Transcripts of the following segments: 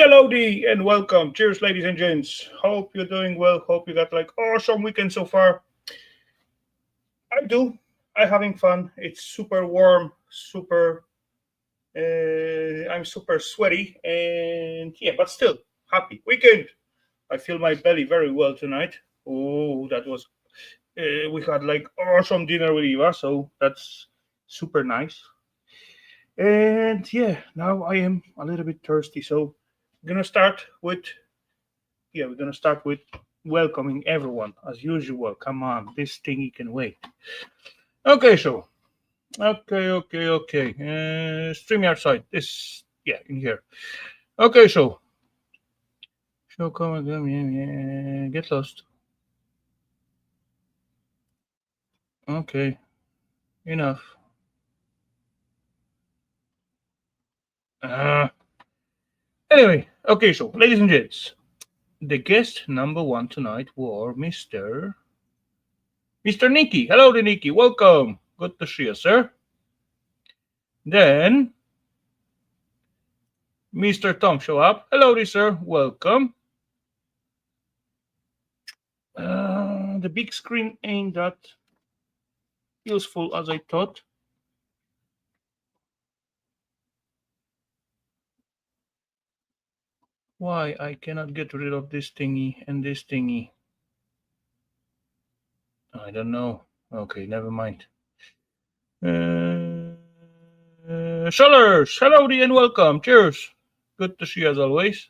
Hellowdy and welcome. Cheers, ladies and gents. Hope you're doing well. Hope you got like awesome weekend so far. I do. I'm having fun. It's super warm, super. I'm super sweaty, and yeah, but still happy weekend. I feel my belly very well tonight. Oh, that was. We had like awesome dinner with Eva, so that's super nice. And yeah, now I am a little bit thirsty, so we're gonna start with we're gonna start with welcoming everyone as usual. Come on, this thingy can wait. Okay, so okay. StreamYard side. This in here. Okay, so show come again. Yeah, get lost. Okay, enough. Uh, anyway, okay, so ladies and gents, the guest number one tonight was Mr. Nicky. Hello, there, Nicky. Welcome. Good to see you, sir. Then Mr. Tom show up. Hello, there, sir. Welcome. The big screen ain't that useful as I thought. Why I cannot get rid of this thingy and this thingy? I don't know. Okay, never mind. Sellers, hello and welcome. Cheers. Good to see you as always.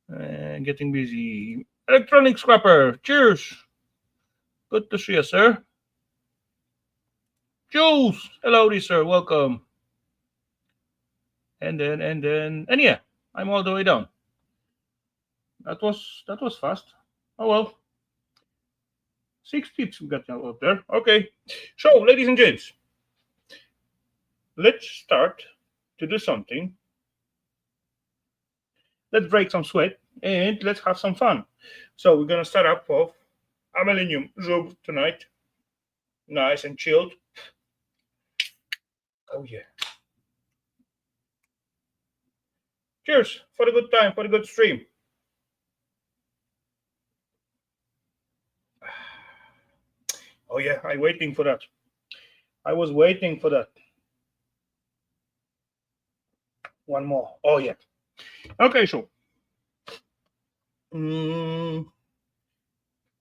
Getting busy. Electronic scrapper. Cheers. Good to see you, sir. Jules, hello, sir. Welcome. And yeah, I'm all the way down. That was fast. Oh well. 6 tips we got out there. Okay. So, ladies and gents, let's start to do something. Let's break some sweat and let's have some fun. So we're gonna start up with a Millennium Zub tonight. Nice and chilled. Oh yeah. Cheers for the good time, for the good stream. Oh yeah, I waiting for that. I was waiting for that. One more. Oh yeah. Okay, so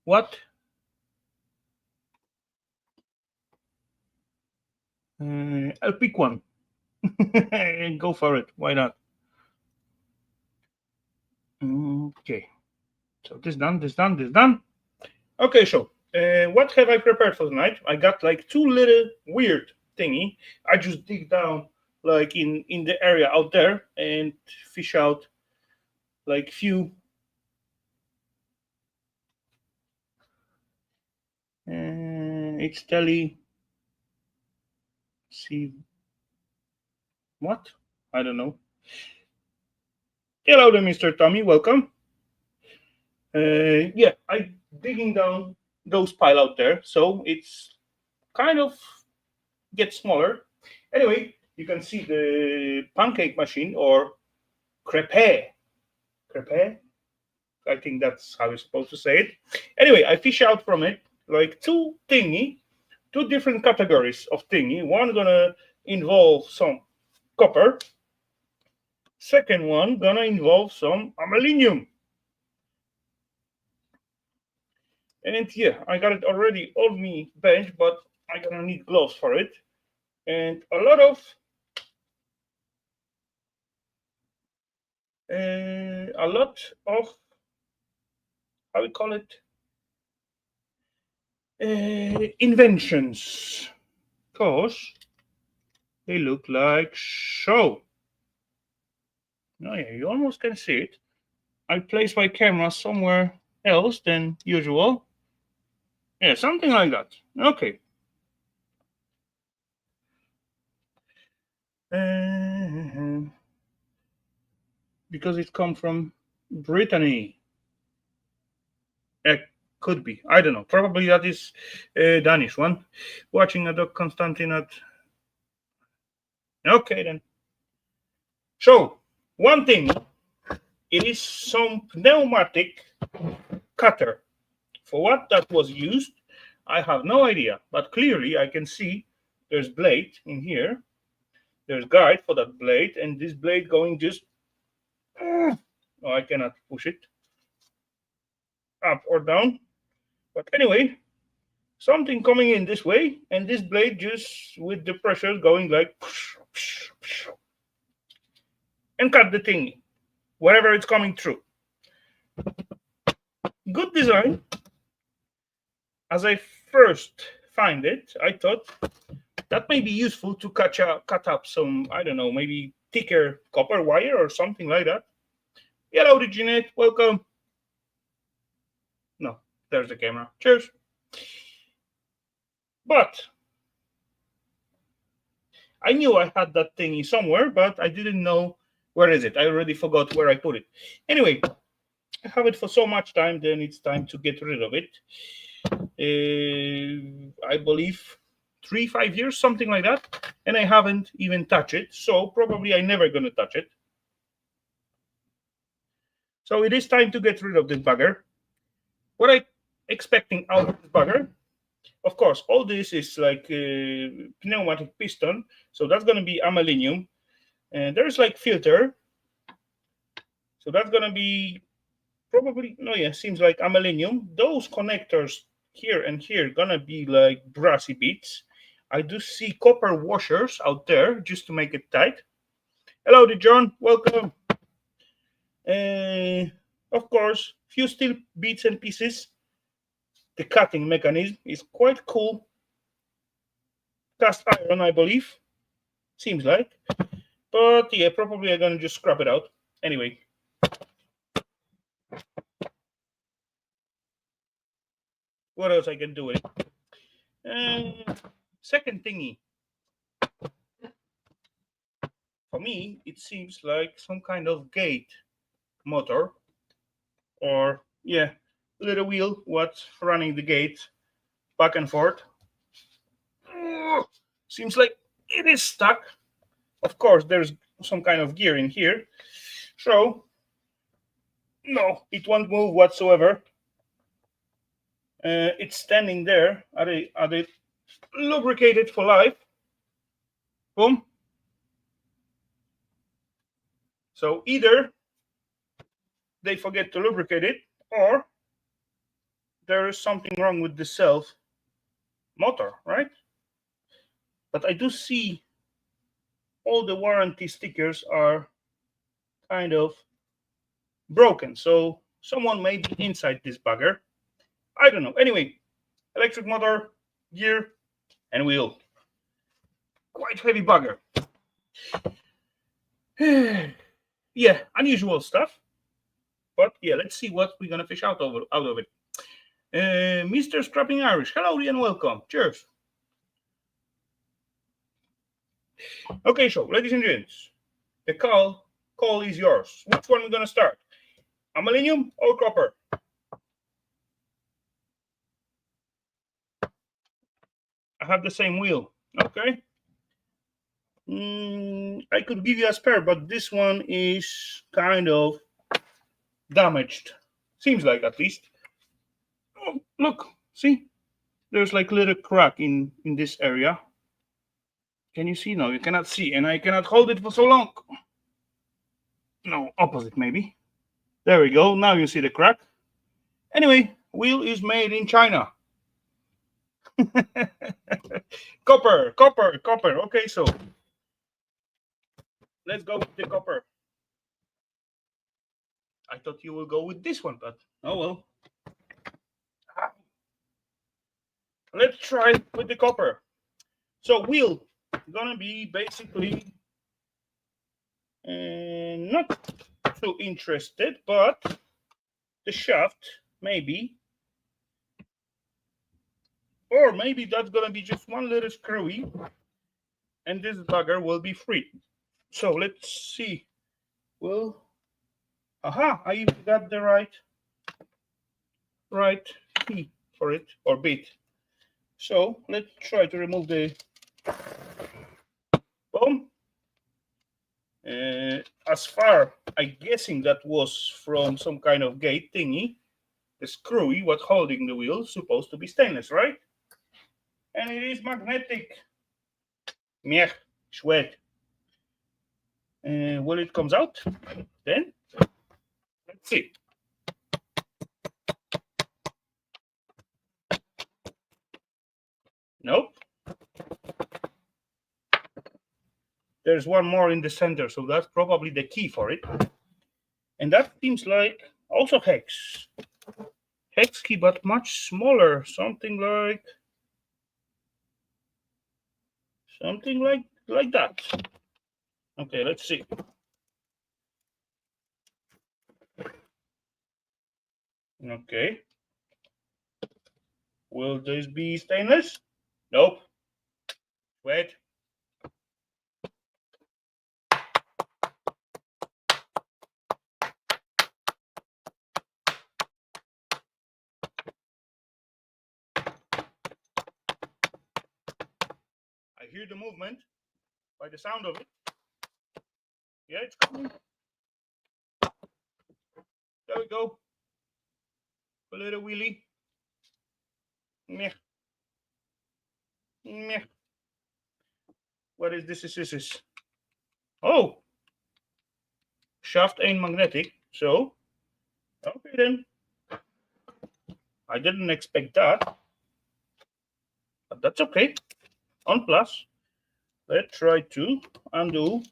what? I'll pick one. Go for it. Why not? Okay. So this done. Okay, so what have I prepared for tonight? I got like 2 little weird thingy. I just dig down like in the area out there and fish out like few it's telly. See what? I don't know. Hello there, Mr. Tommy. Welcome. Yeah, I digging down those pile out there, so it's kind of get smaller. Anyway, you can see the pancake machine or crepe. Crepe? I think that's how you're supposed to say it. Anyway, I fish out from it like 2 different categories of thingy. One gonna involve some copper. Second one gonna involve some aluminum. And yeah, I got it already on me bench, but I'm gonna need gloves for it. And a lot of how we call it inventions, because they look like so. Oh yeah, you almost can see it. I placed my camera somewhere else than usual. Yeah, something like that. Okay. Because it come from Brittany. It could be. I don't know. Probably that is a Danish one. Watching a dog Constantine at. Okay then. So one thing it is some pneumatic cutter. For what that was used, I have no idea, but clearly I can see there's blade in here. There's guide for that blade, and this blade going just, no, I cannot push it up or down. But anyway, something coming in this way, and this blade just with the pressure going like, and cut the thing wherever it's coming through. Good design. As I first find it, I thought that may be useful to cut up some, I don't know, maybe thicker copper wire or something like that. Hello, Jeanette. Welcome. No, there's the camera. Cheers. But I knew I had that thingy somewhere, but I didn't know where is it. I already forgot where I put it. Anyway, I have it for so much time, then it's time to get rid of it. I believe 3-5 years, something like that, and I haven't even touched it, so probably I'm never gonna touch it. So it is time to get rid of this bugger. What I'm expecting out of this bugger, of course, all this is like pneumatic piston, so that's gonna be aluminum, and there's like filter, so that's gonna be probably, no, yeah, seems like aluminum. Those connectors here and here gonna be like brassy bits. I do see copper washers out there just to make it tight. Hello, John. Welcome. Of course, few steel bits and pieces. The cutting mechanism is quite cool. Cast iron, I believe. Seems like. But yeah, probably I'm gonna just scrap it out. Anyway. What else I can do with it? Second thingy. For me, it seems like some kind of gate motor, or yeah, little wheel what's running the gate back and forth. Seems like it is stuck. Of course, there's some kind of gear in here, so no, it won't move whatsoever. It's standing there. Are they lubricated for life? Boom. So either they forget to lubricate it, or there is something wrong with the self motor, right? But I do see all the warranty stickers are kind of broken, so someone may be inside this bugger. I don't know. Anyway, electric motor, gear, and wheel. Quite heavy bugger. Yeah, unusual stuff. But yeah, let's see what we're gonna fish out of it. Mr. Scrapping Irish, hello and welcome. Cheers. Okay, so ladies and gents, the call is yours. Which one are we gonna start? Aluminum or copper? I have the same wheel. Okay. I could give you a spare, but this one is kind of damaged. Seems like, at least. Oh, look, see? There's like a little crack in this area. Can you see? No, you cannot see, and I cannot hold it for so long. No, opposite maybe. There we go. Now you see the crack. Anyway, wheel is made in China. Copper. Okay, so let's go with the copper. I thought you will go with this one, but oh well. Let's try with the copper. So wheel gonna be basically not too interested, but the shaft maybe, or maybe that's gonna be just one little screwy, and this bugger will be free. So let's see. Well, aha! I even got the right key for it, or bit. So let's try to remove the boom. As far I'm guessing that was from some kind of gate thingy. The screwy what holding the wheel supposed to be stainless, right? And it is magnetic. Mech, sweat. Will it comes out? Then let's see. Nope. There's one more in the center, so that's probably the key for it. And that seems like also hex. Hex key, but much smaller. Something like that. Okay, let's see. Okay. Will this be stainless? Nope. Wait. I hear the movement by the sound of it. Yeah, it's coming. There we go. A little wheelie. Meh. Meh. What is this? This. Oh! Shaft ain't magnetic, so okay then. I didn't expect that. But that's okay. On plus. Let's try to undo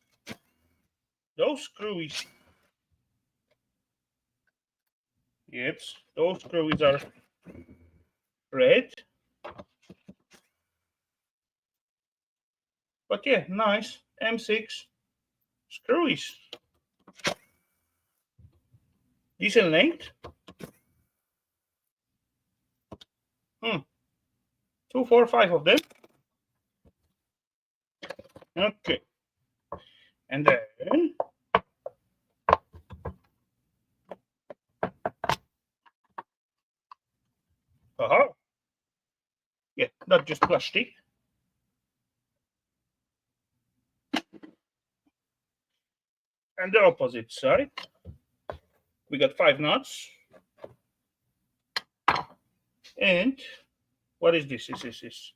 those screws. Yep, those screws are red. But yeah, nice M6 screws. Decent length. 2, 4, 5 of them. Okay. And then yeah, not just plastic. And the opposite side, we got 5 nuts. And what is this? This.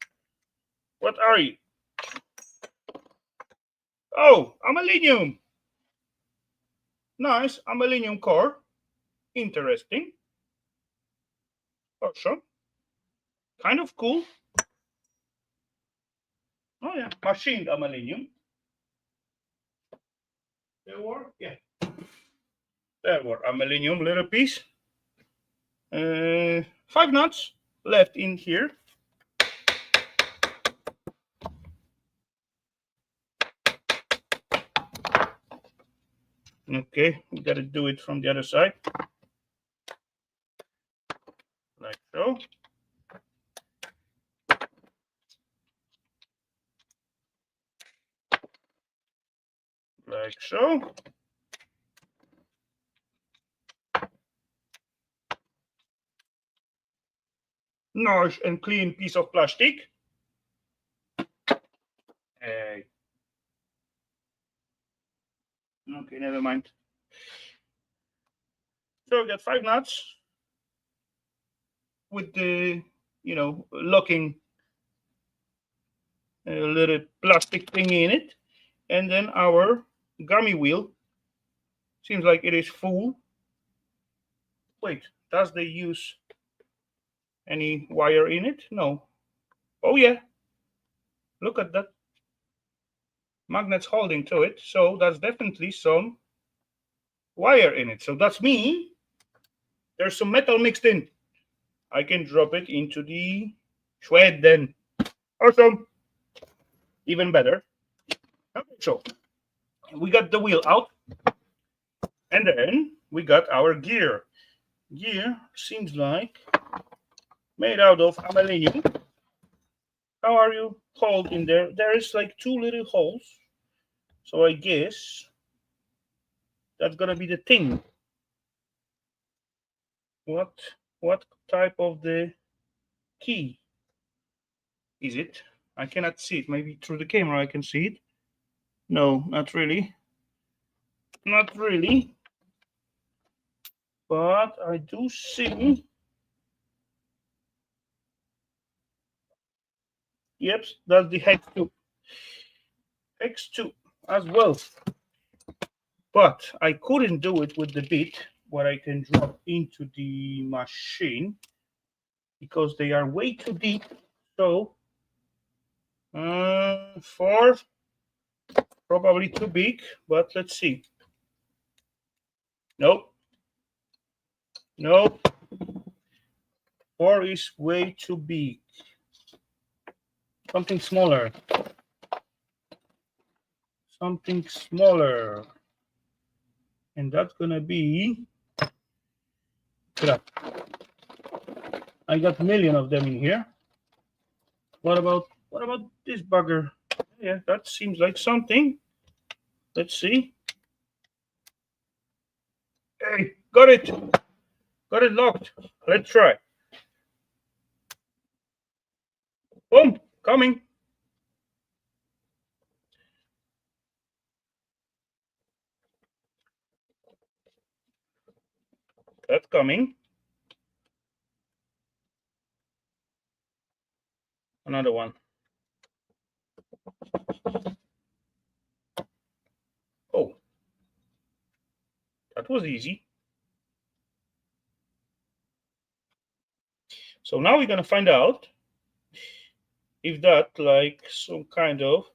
What are you? Oh, aluminum. Nice aluminum core. Interesting. Awesome. Kind of cool. Oh yeah, machined aluminum. There were, yeah. There were aluminum little piece. 5 nuts left in here. Okay, we gotta do it from the other side. Like so. Like so. Nice and clean piece of plastic. Okay, never mind. So we got 5 nuts with the, locking a little plastic thing in it. And then our gummy wheel seems like it is full. Wait, does they use any wire in it? No. Oh yeah. Look at that. Magnets holding to it. So that's definitely some wire in it. So that's mean there's some metal mixed in. I can drop it into the shred then. Awesome. Even better. Okay, so we got the wheel out. And then we got our gear. Gear seems like made out of aluminum. How are you hold in there? There is like 2 little holes. So I guess that's gonna be the thing. What type of the key is it? I cannot see it. Maybe through the camera I can see it. No, not really. Not really. But I do see. Yep, that's the hex 2. Hex 2 as well. But I couldn't do it with the bit what I can drop into the machine because they are way too deep. So 4 probably too big, but let's see. Nope. Nope. 4 is way too big. Something smaller. Something smaller. And that's gonna be. I got a million of them in here. What about this bugger? Yeah, that seems like something. Let's see. Hey, got it. Got it locked. Let's try. Boom, coming. That's coming. Another one. Oh, that was easy. So now we're gonna find out if that like some kind of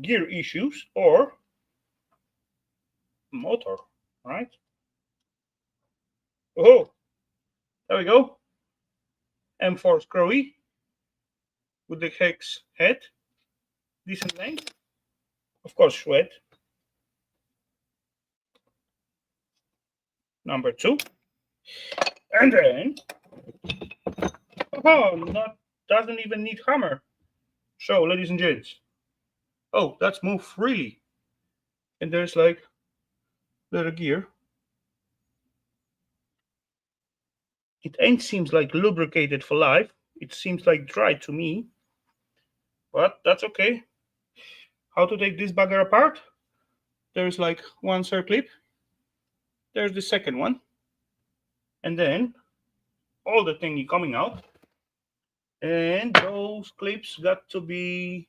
gear issues or motor, right? Oh, there we go. M4 screwy with the hex head, decent length, of course shred. Number 2, and then not doesn't even need hammer. So, ladies and gents, oh, that's moved freely, and there's like little gear. It ain't seems like lubricated for life. It seems like dry to me, but that's okay. How to take this bugger apart? There's like one circlip. There's the second one, and then all the thingy coming out. And those clips got to be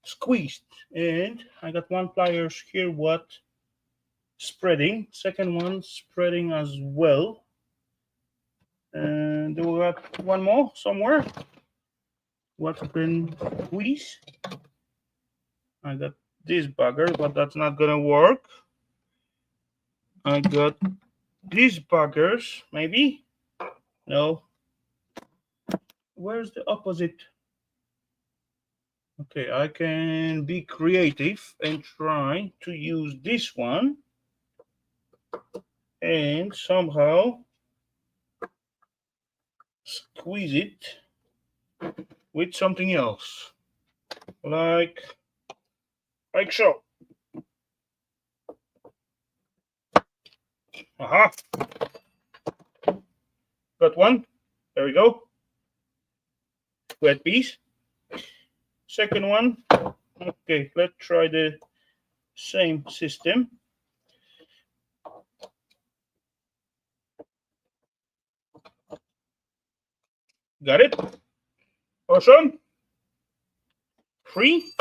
squeezed. And I got one pliers here, what spreading. Second one spreading as well. And we got one more somewhere. What can squeeze? I got this bugger, but that's not gonna work. I got these buggers, maybe? No. Where's the opposite? Okay, I can be creative and try to use this one and somehow squeeze it with something else, like so. Aha! Got one. There we go. Wet piece. Second one. Okay, let's try the same system. Got it. Awesome. 3.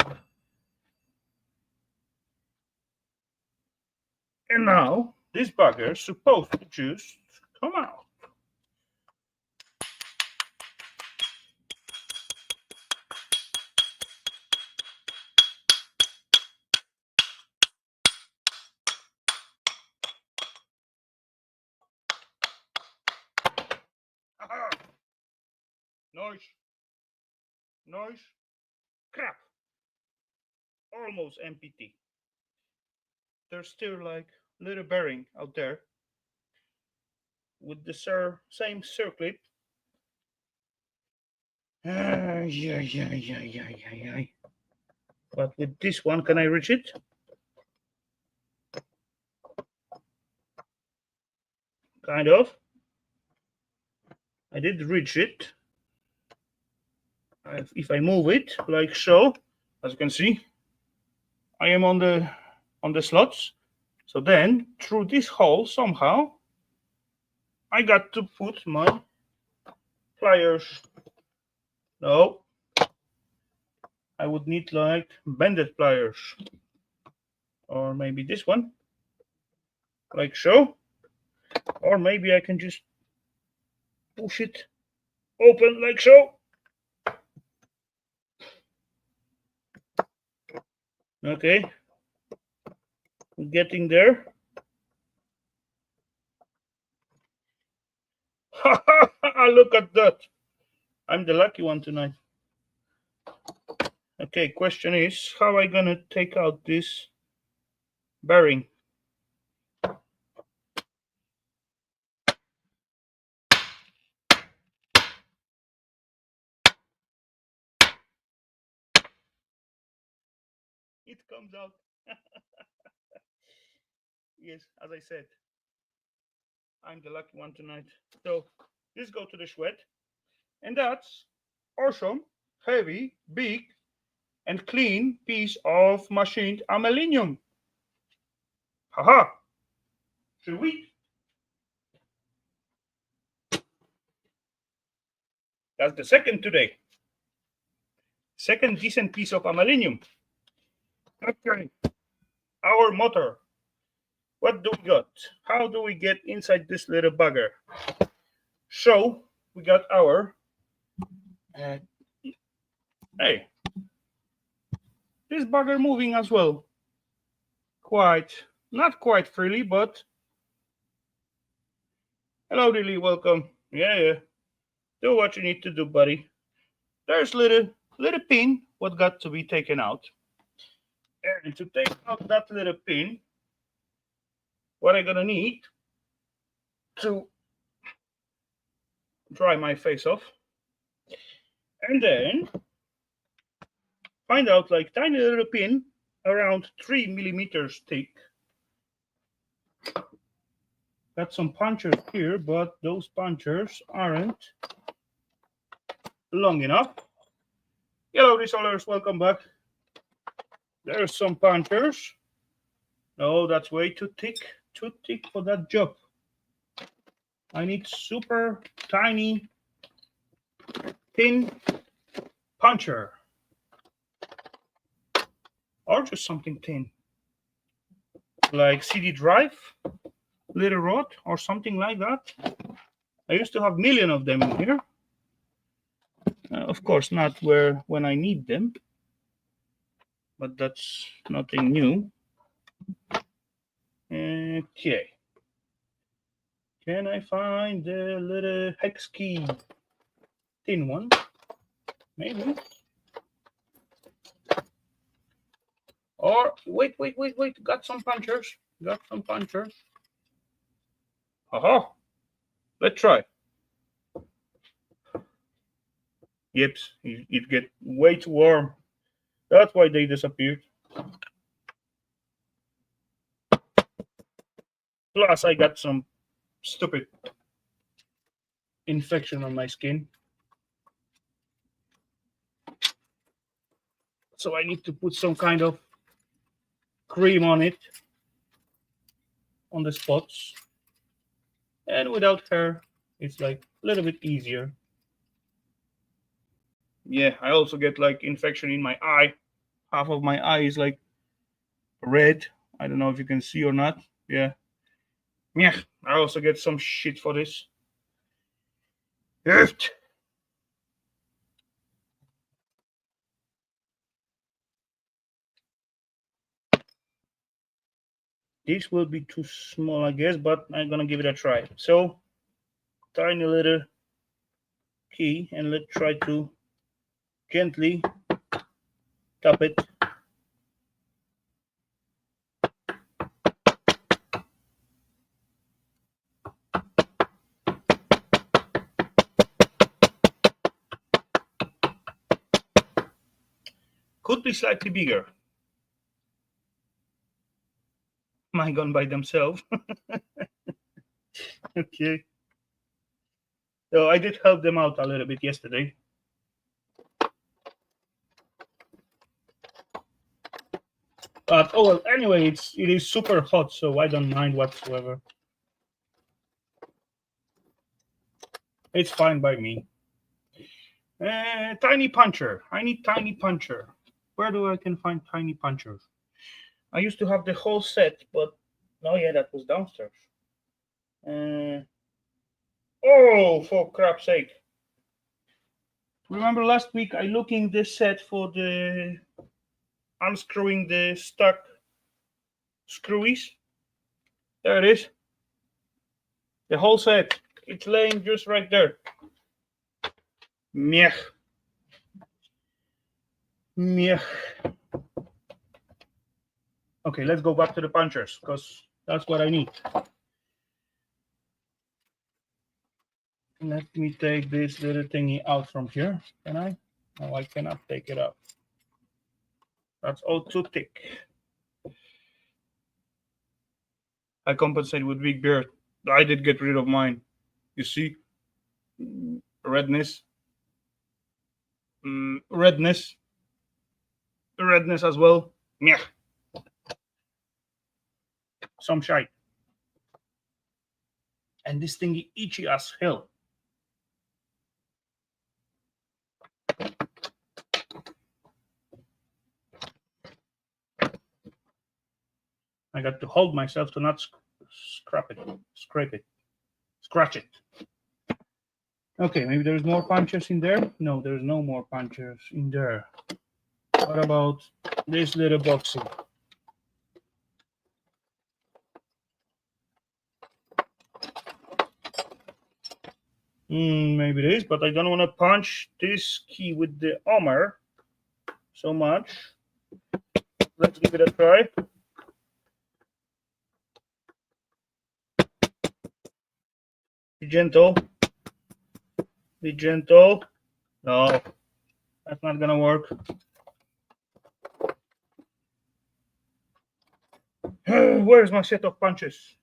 And now this bugger is supposed to just come out. Aha! Noise. Noise. Crap. Almost empty. There's still like little bearing out there with the same circlip. Yeah. But with this one, can I reach it? Kind of. I did reach it. If I move it like so, as you can see, I am on the slots. So then through this hole somehow I got to put my pliers. No, I would need like bended pliers, or maybe this one, like so, or maybe I can just push it open like so. Okay, getting there. Look at that. I'm the lucky one tonight. Okay, question is, how I gonna take out this bearing? It comes out. Yes, as I said, I'm the lucky one tonight. So this go to the shred, and that's awesome, heavy, big, and clean piece of machined aluminium. Haha! Should we? That's the second today. Second decent piece of aluminium. Okay. Our motor. What do we got? How do we get inside this little bugger? So we got our. Hey, this bugger moving as well. Not quite freely, but. Hello, Lily. Welcome. Yeah. Do what you need to do, buddy. There's little pin what got to be taken out. And to take out that little pin, what I'm gonna need to dry my face off, and then find out like tiny little pin around 3 millimeters thick. Got some punchers here, but those punchers aren't long enough. Hello, resellers, welcome back. There's some punchers. No, that's way too thick for that job. I need super tiny thin puncher, or just something thin like CD drive, little rod, or something like that. I used to have million of them in here. Of course, not when I need them, but that's nothing new. Okay. Can I find the little hex key? Thin one, maybe. Or wait. Got some punchers. Aha. Let's try. Yep, it get way too warm. That's why they disappeared. Plus, I got some stupid infection on my skin. So I need to put some kind of cream on it, on the spots. And without hair, it's like a little bit easier. Yeah, I also get like infection in my eye. Half of my eye is like red. I don't know if you can see or not. Yeah. I also get some shit for this. This will be too small, I guess, but I'm gonna give it a try. So, tiny little key, and let's try to gently tap it. Could be slightly bigger. Mine gone by themselves. Okay. So I did help them out a little bit yesterday. But oh well, anyway, it is super hot, so I don't mind whatsoever. It's fine by me. Tiny puncher. I need tiny puncher. Where do I can find tiny punchers? I used to have the whole set, but oh yeah, that was downstairs. Oh, for crap's sake! Remember last week I looking this set for the unscrewing the stuck screwies. There it is. The whole set. It's laying just right there. Mech. Mech. Okay, let's go back to the punchers because that's what I need. Let me take this little thingy out from here. Can I? No, I cannot take it out. That's all too thick. I compensate with big beard. I did get rid of mine. You see? Redness. Redness. Redness as well. Yeah. Some shite. And this thingy itchy as hell. I got to hold myself to not scrape it. Scratch it. Okay, maybe there's more punches in there. No, there's no more punches in there. What about this little boxy? Maybe it is, but I don't want to punch this key with the hammer so much. Let's give it a try. Be gentle. Be gentle. No, that's not gonna work. Where's my set of punches?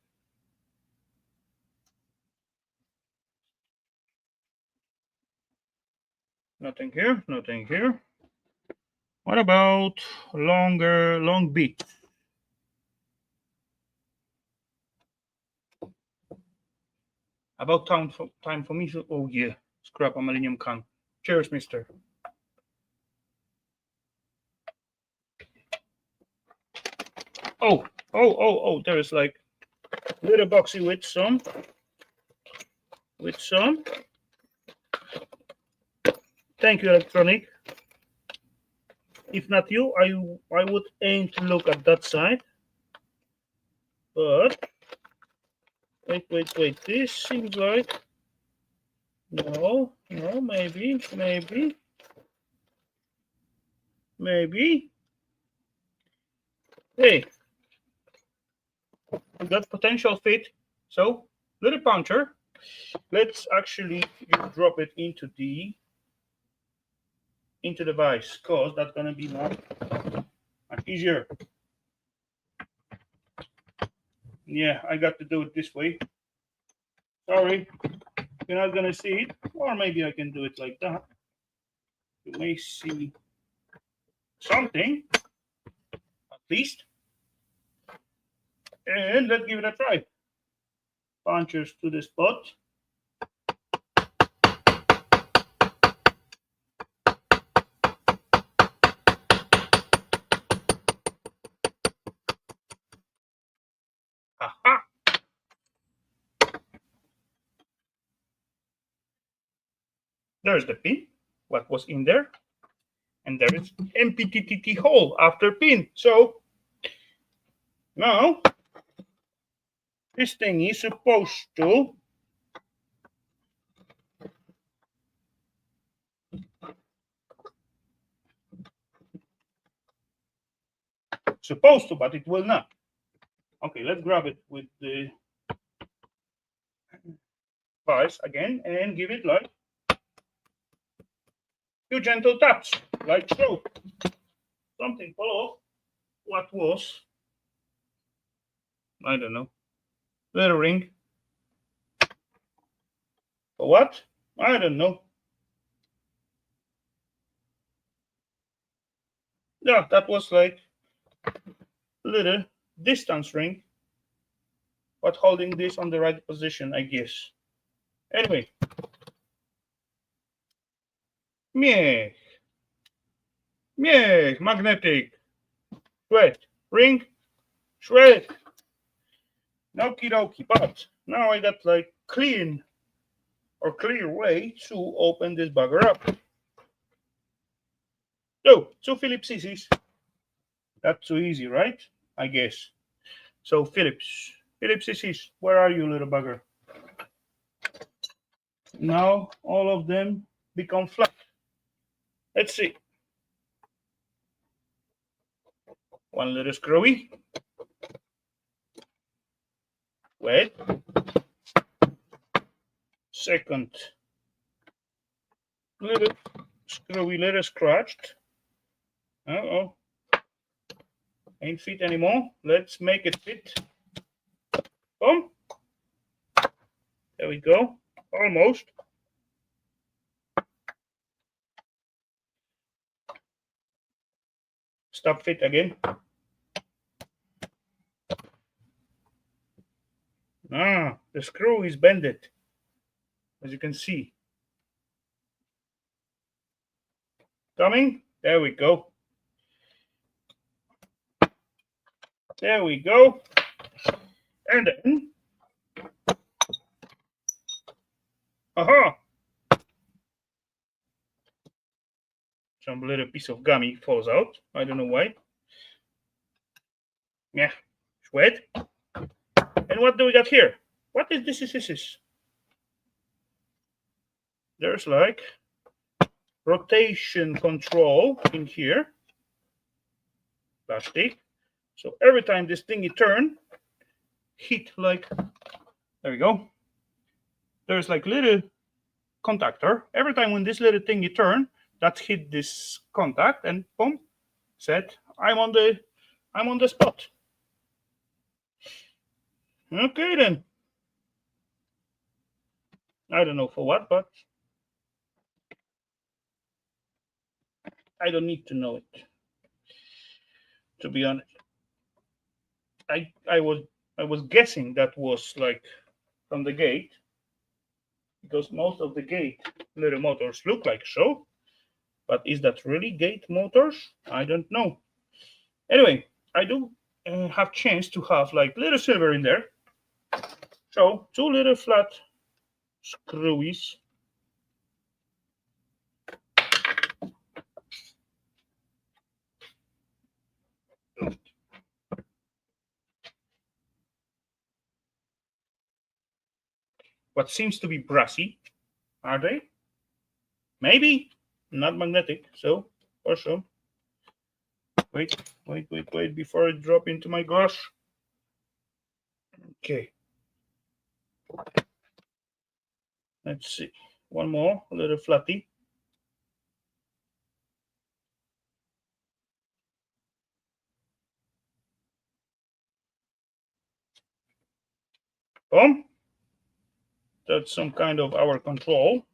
Nothing here, nothing here. What about long beat? About time for me. Oh yeah, scrap aluminum can. Cheers, mister. Oh, there's like little boxy with some. Thank you, electronic. If not you, I would aim to look at that side. But wait. This seems like no, maybe. Hey, we got potential fit. So little puncher. Let's actually drop it into the vise, because that's gonna be much easier. Yeah, I got to do it this way. Sorry, you're not gonna see it, or maybe I can do it like that. You may see something, at least. And let's give it a try. Punches to the spot. Aha! There's the pin, what was in there. And there is MPTTT hole after pin. So now this thing is supposed to but it will not. Okay, let's grab it with the vise again and give it like few gentle taps, like so. Something fall off. What was? I don't know. Little ring. For what? I don't know. Yeah, that was like little distance ring, but holding this on the right position, I guess. Anyway, miech, magnetic, shred, ring, shred. Okie dokie, but now I got like clear way to open this bugger up. So, two Phillips CCs. That's too easy, right? I guess. So Phillips CCs, where are you, little bugger? Now all of them become flat. Let's see. One little screwy. Wait. Second little screwy, little scratched. Uh-oh. Ain't fit anymore. Let's make it fit. Boom. There we go. Almost. Stop fit again. Ah, the screw is bended, as you can see. Coming. There we go. There we go. And then, aha! Some little piece of gummy falls out. I don't know why. Yeah, sweat. And what do we got here? What is this? This? There's like rotation control in here. Plastic. So every time this thingy turn, hit like, there we go. There's like little contactor. Every time when this little thingy turn, that hit this contact and boom, said I'm on the spot. Okay then. I don't know for what, but I don't need to know it. To be honest, I was guessing that was like from the gate, because most of the gate little motors look like so. But is that really gate motors? I don't know. Anyway, I do have chance to have like little silver in there. So two little flat screwies. What seems to be brassy, are they? Maybe not magnetic. So or so. Wait before I drop into my glass. Okay. Let's see. One more, a little flatty. Boom. That's some kind of our control.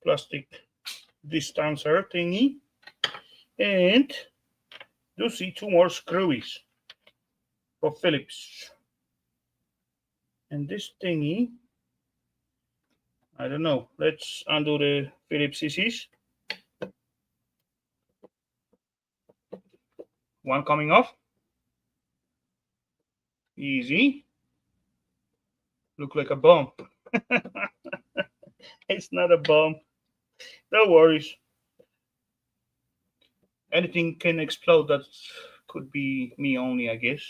Plastic distancer thingy. And do see two more screwies for Phillips. And this thingy, I don't know. Let's undo the Phillips CCs. One coming off. Easy. Look like a bomb. It's not a bomb. No worries. Anything can explode. That could be me only, I guess.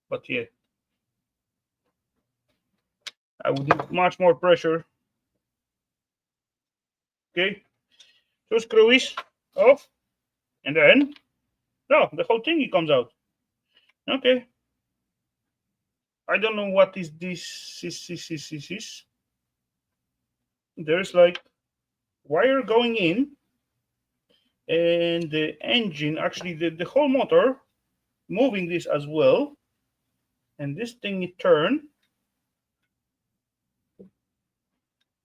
But yeah. I would need much more pressure. Okay. Two screwies off. And then, no, the whole thingy comes out. Okay. I don't know what is this. There's like wire going in, and the engine, actually the whole motor, moving this as well. And this thing it turn.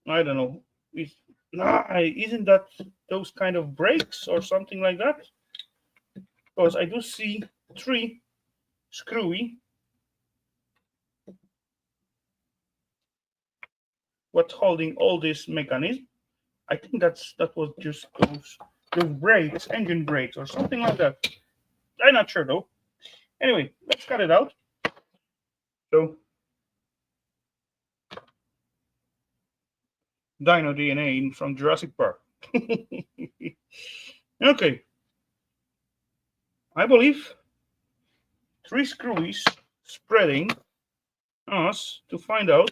I don't know. Isn't that those kind of brakes or something like that? because I do see 3 screwy. What's holding all this mechanism? I think that was just those brakes, engine brakes, or something like that. I'm not sure though. Anyway, let's cut it out. So, Dino DNA from Jurassic Park. Okay, I believe 3 screwies spreading us to find out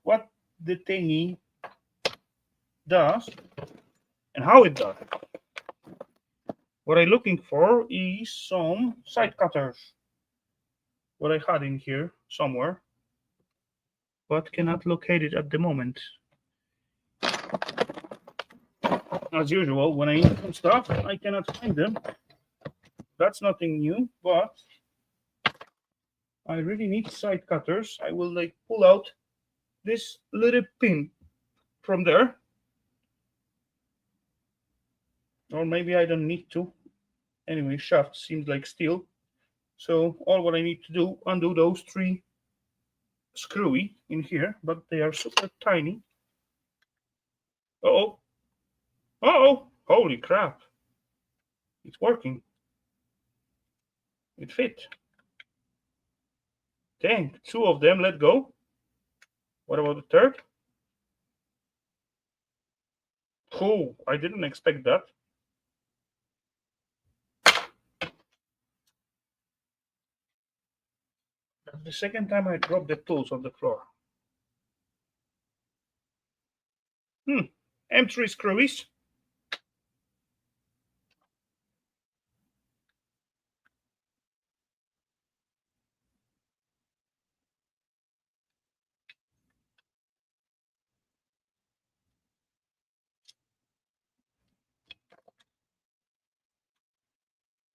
what the thingy does and how it does it. What I'm looking for is some side cutters. What I had in here somewhere, but cannot locate it at the moment. As usual, when I need some stuff, I cannot find them. That's nothing new, but I really need side cutters. I will like pull out this little pin from there. Or maybe I don't need to. Anyway, shaft seems like steel. So all what I need to do, undo those 3 screwy in here, but they are super tiny. Uh-oh. Uh-oh. Holy crap. It's working. It fit. Dang, 2 of them let go. What about the third? Oh, I didn't expect that. That's the second time I dropped the tools on the floor. M3 screwies.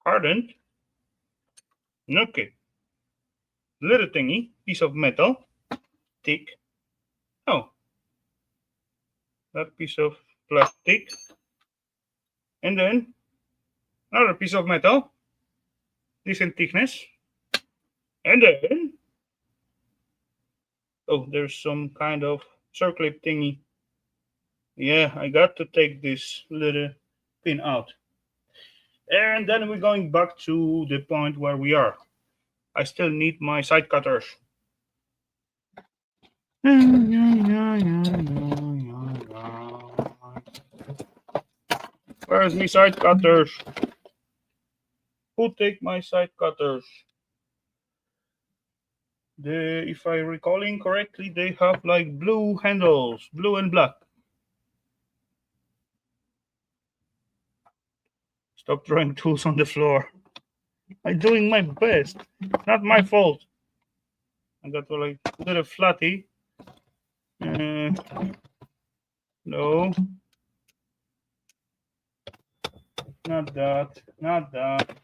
Hardened. Okay. Little thingy, piece of metal. Thick. Oh. That piece of plastic. And then another piece of metal. Decent thickness. And then, oh, there's some kind of circlip thingy. Yeah, I got to take this little pin out. And then we're going back to the point where we are. I still need my side cutters. Where's my side cutters? Who take my side cutters? If I recalling correctly, they have like blue handles, blue and black. Stop throwing tools on the floor. I'm doing my best. Not my fault. I got like a little flatty. No. Not that. Not that.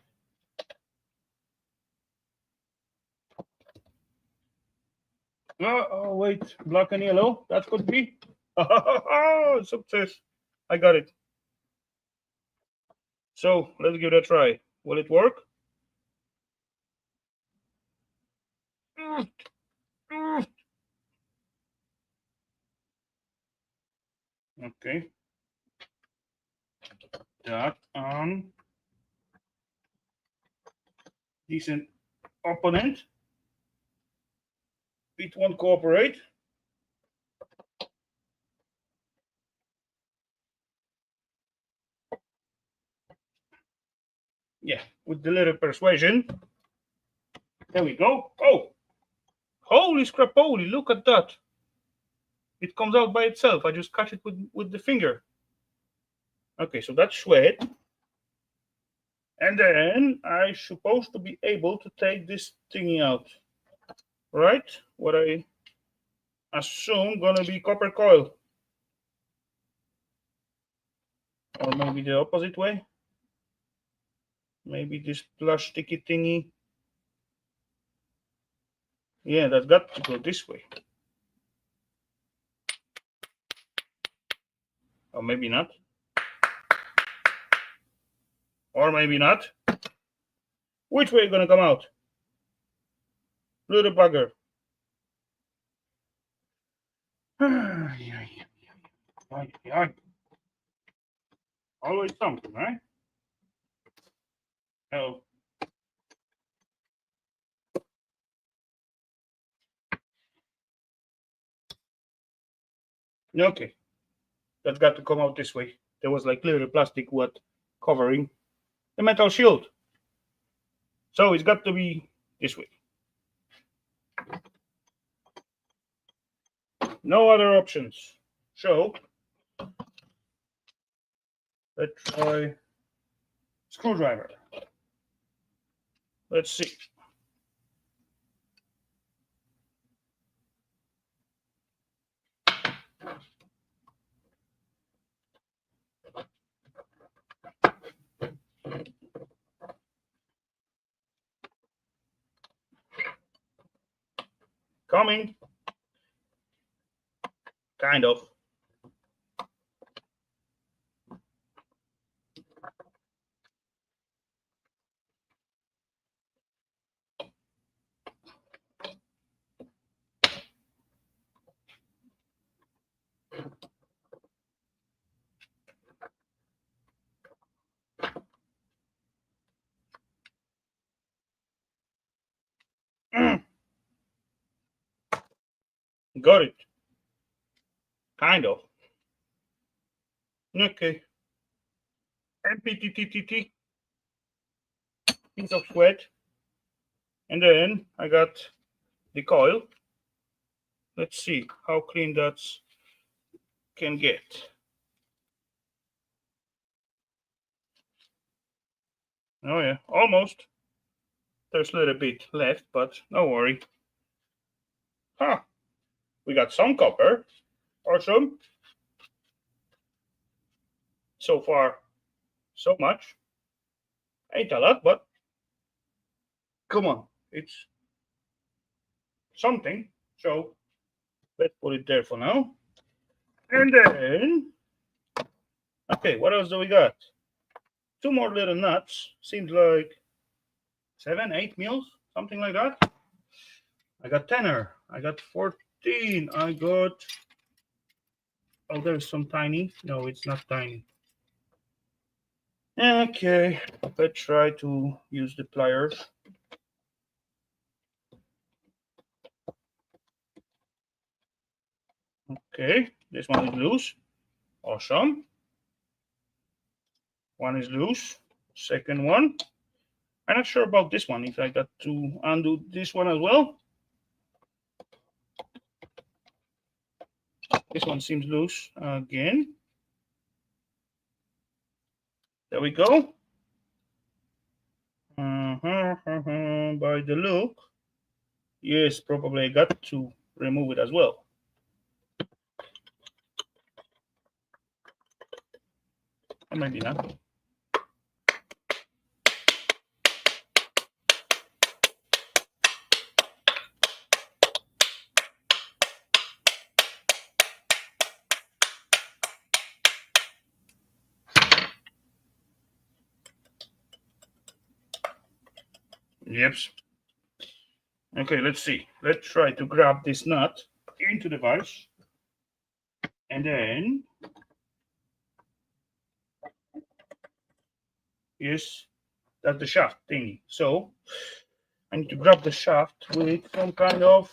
Oh, wait. Black and yellow? That could be. Success. I got it. So let's give it a try. Will it work? Okay. That on. Decent opponent. It won't cooperate. Yeah, with the little persuasion. There we go. Oh, holy scrapoli, look at that. It comes out by itself. I just catch it with the finger. Okay, so that's sweat. And then I'm supposed to be able to take this thingy out. Right? What I assume gonna be copper coil. Or maybe the opposite way. Maybe this plasticky thingy. Yeah, that's got to go this way. Or maybe not. Or maybe not. Which way are you gonna come out? Little bugger. Always something, right? Oh. Okay. That's got to come out this way. There was like little plastic what covering the metal shield. So it's got to be this way. No other options. So let's try screwdriver. Let's see. Coming. Kind of. Got it. Kind of. Okay. MPTTTT. Piece of sweat. And then I got the coil. Let's see how clean that can get. Oh yeah, almost. There's a little bit left, but no worry. Huh. We got some copper. Awesome. So far, so much. Ain't a lot, but come on. It's something. So let's put it there for now. And then, okay, what else do we got? Two more little nuts. Seems like 7, 8 mils, something like that. I got 10er. I got 14. I got. Oh, there's some tiny. No, it's not tiny. Okay, let's try to use the pliers. Okay, this one is loose. Awesome. One is loose. Second one. I'm not sure about this one, if I got to undo this one as well. This one seems loose again. There we go. By the look, yes, probably I got to remove it as well. Or maybe not. Yep. Okay, let's see. Let's try to grab this nut into the vise. And then, yes, that's the shaft thingy. So I need to grab the shaft with some kind of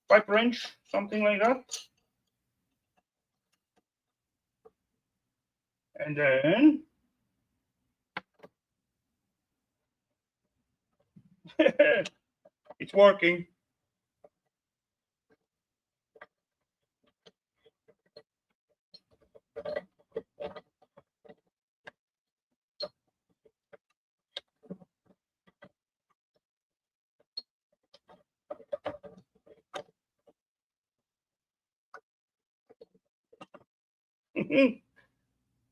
pipe wrench, something like that. And then it's working.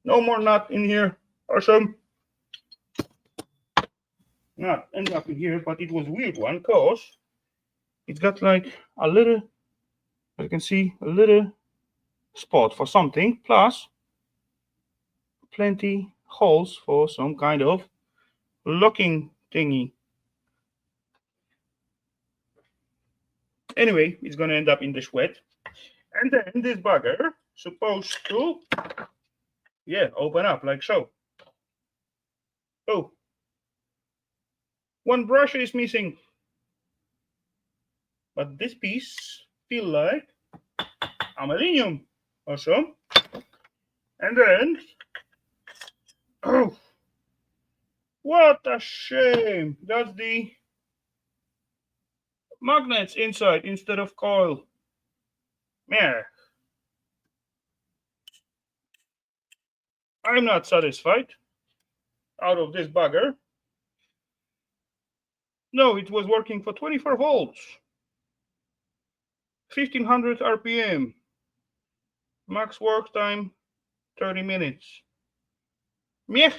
No more nut in here. Awesome. Not end up in here, but it was a weird one because it's got like a little, you can see a little spot for something, plus plenty holes for some kind of locking thingy. Anyway, it's gonna end up in the sweat. And then this bugger supposed to, yeah, open up like so. Oh, one brush is missing. But this piece feel like aluminium. Awesome. And then, oh, what a shame. That's the magnets inside instead of coil. Yeah. I'm not satisfied out of this bugger. No, it was working for 24 volts. 1500 RPM. Max work time 30 minutes. Meh.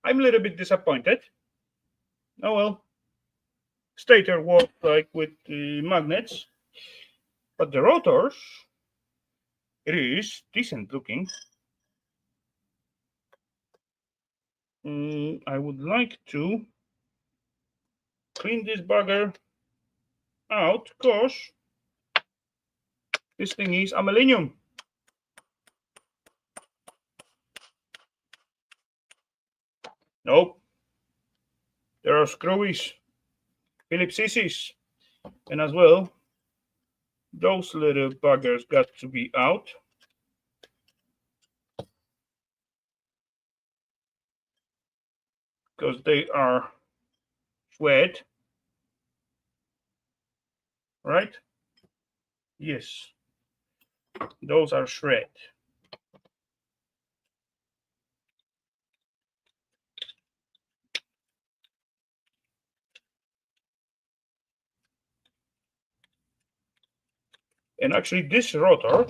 I'm a little bit disappointed. Oh well. Stator worked like with the magnets, but the rotors, it is decent looking. I would like to clean this bugger out because this thing is aluminium. Nope. There are screwies, Phillips CCs, and as well, those little buggers got to be out. Because they are shred, right? Yes, those are shred. And actually this rotor,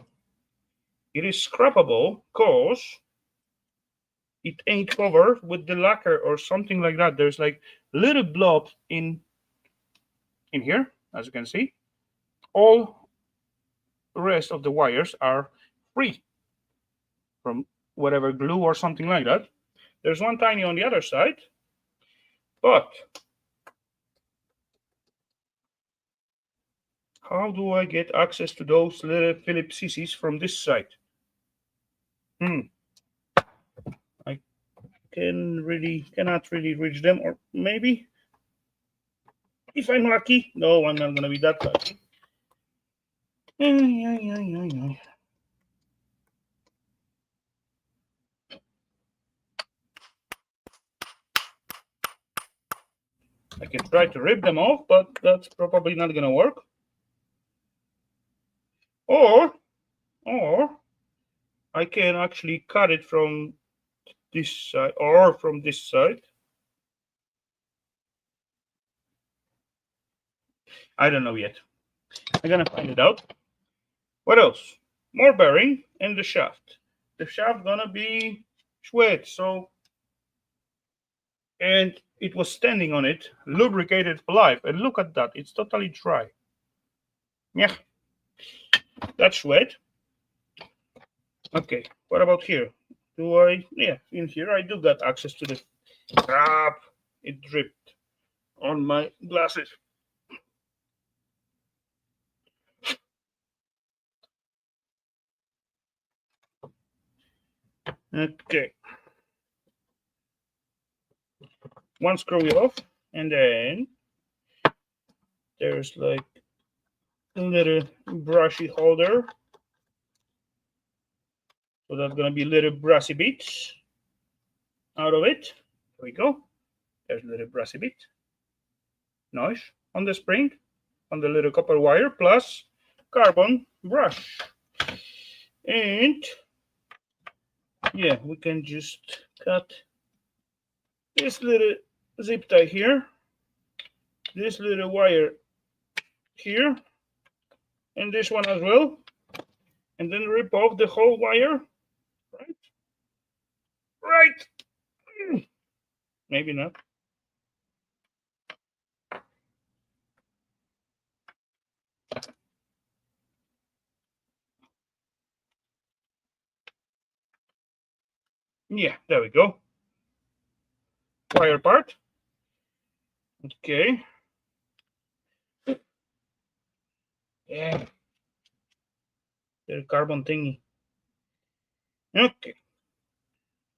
it is scrappable because it ain't covered with the lacquer or something like that. There's like little blob in here, as you can see. All the rest of the wires are free from whatever glue or something like that. There's one tiny on the other side, but how do I get access to those little Phillips CCs from this side? I cannot really reach them, or maybe if I'm lucky. No, I'm not gonna be that lucky. I can try to rip them off, but that's probably not gonna work. Or I can actually cut it from this side or from this side. I don't know yet. I'm gonna find it out. What else? More bearing and the shaft. The shaft gonna be sweat, so, and it was standing on it, lubricated for life. And look at that, it's totally dry. Yeah, that's sweat. Okay, what about here? Do I? Yeah, in here I do got access to the crap. It dripped on my glasses. Okay. One screw off, and then there's like a little brushy holder. So that's gonna be little brassy bits out of it. There we go. There's a little brassy bit. Nice. On the spring, on the little copper wire, plus carbon brush. And yeah, we can just cut this little zip tie here, this little wire here, and this one as well, and then rip off the whole wire. Right. Maybe not. Yeah, there we go. Wire part. Okay. Yeah. The carbon thingy. Okay.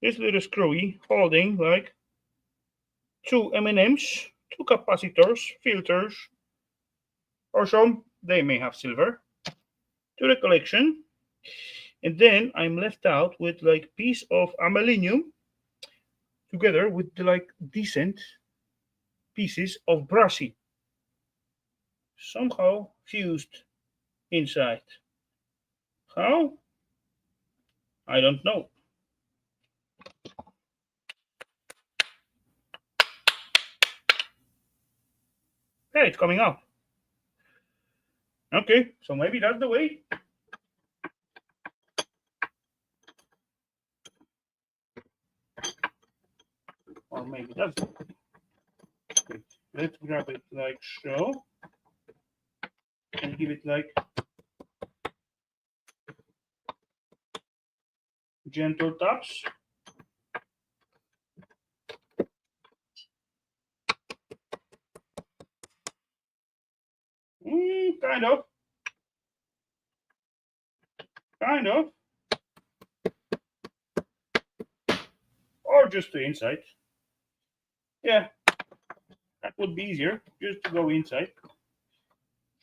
This little screwy holding like two M&Ms, two capacitors, filters, or some, they may have silver, to the collection. And then I'm left out with like piece of aluminium together with the, like decent pieces of brassy somehow fused inside. How? I don't know. Hey, it's coming out. Okay, so maybe that's the way. Or maybe that's the way. Okay, let's grab it like so. And give it like gentle taps. Kind of. Kind of. Or just the inside. Yeah, that would be easier, just to go inside.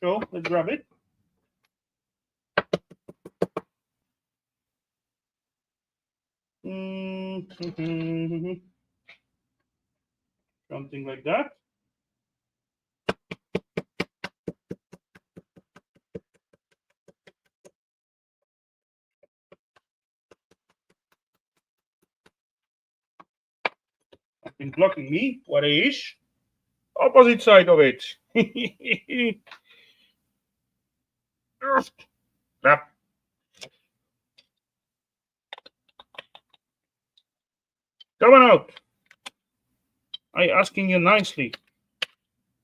So let's grab it. Something like that. Something blocking me. What is? Opposite side of it. Crap. Come on out. I asking you nicely.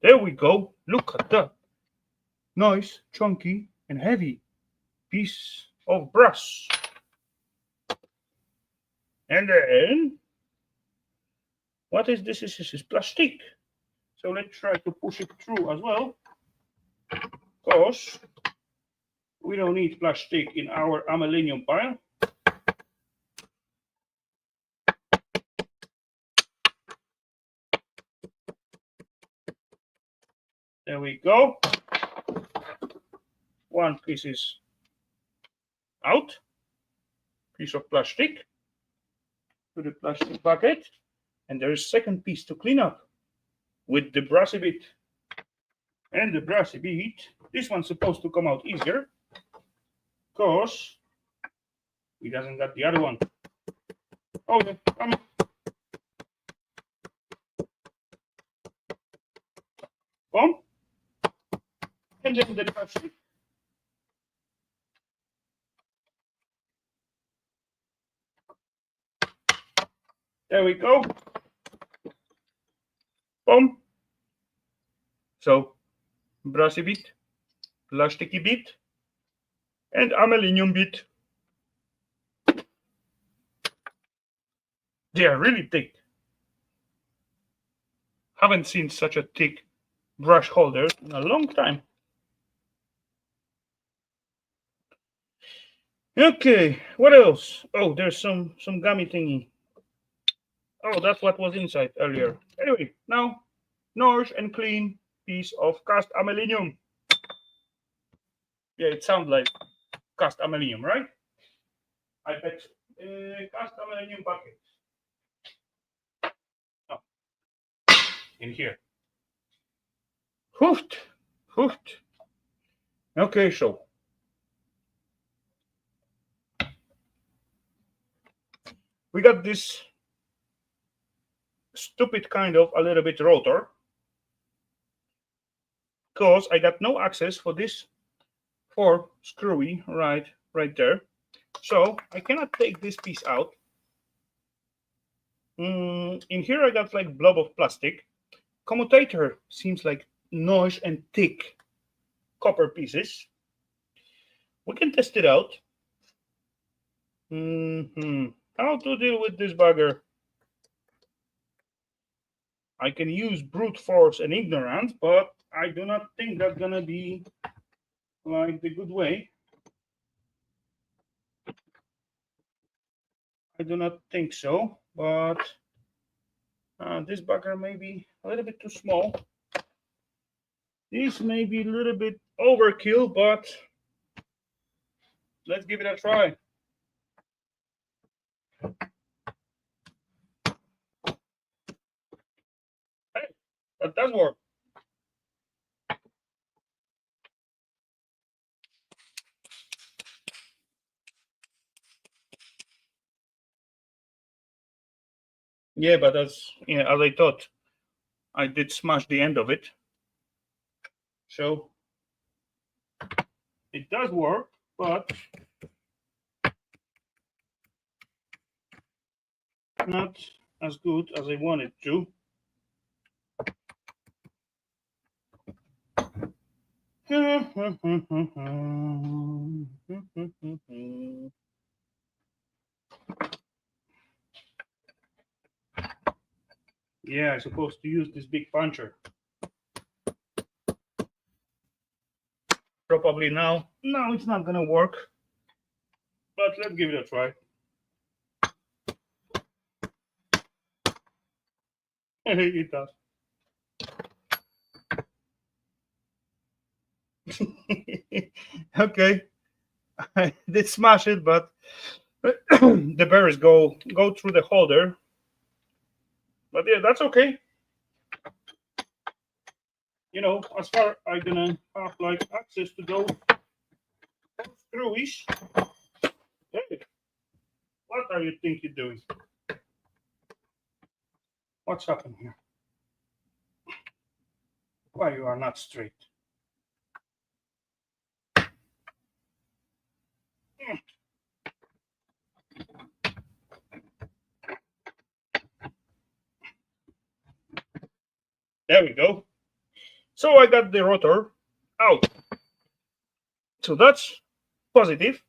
There we go. Look at that. Nice, chunky, and heavy piece of brass. And then, what is this? This is plastic. So let's try to push it through as well. Because we don't need plastic in our aluminium pile. There we go. One piece is out. Piece of plastic to the plastic bucket. And there is second piece to clean up with the brassy bit. And the brassy bit, this one's supposed to come out easier because he doesn't got the other one. Oh, yeah, come on. Boom. And then the plastic. There we go. Boom. So, brassy bit, plasticky bit, and aluminium bit. They are really thick. Haven't seen such a thick brush holder in a long time. Okay, what else? Oh, there's some gummy thingy. Oh, that's what was inside earlier. Anyway, now, nice and clean piece of cast aluminium. Yeah, it sounds like cast aluminium, right? I bet cast aluminium bucket. Oh, in here. Hoofed. Hoofed. Okay, so we got this stupid kind of a little bit rotor because I got no access for this four screwy right there. So I cannot take this piece out. In here I got like blob of plastic. Commutator seems like nice and thick copper pieces. We can test it out. How to deal with this bugger? I can use brute force and ignorance, but I do not think that's gonna be like the good way. I do not think so, but this bugger may be a little bit too small. This may be a little bit overkill, but let's give it a try. Hey, that does work. Yeah, but as I thought, I did smash the end of it. So it does work, but not as good as I wanted to. Yeah, I'm supposed to use this big puncher. Probably now. No, it's not gonna work. But let's give it a try. It does. Okay. I did smash it, but the berries go through the holder. But yeah, that's okay. As far I'm gonna have like access to those screwies. Hey, what are you think you're doing? What's happened here? Why you are not straight? There we go. So I got the rotor out. So that's positive.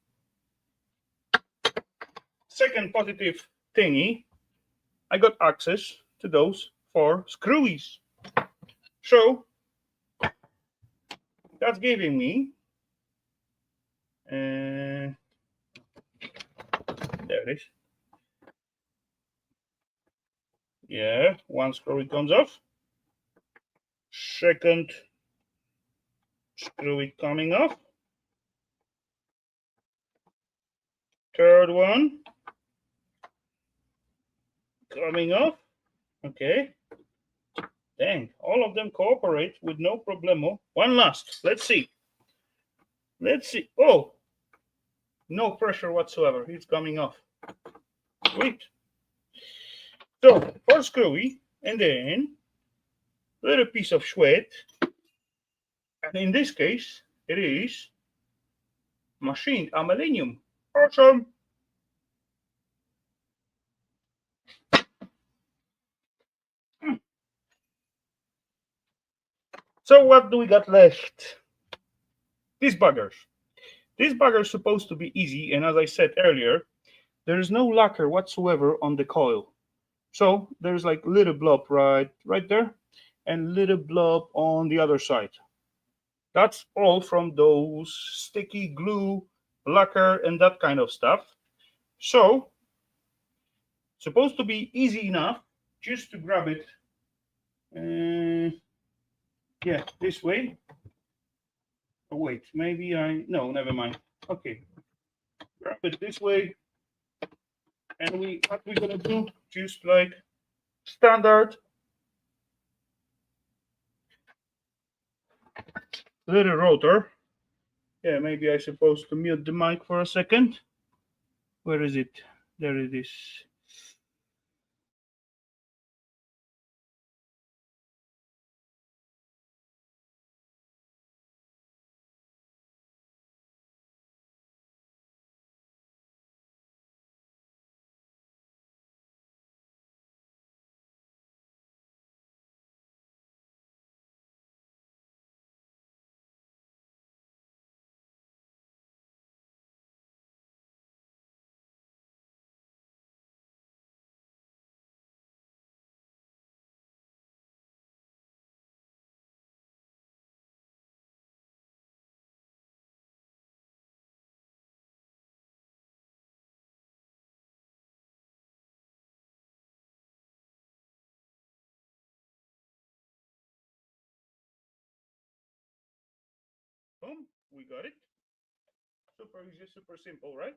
Second positive thingy, I got access to those four screwies. So that's giving me there it is. Yeah, one screw comes off. Second screw coming off. Third one coming off. Okay. Dang, all of them cooperate with no problemo. One last. Let's see. Let's see. Oh, no pressure whatsoever. It's coming off. Sweet. So, first screwy, and then a little piece of sweat. And in this case, it is machined aluminum. Awesome. So what do we got left? These buggers. These buggers are supposed to be easy, and as I said earlier, there is no lacquer whatsoever on the coil. So there's like little blob right there, and little blob on the other side. That's all from those sticky glue, lacquer, and that kind of stuff. So supposed to be easy enough just to grab it. Yeah, this way. Oh, wait, maybe no, never mind. Okay, grab it this way, and what we're gonna do, just like standard little rotor. Yeah, maybe I supposed to mute the mic for a second. Where is it? There it is. Boom, we got it. Super easy, super simple, right?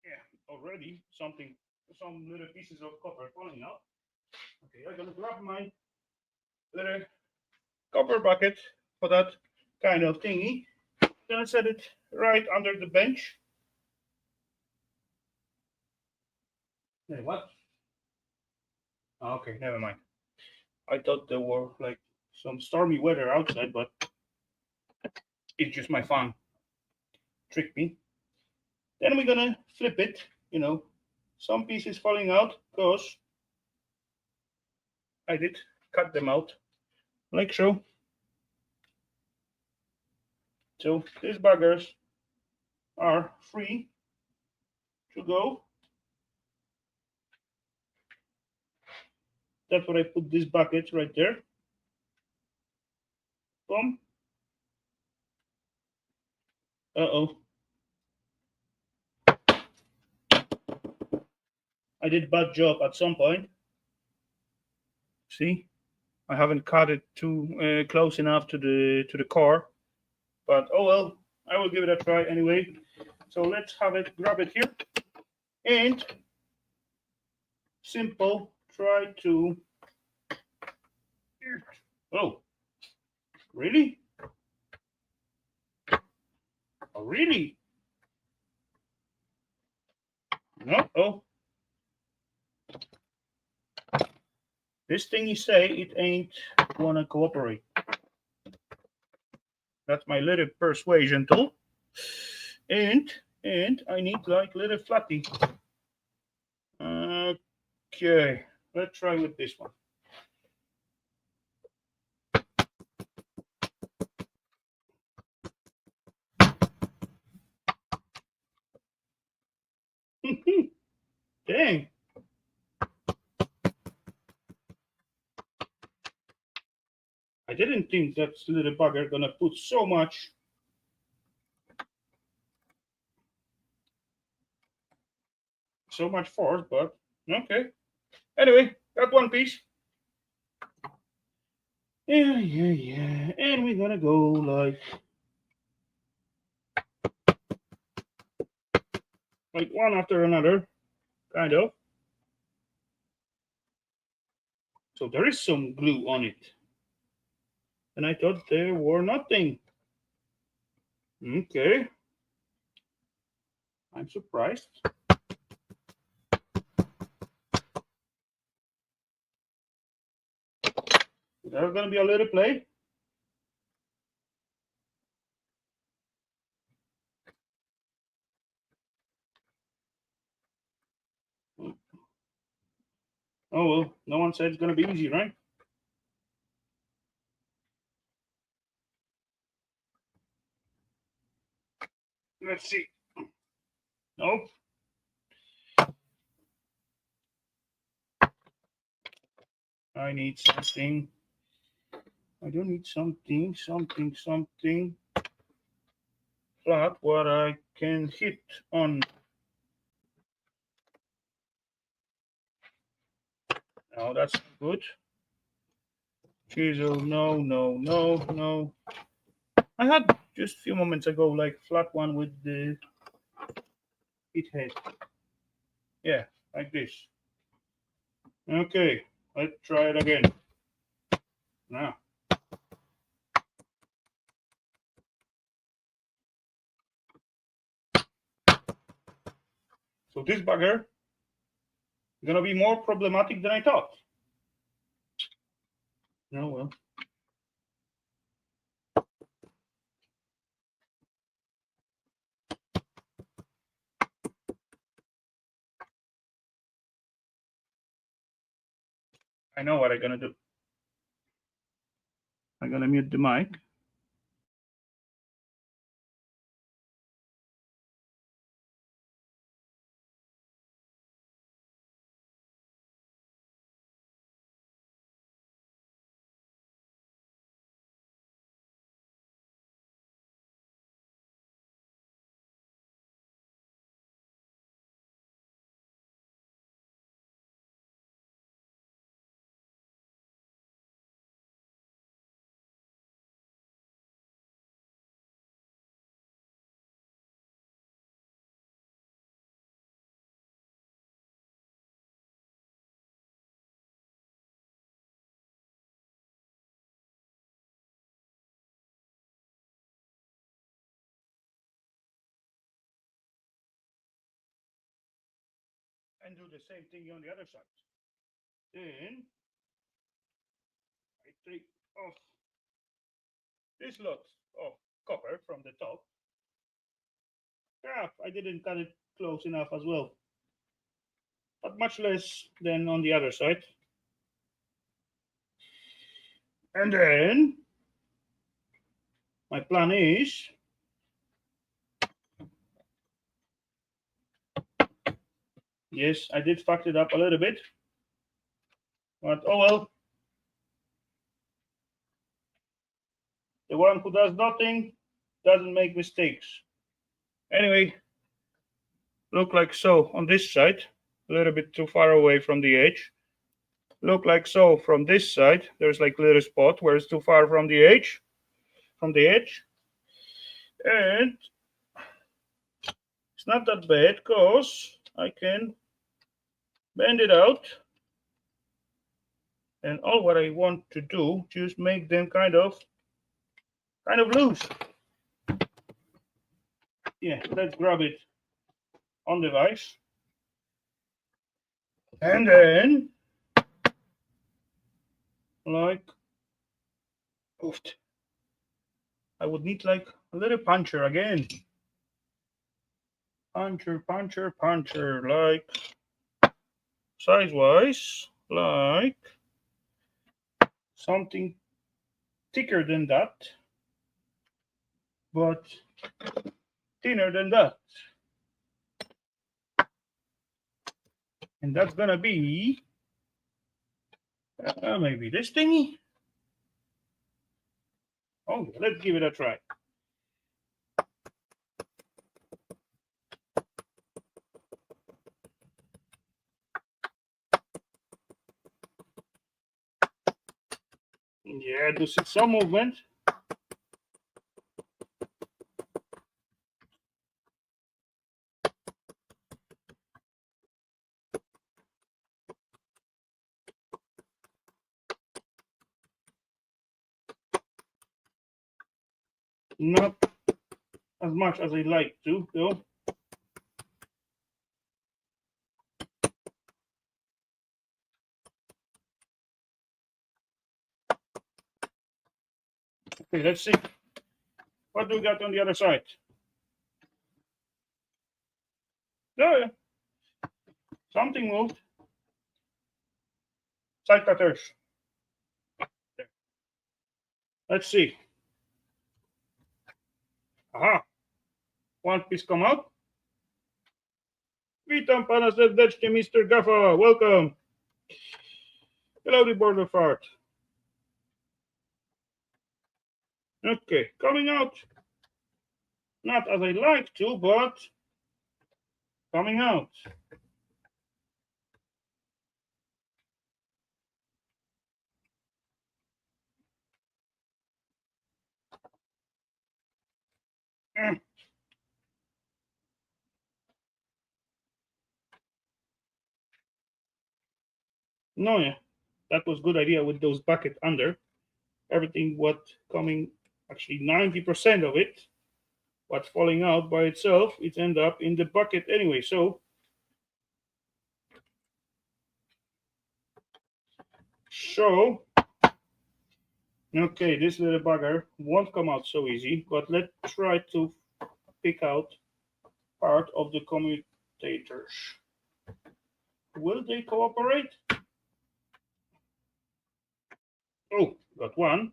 Yeah, already some little pieces of copper falling out. Okay, I'm gonna grab my little copper bucket for that kind of thingy. Gonna set it right under the bench. Hey, what? Okay, never mind. I thought there were like some stormy weather outside, but it's just my phone tricked me. Then we're gonna flip it, some pieces falling out because I did cut them out, like so. So these buggers are free to go. That's what I put this bucket right there. Boom. Uh-oh. I did a bad job at some point. See? I haven't cut it too close enough to the core. But oh well, I will give it a try anyway. So let's grab it here. And simple, try to. Oh, really? Oh, really? No. Oh, this thing you say it ain't wanna cooperate. That's my little persuasion tool. And I need like little flatty. Okay, let's try with this one. Dang. I didn't think that little bugger gonna put so much force, but okay. Anyway, got one piece. Yeah. And we're gonna go like one after another, kind of. So there is some glue on it. And I thought there were nothing. Okay. I'm surprised. There's gonna be a little play. Oh well, no one said it's gonna be easy, right? Let's see. Nope. I need something. I don't need something flat what I can hit on. No, that's good. Chisel, no. I had just a few moments ago like flat one with the hit head. Yeah, like this. Okay, let's try it again. Now. So this bugger is gonna be more problematic than I thought. Oh well. I know what I'm gonna do. I'm gonna mute the mic. and do the same thing on the other side. Then I take off this lot of copper from the top. Ah, I didn't cut it close enough as well, but much less than on the other side. And then my plan is yes, I did fuck it up a little bit, but oh well. The one who does nothing doesn't make mistakes. Anyway, look like so on this side, a little bit too far away from the edge. Look like so from this side. There's like a little spot where it's too far from the edge, and it's not that bad because I can bend it out. And all what I want to do, just make them kind of loose. Yeah, let's grab it on the vise. And then, like, oofed. I would need like a little puncher again. Puncher, like size-wise, like something thicker than that, but thinner than that. And that's gonna be maybe this thingy. Oh, let's give it a try. Yeah, do see some movement. Not as much as I like to, though. Okay, let's see. What do we got on the other side? Oh, yeah. Something moved. Side cutters. There. Let's see. Aha. One piece come out. Witam pana serdecznie, Mr. Gaffa. Welcome. Hellowdy, border fart. Okay, coming out. Not as I like to, but coming out. No, yeah, that was good idea with those bucket under. Everything what coming, actually 90% of it, what's falling out by itself, it end up in the bucket anyway. So okay, this little bugger won't come out so easy, but let's try to pick out part of the commutators. Will they cooperate? Oh, got one.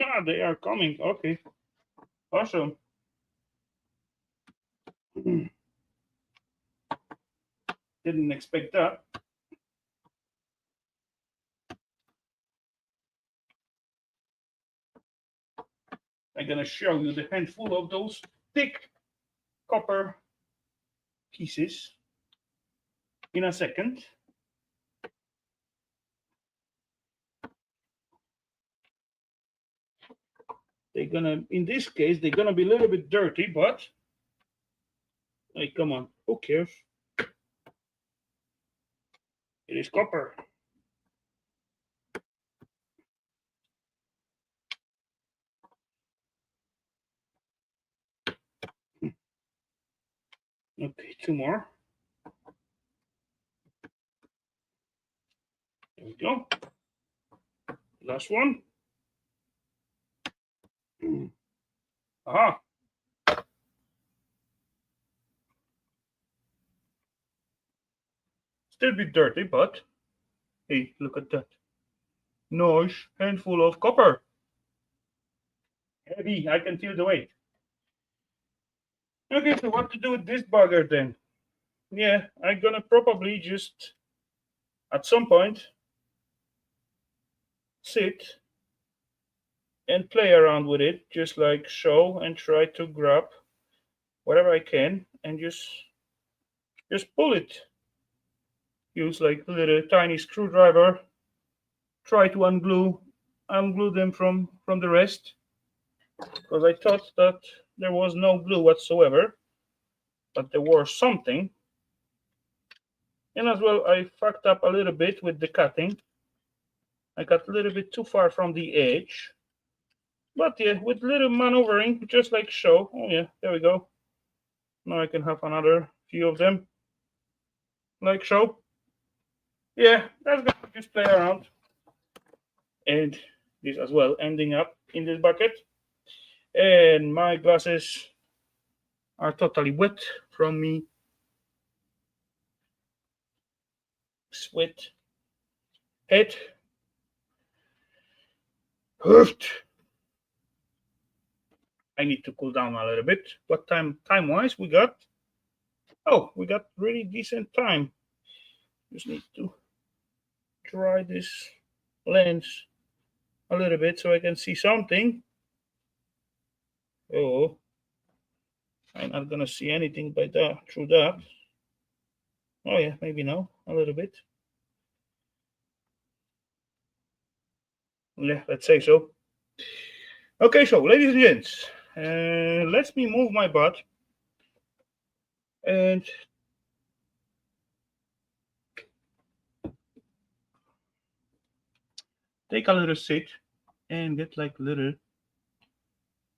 Ah, they are coming. Okay, awesome. Didn't expect that. I'm gonna show you the handful of those thick copper pieces in a second. They're gonna, in this case, they're gonna be a little bit dirty, but hey, come on, who cares? It is copper. Okay, two more. There we go. Last one. Aha. Still a bit dirty, but hey, look at that. Nice handful of copper. Heavy, I can feel the weight. Okay, so what to do with this bugger then? Yeah, I'm gonna probably just at some point sit and play around with it, just like show and try to grab whatever I can and just pull it. Use like a little tiny screwdriver, try to unglue them from the rest because I thought that there was no glue whatsoever, but there was something. And as well, I fucked up a little bit with the cutting. I got a little bit too far from the edge. But yeah, with little maneuvering, just like show. Oh yeah, there we go. Now I can have another few of them, like show. Yeah, that's gonna just play around. And this as well, ending up in this bucket. And my glasses are totally wet from me sweat head. I need to cool down a little bit. What time wise we got? Oh, we got really decent time. Just need to dry this lens a little bit so I can see something. Oh, I'm not gonna see anything by that through that. Oh yeah, maybe now a little bit. Yeah, let's say so. Okay, so ladies and gents, let me move my butt and take a little sit and get like a little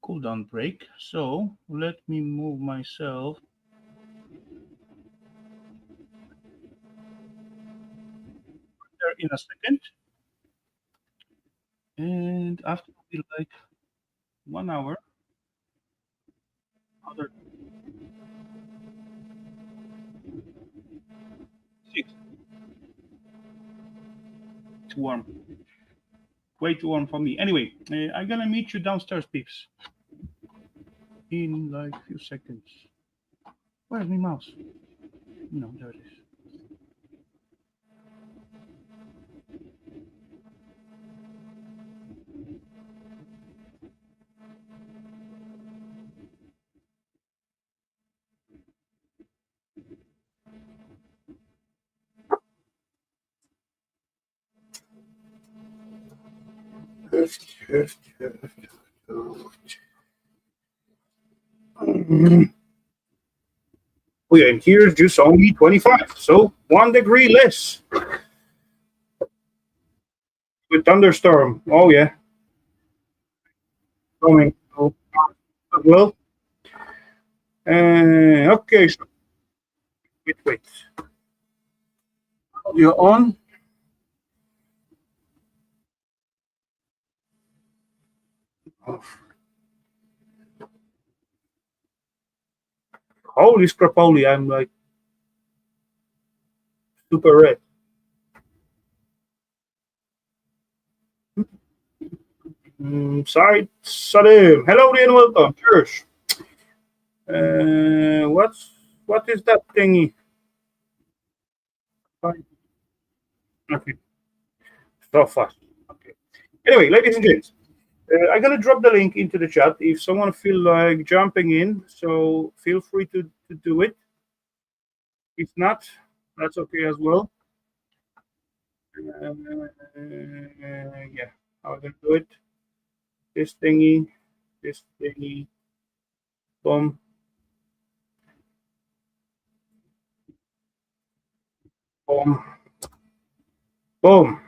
cool down break. So let me move myself there in a second. And after like 1 hour, other 6, too warm, way too warm for me. Anyway, I'm gonna meet you downstairs, peeps, in like a few seconds. Where's my mouse? No, there it is. Oh yeah, and here's just only 25, so 1 degree less with thunderstorm. Oh yeah, coming. Oh, well, okay, so wait. You're on. Oh, holy scrapoly, I'm like super red. Side Salim. Hello and welcome. Cheers. What is that thingy? Fine. Okay, so fast. Okay. Anyway, ladies and gents, I'm gonna drop the link into the chat if someone feel like jumping in. So feel free to do it. If not, that's okay as well. Yeah, how I gonna do it? This thingy, boom, boom, boom.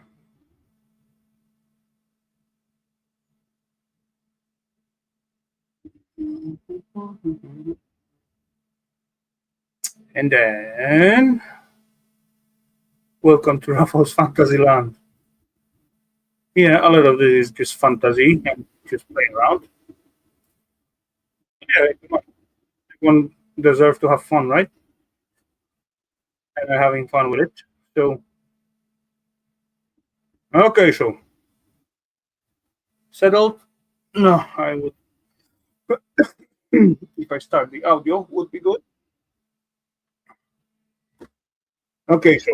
And then welcome to Rafal's Fantasyland. Yeah, a lot of this is just fantasy and just playing around. Yeah, everyone deserves to have fun, right? And I'm having fun with it. So, okay, so settled? No, I would, if I start the audio, would be good. Okay, so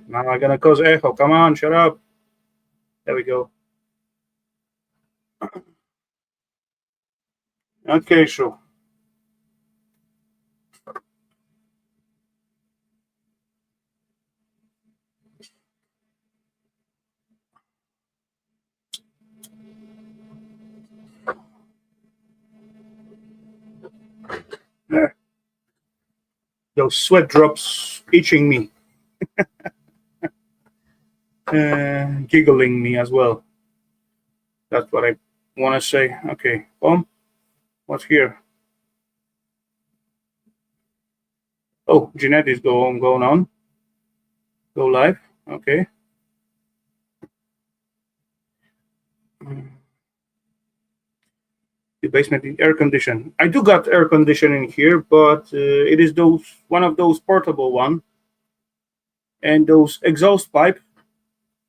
now I'm gonna cause echo. Come on, shut up. There we go. Okay, so those sweat drops itching me, giggling me as well. That's what I want to say. Okay, what's here? Oh, Jeanette is going on. Go live. Okay. The basement is air conditioned. I do got air conditioning here, but it is those one of those portable one, and those exhaust pipe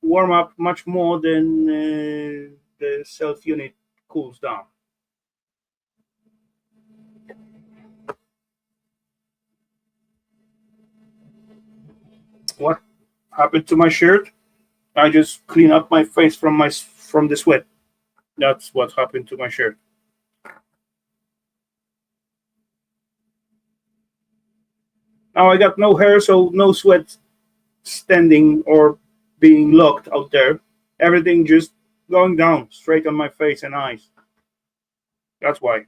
warm up much more than the self unit cools down. What happened to my shirt? I just clean up my face from the sweat. That's what happened to my shirt. Now I got no hair, so no sweat standing or being locked out there. Everything just going down straight on my face and eyes. That's why.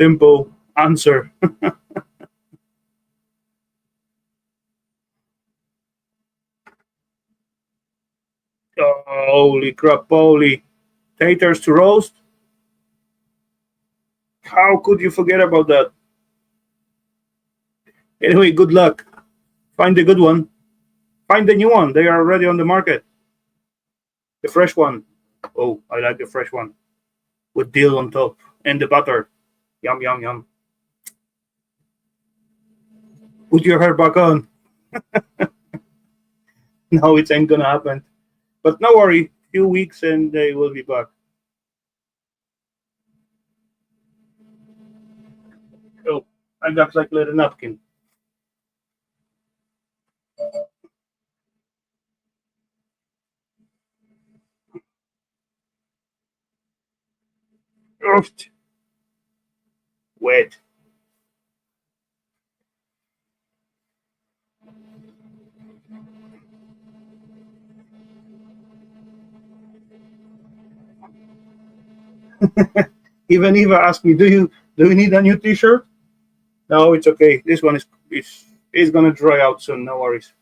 Simple answer. Holy crap, holy taters to roast. How could you forget about that? Anyway, good luck. Find the good one. Find the new one. They are already on the market. The fresh one. Oh, I like the fresh one. With dill on top and the butter. Yum, yum, yum. Put your hair back on. No, it ain't gonna happen. But no worry, few weeks and they will be back. Oh, I got like a little napkin. Oof. Wet. Even Eva asked me, "Do you need a new T-shirt?" No, it's okay. This one is gonna dry out soon. No worries.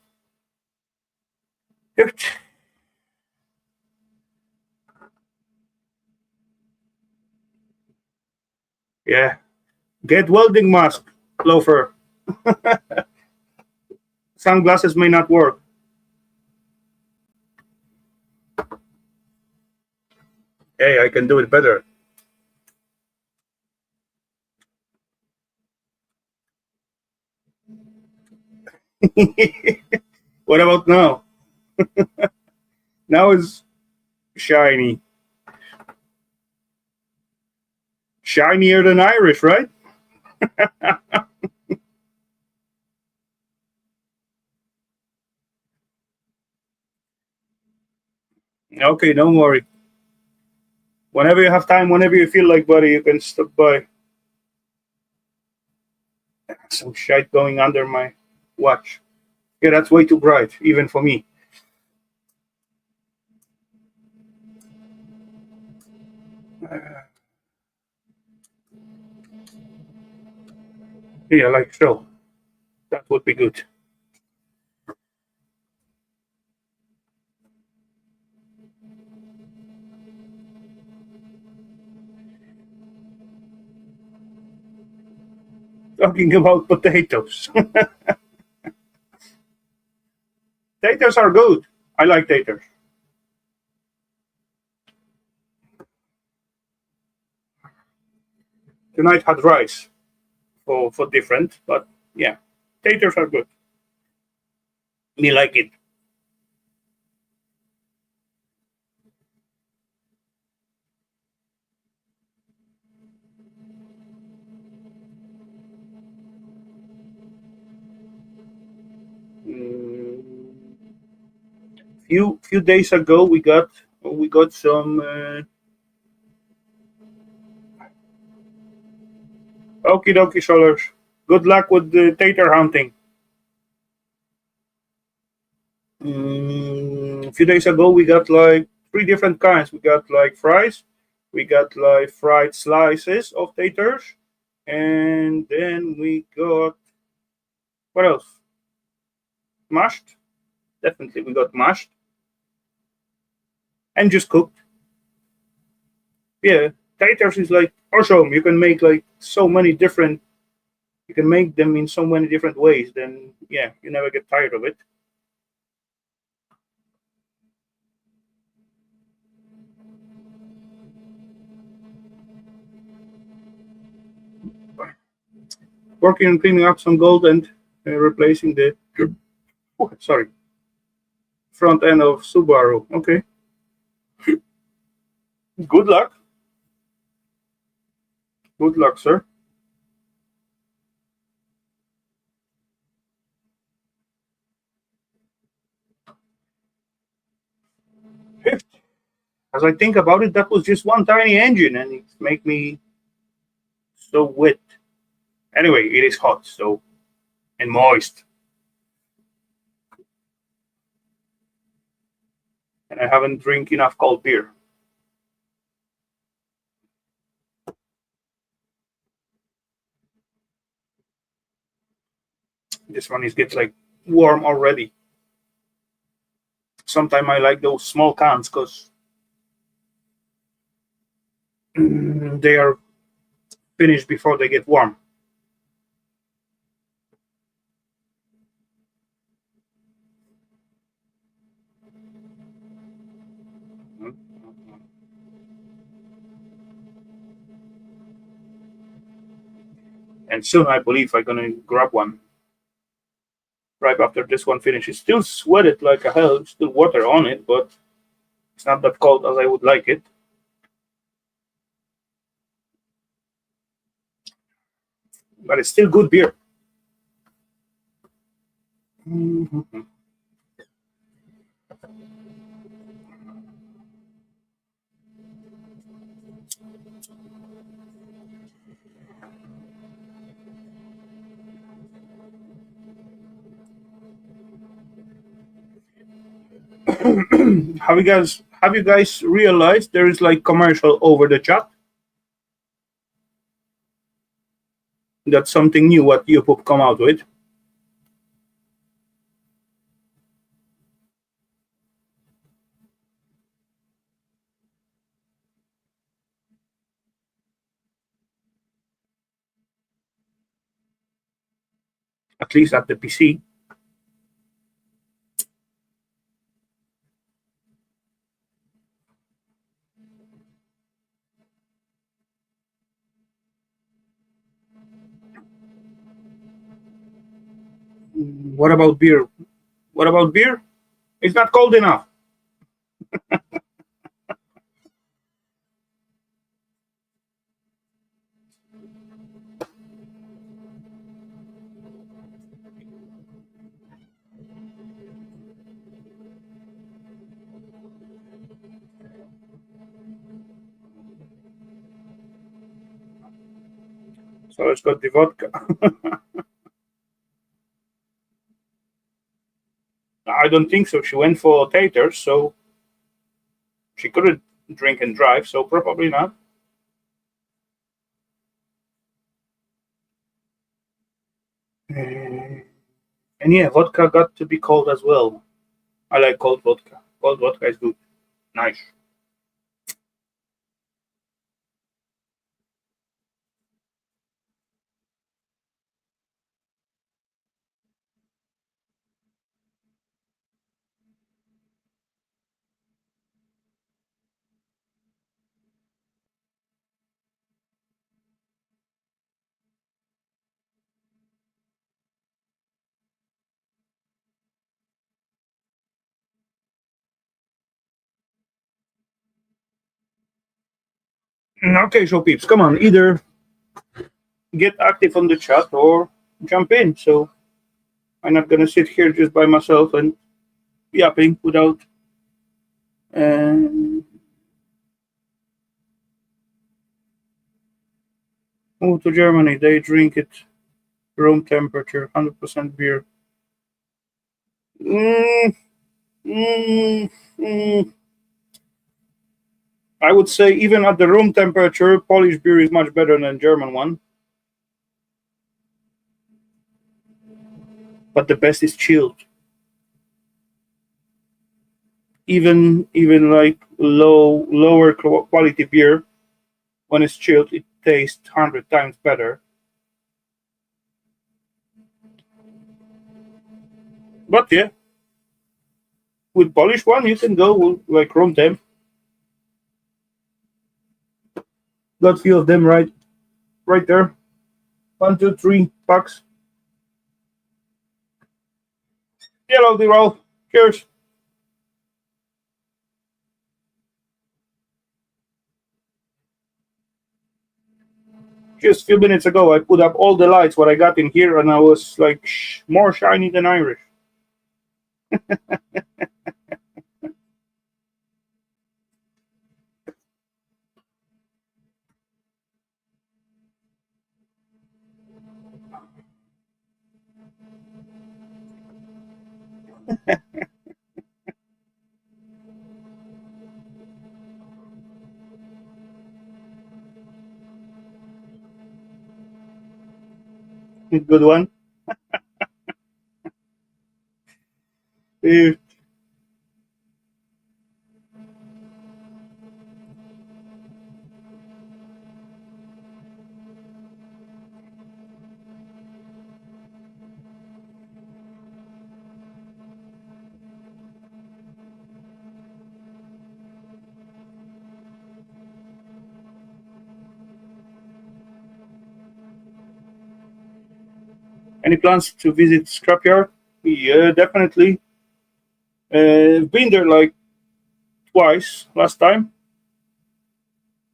Yeah, get welding mask, loafer. Sunglasses may not work. Hey, I can do it better. What about now? Now it's shiny. Shinier than Irish, right? Okay, don't worry. Whenever you have time, whenever you feel like, buddy, you can stop by. Some shite going under my watch. Yeah, that's way too bright, even for me. Yeah, like so. That would be good. Talking about potatoes. Taters are good. I like taters. Tonight had rice for different, but yeah, taters are good. Me like it. Mm, few days ago we got some. Okie dokie, Solers. Good luck with the tater hunting. A few days ago, we got like three different kinds. We got like fries, we got like fried slices of taters, and then we got what else? Mashed. Definitely, we got mashed and just cooked. Yeah, taters is like awesome. You can make like so many different. You can make them in so many different ways. Then yeah, you never get tired of it. Working on cleaning up some gold and replacing the sorry front end of Subaru. Okay, good luck. Good luck, sir. As I think about it, that was just one tiny engine, and it make me so wet. Anyway, it is hot, so and moist, and I haven't drink enough cold beer. This one is gets like warm already. Sometimes I like those small cans because they are finished before they get warm. And soon I believe I'm gonna grab one right after this one finishes. Still sweated like a hell, still water on it, but it's not that cold as I would like it. But it's still good beer. Have you guys realized there is like commercial over the chat? That's something new what YouTube come out with. At least at the PC. What about beer? What about beer? It's not cold enough. So it's got the vodka. I don't think so. She went for taters, so she couldn't drink and drive, so probably not. And yeah, vodka got to be cold as well. I like cold vodka. Cold vodka is good. Nice. Okay, so peeps, come on, either get active on the chat or jump in. So I'm not gonna sit here just by myself and yapping without. Uh, Move to Germany. They drink it room temperature, 100% beer. Mm, mm, mm. I would say even at the room temperature, Polish beer is much better than German one. But the best is chilled. Even like lower quality beer, when it's chilled, it tastes 100 times better. But yeah, with Polish one, you can go like room temp. Got few of them right there. One, two, three packs. Hello, Ralph. Cheers. Just a few minutes ago, I put up all the lights what I got in here, and I was like more shiny than Irish. Good one. Uh, any plans to visit scrapyard? Yeah, definitely. Been there like twice last time,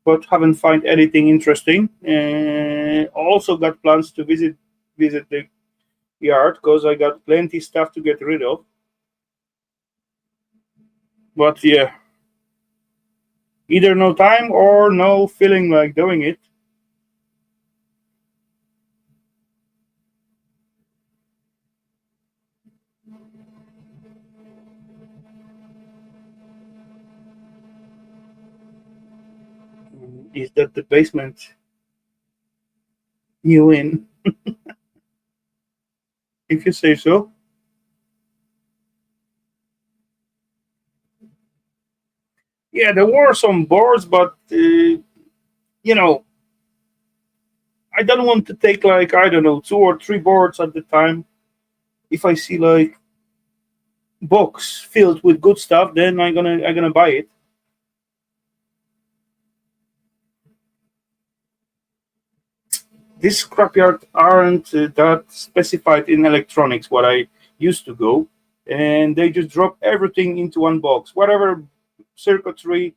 but haven't find anything interesting. Also got plans to visit the yard because I got plenty stuff to get rid of. But yeah, either no time or no feeling like doing it. Is that the basement you in? If you say so. Yeah, there were some boards, but you know, I don't want to take like I don't know 2 or 3 boards at the time. If I see like box filled with good stuff, then I'm gonna buy it. These scrapyard aren't that specified in electronics. What I used to go, and they just drop everything into one box. Whatever circuitry,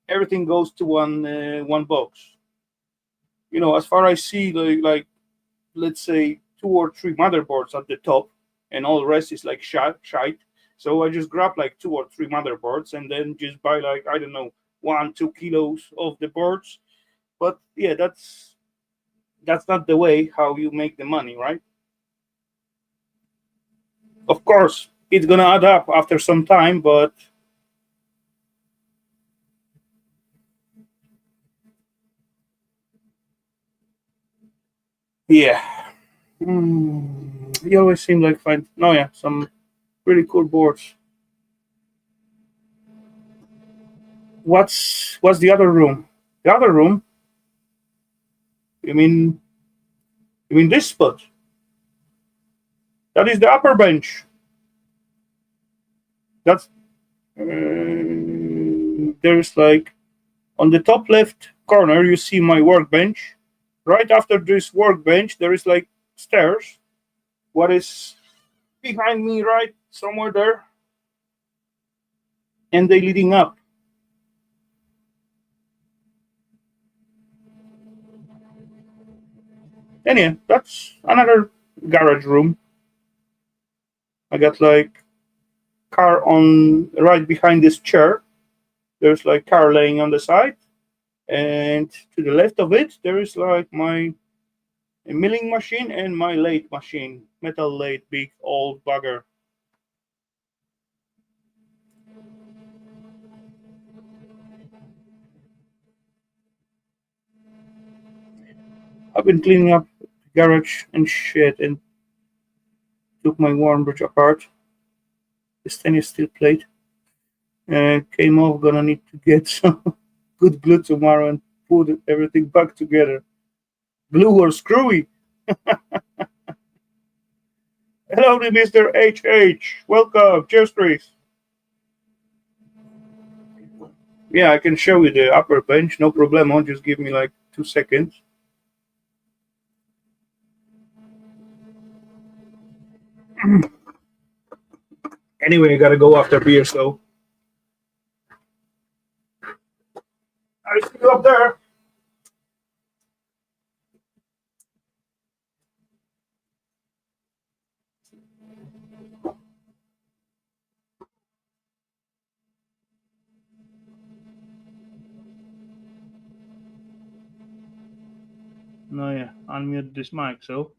everything goes to one box. As far as I see, like let's say 2 or 3 motherboards at the top, and all the rest is like shite. So I just grab like 2 or 3 motherboards and then just buy like I don't know 1 2 kilos of the boards. But yeah, that's not the way how you make the money, right? Of course, it's gonna add up after some time, but yeah. Hmm. He always seemed like fine. No, yeah, some really cool boards. What's the other room? The other room? You mean this spot? That is the upper bench. That's there's like on the top left corner you see my workbench. Right after this workbench there is like stairs. What is behind me, right somewhere there, and they leading up. And yeah, that's another garage room. I got like car on right behind this chair. There's like car laying on the side, and to the left of it there is like my milling machine and my lathe machine, metal lathe, big old bugger. I've been cleaning up the garage and shit, and took my worm bridge apart. The stainless steel plate came off. Gonna need to get some good glue tomorrow and put everything back together. Glue or screwy. Hello, Mr. HH. Welcome. Cheers, Chris. Yeah, I can show you the upper bench. No problem. Just give me like 2 seconds. Anyway, I gotta go after beer, so I see you up there. No, yeah, unmute this mic, so.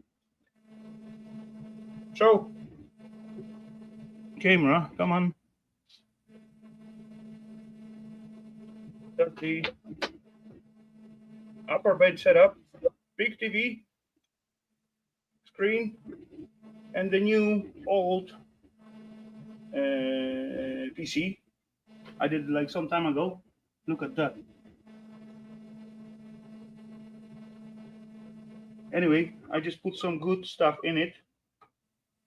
Camera, come on. That's the upper bench setup, big TV, screen, and the new old PC. I did like some time ago. Look at that. Anyway, I just put some good stuff in it,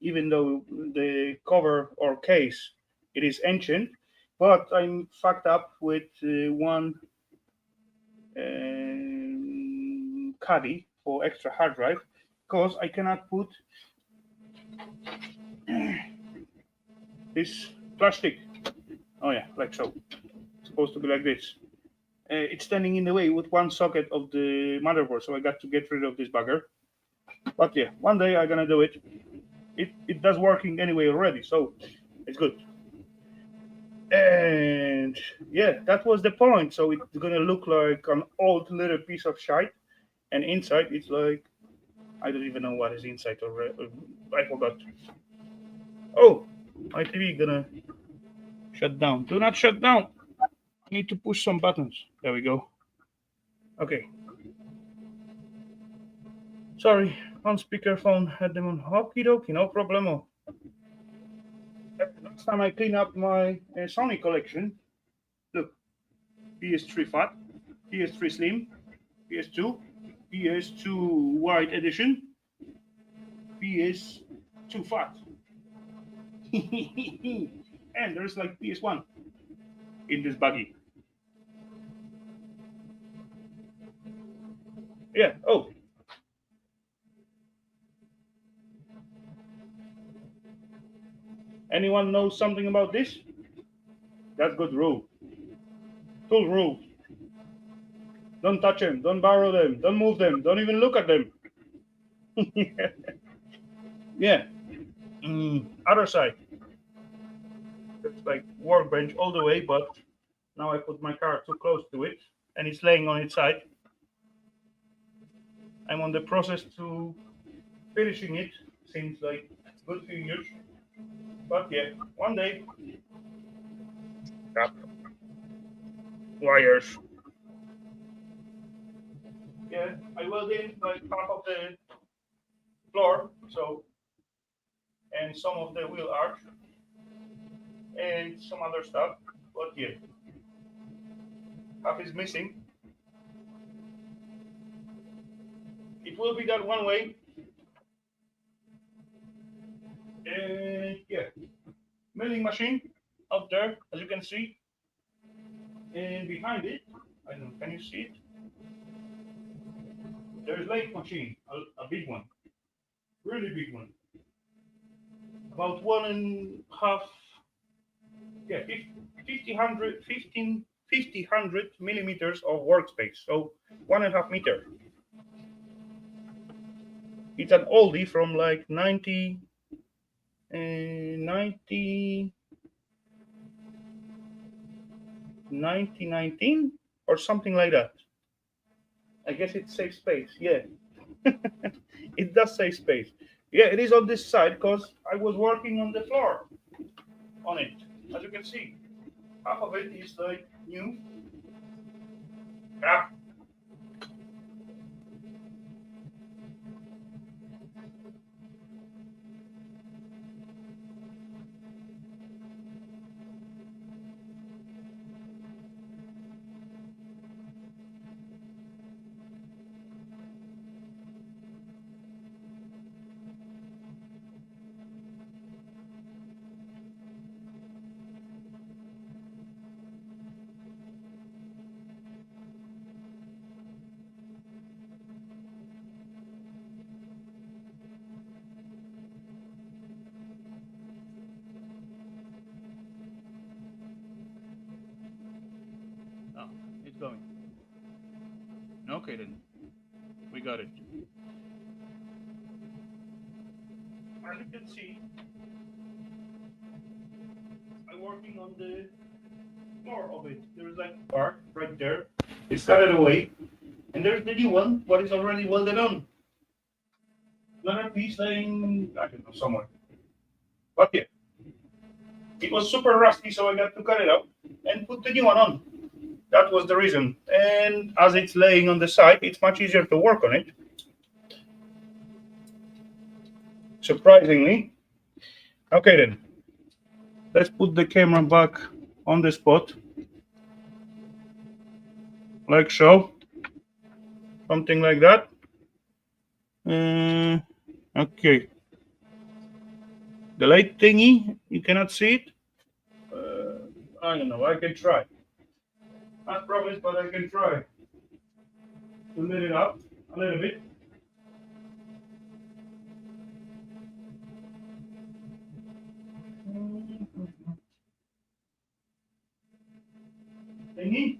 even though the cover or case it is ancient, but I'm fucked up with one caddy for extra hard drive because I cannot put this plastic. Oh yeah, like so. It's supposed to be like this. It's standing in the way with one socket of the motherboard, so I got to get rid of this bugger. But yeah, one day I'm gonna do it. It does working anyway already, so it's good. And yeah, that was the point. So it's gonna look like an old little piece of shite, and inside it's like I don't even know what is inside already. I forgot. Oh, my TV gonna shut down. Do not shut down. I need to push some buttons. There we go. Okay. Sorry, on speakerphone had them on. Okie dokie, no problemo. Last time I cleaned up my Sony collection. Look, PS3 Fat, PS3 Slim, PS2, PS2 White Edition, PS2 Fat. And there's like PS1 in this buggy. Yeah, oh. Anyone knows something about this? That's good rule. Tool rule. Don't touch them, don't borrow them, don't move them, don't even look at them. Yeah. Other side. It's like workbench all the way, but now I put my car too close to it and it's laying on its side. I'm on the process to finishing it. Seems like a good few years. But yeah, one day. Crap. Wires. Yeah, I welded in like half of the floor, so and some of the wheel arch and some other stuff. But yeah, half is missing. It will be that one way. And yeah, milling machine up there, as you can see. And behind it, I don't know, can you see it? There's lathe machine, a big one, really big one. About 1.5, yeah, 100 millimeters of workspace. So 1.5 meter. It's an oldie from like 1919 or something like that. I guess it saves space. Yeah, it does save space. Yeah, it is on this side because I was working on the floor on it. As you can see, half of it is like new. Ah, oh, it's going. Okay then, we got it. As you can see, I'm working on the floor of it. There's like a part right there. It's cut it away. And there's the new one, what is already welded on. Another piece laying, I don't know, somewhere. But yeah, it was super rusty, so I got to cut it out and put the new one on. That was the reason. And as it's laying on the side, it's much easier to work on it. Surprisingly. Okay then, let's put the camera back on the spot. Like so. Something like that. Okay. The light thingy, you cannot see it. I don't know, I can try. Not promise, but I can try to lit it up a little bit. Thingy.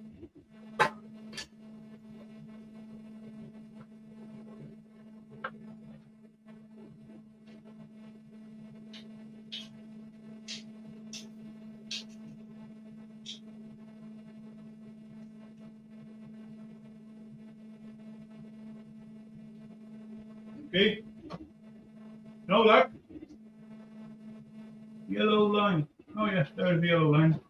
Okay. No luck. Yellow line. Oh yes, there's the yellow line.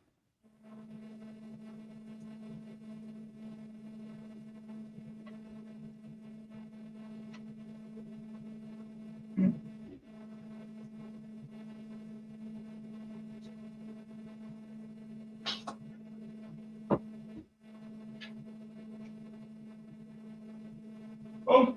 Oh.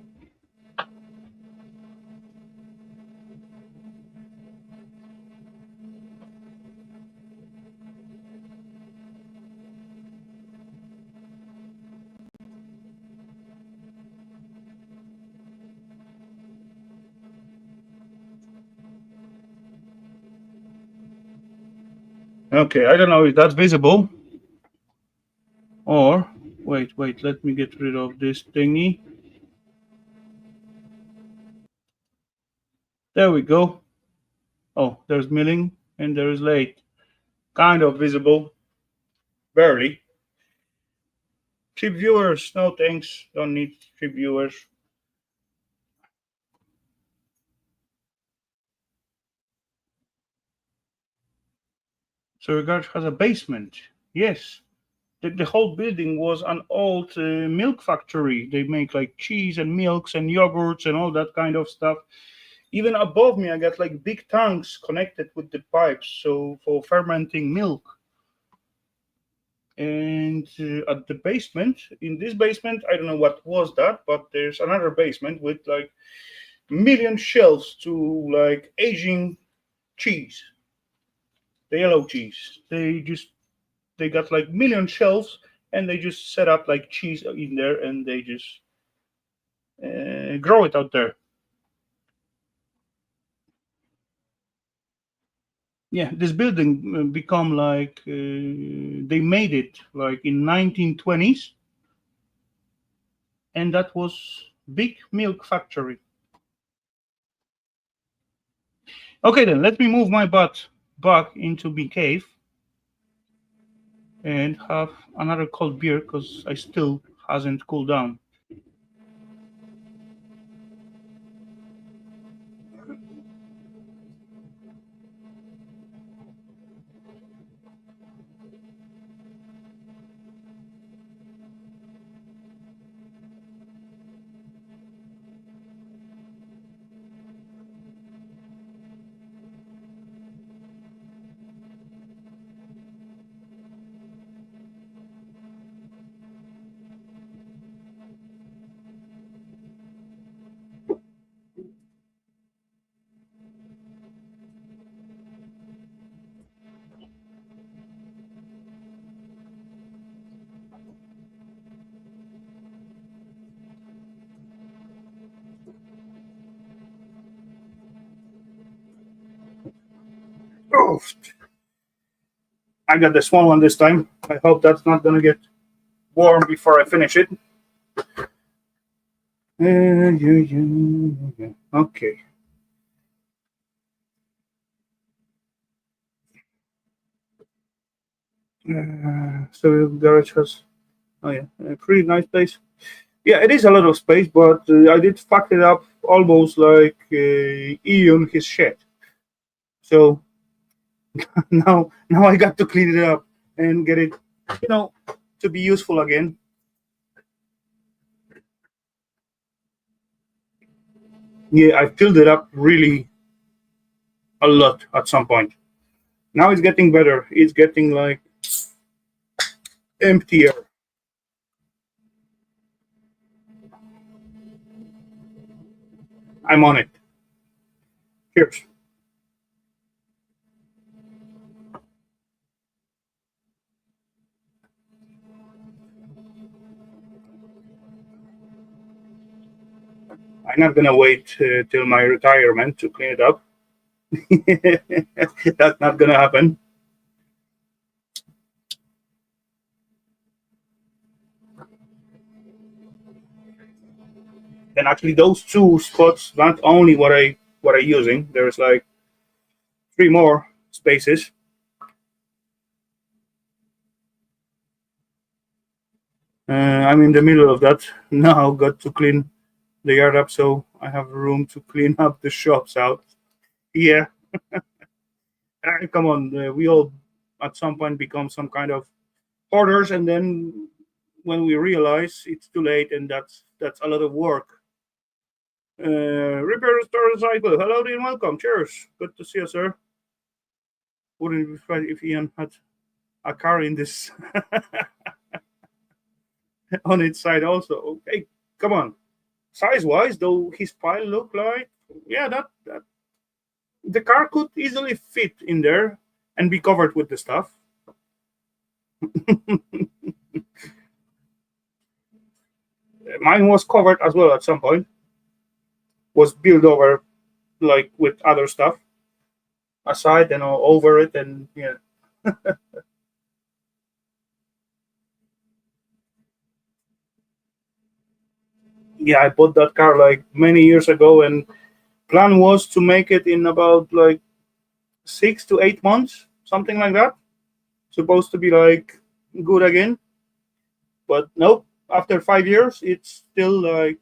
Okay, I don't know if that's visible. Or, wait, let me get rid of this thingy. There we go. Oh, there's milling and there is lathe. Kind of visible. Barely. Cheap viewers, no thanks. Don't need cheap viewers. So your garage has a basement. Yes. The whole building was an old milk factory. They make like cheese and milks and yogurts and all that kind of stuff. Even above me, I got like big tanks connected with the pipes, so for fermenting milk. And at the basement, in this basement, I don't know what was that, but there's another basement with like million shelves to like aging cheese, the yellow cheese. They got like million shelves, and they just set up like cheese in there, and they just grow it out there. Yeah, this building become like they made it like in 1920s, and that was big milk factory. Okay, then let me move my butt back into the cave and have another cold beer because I still hasn't cooled down. Oh, I got the small one this time. I hope that's not gonna get warm before I finish it. Okay. So the garage has, oh yeah, a pretty nice place. Yeah, it is a lot of space, but I did fuck it up almost like Ian his shed. So now I got to clean it up and get it, you know, to be useful again. Yeah, I filled it up really a lot at some point. Now it's getting better. It's getting like emptier. I'm on it. Cheers. I'm not gonna wait till my retirement to clean it up. That's not gonna happen. And actually, those two spots not only what I using. There's like three more spaces. I'm in the middle of that now. Got to clean the yard up so I have room to clean up the shops out. Yeah, come on. We all at some point become some kind of hoarders, and then when we realize it's too late, and that's a lot of work. Repair, restore, recycle. Hello, and welcome. Cheers. Good to see you, sir. Wouldn't it be fun if Ian had a car in this on its side also? Okay, come on. Size wise, though, his pile look like, yeah, that the car could easily fit in there and be covered with the stuff. Mine was covered as well at some point. Was built over like with other stuff aside and all over it, and yeah. Yeah, I bought that car like many years ago, and plan was to make it in about like 6 to 8 months, something like that. Supposed to be like good again, but nope. After 5 years, it's still like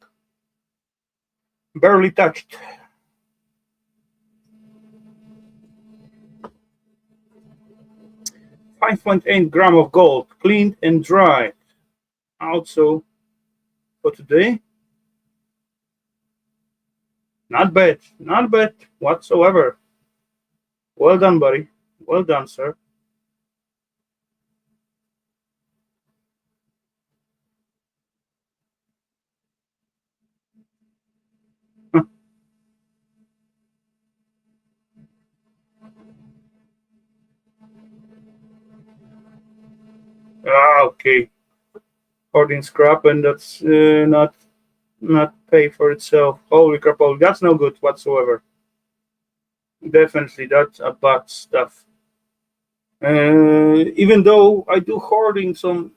barely touched. 5.8 gram of gold, cleaned and dried. Also for today. Not bad whatsoever. Well done, buddy. Well done, sir. Okay. Hoarding scrap, and that's not pay for itself. Holy crap! Oh, that's no good whatsoever. Definitely, that's a bad stuff. Even though I do hoarding some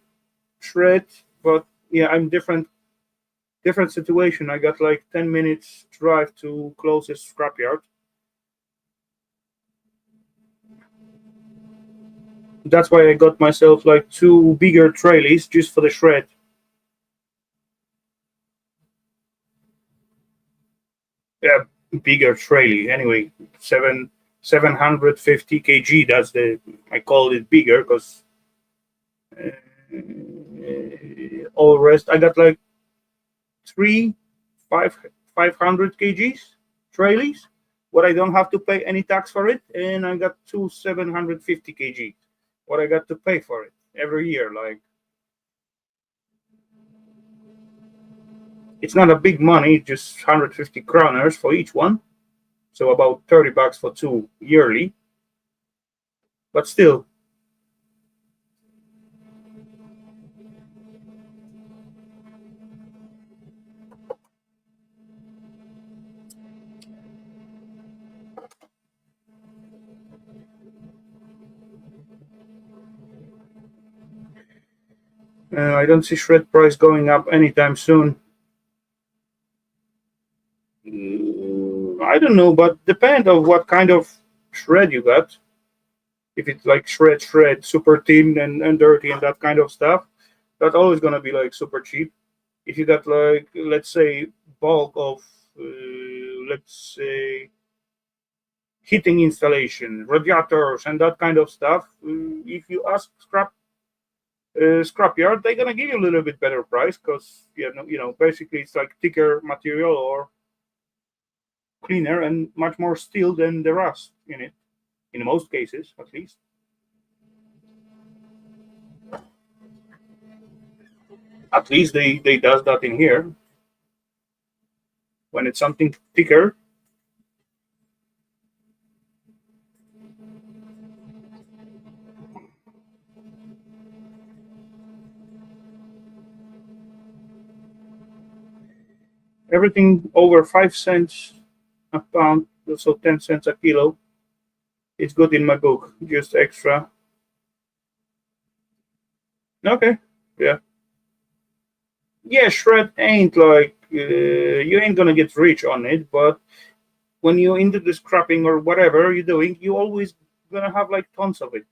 shred, but yeah, I'm different situation. I got like 10 minutes drive to closest scrapyard. That's why I got myself like two bigger traileys just for the shred. Yeah, bigger trailer. Anyway, 750 kg. That's the I call it bigger because uh, all rest I got like three five 500 kgs trailers. What I don't have to pay any tax for it, and I got two 750 kg. What I got to pay for it every year. Like it's not a big money, just 150 kroners for each one. So about 30 bucks for two yearly. But still, I don't see shred price going up anytime soon. I don't know, but depend on what kind of shred you got. If it's like shred, super thin and dirty and that kind of stuff, that's always gonna be like super cheap. If you got like let's say bulk of let's say heating installation, radiators and that kind of stuff, if you ask scrapyard, they're gonna give you a little bit better price because basically it's like thicker material or cleaner and much more steel than the rust in it. In most cases, at least. At least they does that in here. When it's something thicker, everything over 5 cents a pound, so 10 cents a kilo, it's good in my book. Just extra. Okay, yeah, yeah. Shred ain't like you ain't gonna get rich on it, but when you're into the scrapping or whatever you're doing, you always gonna have like tons of it.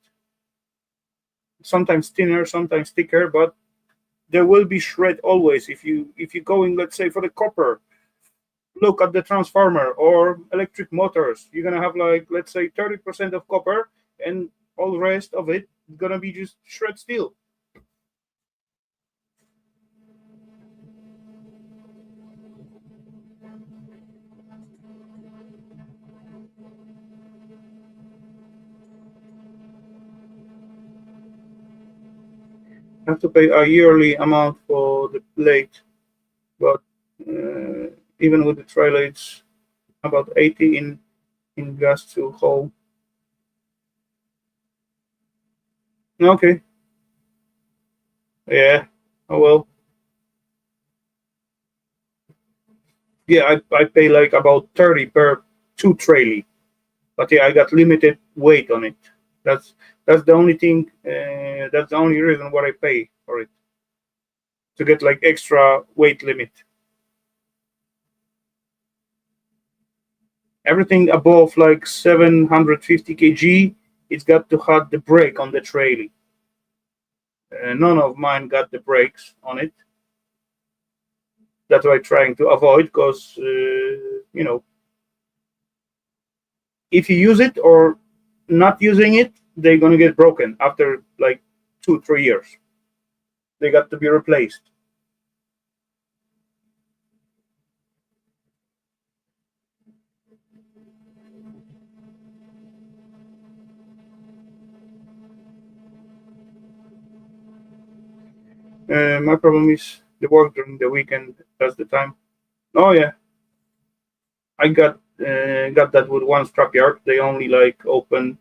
Sometimes thinner, sometimes thicker, but there will be shred always. If you're going, let's say, for the copper, look at the transformer or electric motors. You're gonna have like let's say 30% of copper, and all the rest of it gonna be just shred steel. Have to pay a yearly amount for the plate, but uh, even with the trailer, it's about 80 in gas to haul. Okay, yeah. Oh well, yeah. I pay like about 30 per two trailer, but yeah, I got limited weight on it. That's that's the only thing. That's the only reason why I pay for it to get like extra weight limit. Everything above like 750 kg, it's got to have the brake on the trailer. None of mine got the brakes on it. That's why I'm trying to avoid because if you use it or not using it, they're gonna get broken after like 2 3 years. They got to be replaced. My problem is the work during the weekend. That's the time. Oh yeah, I got that with one scrapyard. They only like open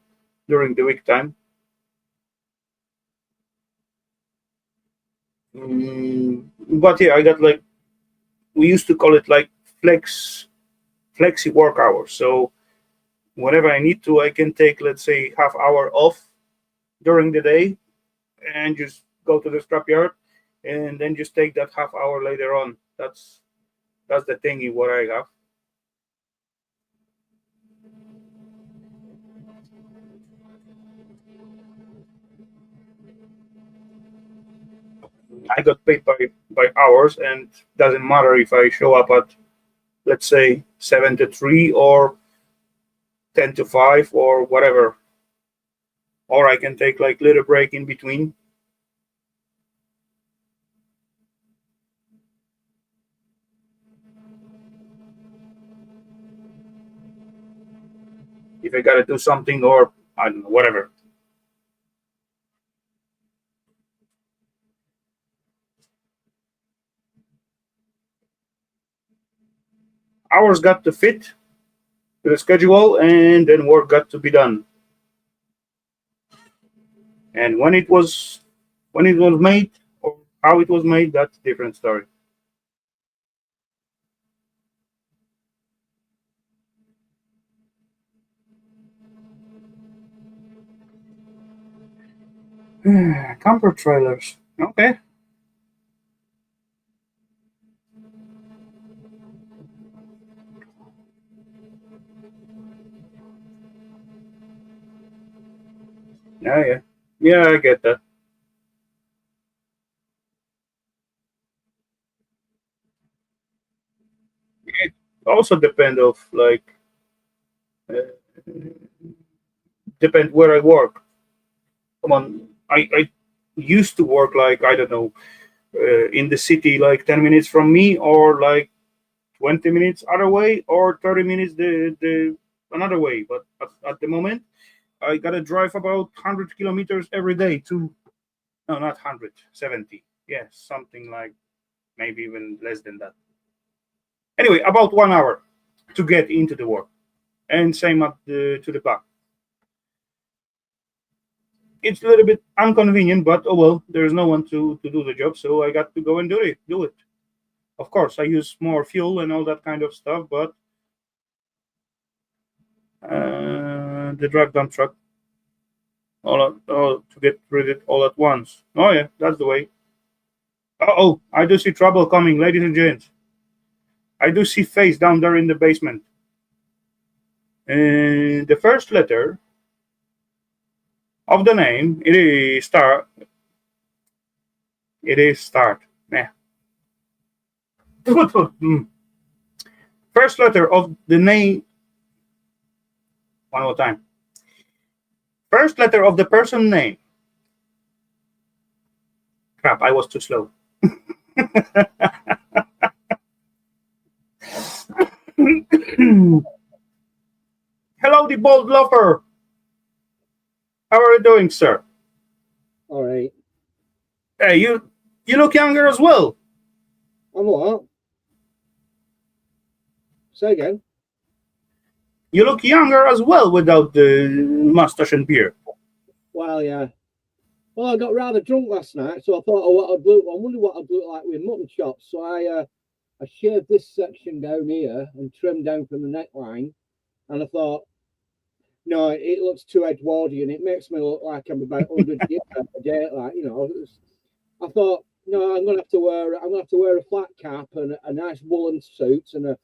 during the week time. But yeah, I got like we used to call it like flexi work hours. So whenever I need to, I can take let's say half hour off during the day and just go to the scrapyard, and then just take that half hour later on. That's the thingy what I have. I got paid by hours, and doesn't matter if I show up at let's say 7 to 3 or 10 to 5 or whatever, or I can take like little break in between. If I gotta do something or I don't know, whatever. Hours got to fit to the schedule, and then work got to be done. And when it was made or how it was made, that's a different story. Camper trailers. Okay. Yeah, yeah. Yeah, I get that. It also depend of like uh, depend where I work. Come on, I used to work like I don't know in the city like 10 minutes from me, or like 20 minutes other way, or 30 minutes the another way. But at the moment, I gotta drive about 100 kilometers every day to no, not 170. Yeah, something like maybe even less than that. Anyway, about 1 hour to get into the work, and same at the to the back. It's a little bit inconvenient, but oh well, there's no one to do the job, so I got to go and do it. Of course, I use more fuel and all that kind of stuff, but the drag dump truck all to get rid of it all at once. Oh yeah, that's the way. Oh, I do see trouble coming, ladies and gents. I do see face down there in the basement. And the first letter of the name, it is start. It is start. Yeah. First letter of the name. One more time. First letter of the person name. Crap, I was too slow. Hello, the bold lover. How are you doing, sir? All right. Hey, you look younger as well. I'm what? Say again. You look younger as well without the mustache and beard. Well, yeah. Well, I got rather drunk last night, so I thought, oh, what I'd look. I wonder what I'd look like with mutton chops. So I shaved this section down here and trimmed down from the neckline, and I thought, no, it looks too Edwardian. It makes me look like I'm about 100 years out of date. Like, I thought, no, I'm gonna have to wear a flat cap and a nice woolen suit and a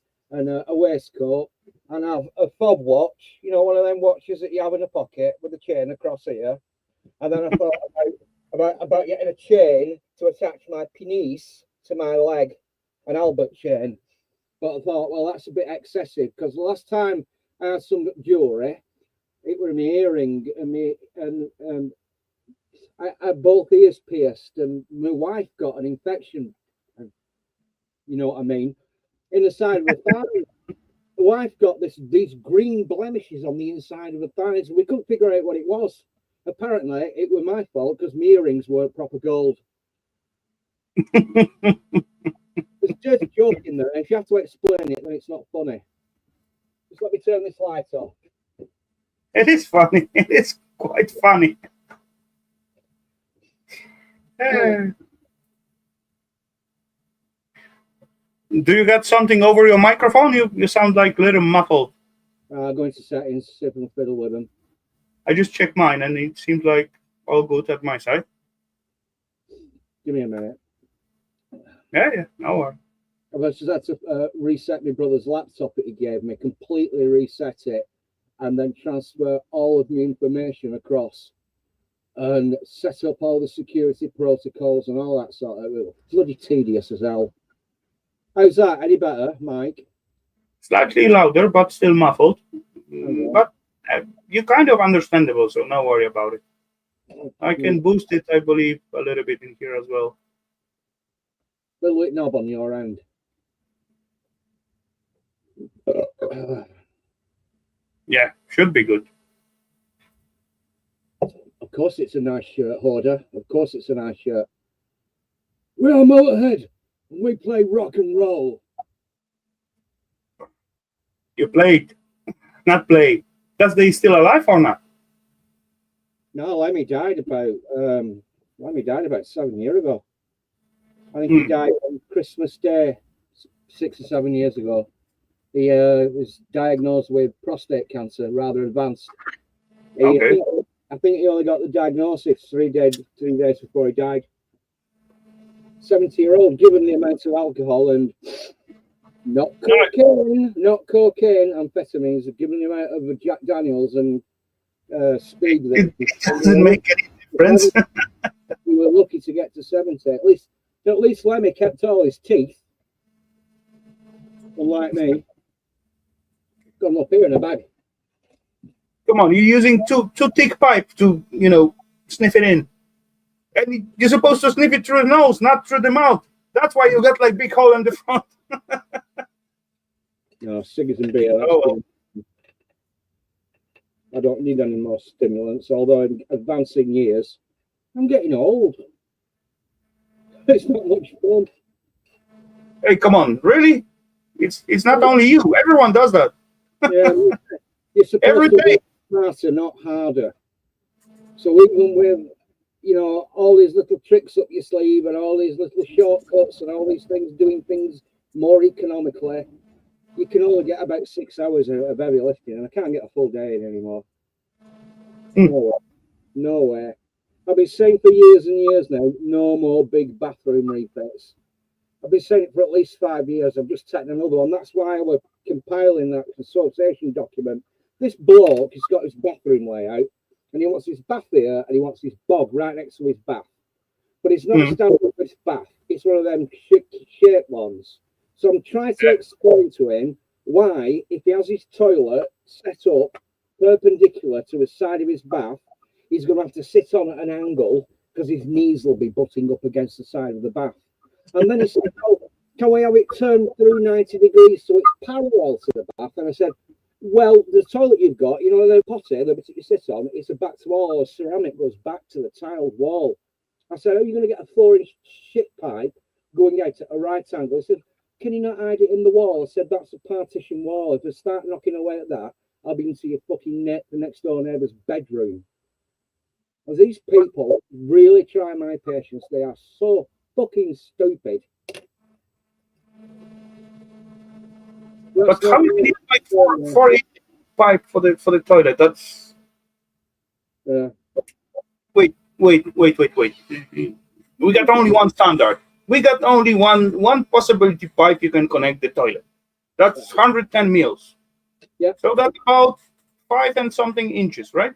waistcoat and have a fob watch. You know, one of them watches that you have in a pocket with a chain across here. And then I thought about getting a chain to attach my penis to my leg, an Albert chain. But I thought, well, that's a bit excessive because the last time I had some jewelry, it was my earring and I had both ears pierced, and my wife got an infection. You know what I mean? In the side of her thigh. The wife got these green blemishes on the inside of her thighs. We couldn't figure out what it was. Apparently, it was my fault because my earrings weren't proper gold. There's a dirty joke in there, and if you have to explain it, then it's not funny. Just let me turn this light off. It is funny. It is quite funny. Do you got something over your microphone? You sound like a little muffled. Going to settings, see if I can fiddle with them. I just checked mine, and it seems like all good at my side. Give me a minute. Yeah, no worries. I've just had to reset my brother's laptop that he gave me, completely reset it, and then transfer all of my information across and set up all the security protocols and all that sort of bloody tedious as hell. How's that? Any better, Mike? Slightly louder, but still muffled. Okay. But you're kind of understandable, so no worry about it. I can boost it, I believe, a little bit in here as well. Little white knob on your end. Yeah, should be good. Of course it's a nice shirt, Hoarder. Of course it's a nice shirt. We're Motorhead, and we play rock and roll. You played, not play. Does they still alive or not? No, Lemmy died about 7 years ago. I think he died on Christmas Day 6 or 7 years ago. He was diagnosed with prostate cancer, rather advanced. Okay. I think he only got the diagnosis 3 days before he died. 70-year-old, given the amount of alcohol and not cocaine, amphetamines, given the amount of Jack Daniels and speed. It doesn't make any difference. We were lucky to get to 70. At least Lemmy kept all his teeth. Unlike me. Got them up here in a bag. Come on, you're using too thick pipe to, sniff it in. And you're supposed to sniff it through the nose, not through the mouth. That's why you got like big hole in the front. No, cigars and beer. Oh. I don't need any more stimulants, although in advancing years, I'm getting old. It's not much fun. Hey, come on, really? It's not only you. Everyone does that. Yeah, you're supposed every to day. Be smarter, not harder. So even with all these little tricks up your sleeve and all these little shortcuts and all these things, doing things more economically, you can only get about 6 hours of heavy lifting, and I can't get a full day in anymore. No way. I've been saying for years and years now, no more big bathroom refits. I've been saying it for at least 5 years. I'm just taking another one. That's why I was compiling that consultation document. This bloke has got his bathroom layout, and he wants his bath here, and he wants his bog right next to his bath. But it's not a standard bath. It's one of them shaped ones. So I'm trying to explain to him why, if he has his toilet set up perpendicular to the side of his bath, he's going to have to sit on at an angle because his knees will be butting up against the side of the bath. And then he said, "Oh, can we have it turned through 90 degrees so it's parallel to the bath?" And I said, "Well, the toilet you've got, the potty that you sit on, it's a back to wall, or ceramic goes back to the tiled wall." I said, "How are you going to get a 4-inch shit pipe going out at a right angle?" He said, "Can you not hide it in the wall?" I said, "That's a partition wall. If I start knocking away at that, I'll be into your fucking the next door neighbour's bedroom." As these people really try my patience, they are so fucking stupid. But how do you need like 4-inch pipe for the toilet? That's wait. We got only one standard. We got only one possibility pipe you can connect the toilet. That's 110 mils. Yeah. So that's about 5 and something inches, right?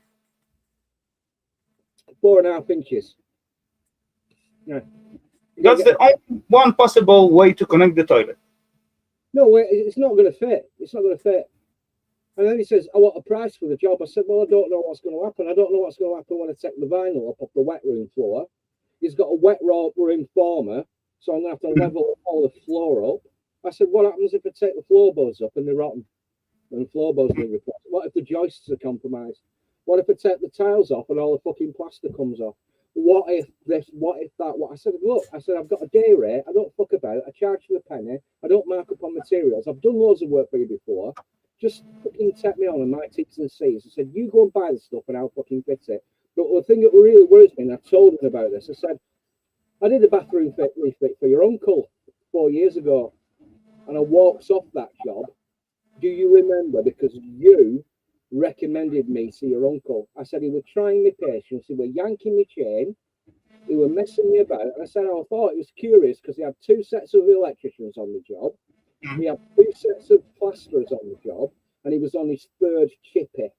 4.5 inches. Yeah. That's the only one possible way to connect the toilet. No, it's not going to fit. It's not going to fit. And then he says, "I want a price for the job." I said, "Well, I don't know what's going to happen. I don't know what's going to happen when I take the vinyl up off the wet room floor. He's got a wet room former, so I'm going to have to level all the floor up." I said, "What happens if I take the floorboards up and they're rotten and the floorboards need replaced? What if the joists are compromised? What if I take the tiles off and all the fucking plaster comes off? what if this, what if that, what? I said, look, I said, I've got a day rate. I don't fuck about. I charge you a penny. I don't mark up on materials. I've done loads of work for you before. Just fucking take me on and my T's and C's. I said, you go and buy the stuff and I'll fucking fit it. But the thing that really worries me, and I told him about this, I said, I did a bathroom refit for your uncle 4 years ago, and I walks off that job. Do you remember? Because you recommended me to your uncle. I said he was trying my patience, he was yanking my chain, he was messing me about. And I said, I thought he was curious because he had 2 sets of electricians on the job, he had 2 sets of plasterers on the job, and he was on his 3rd chippy.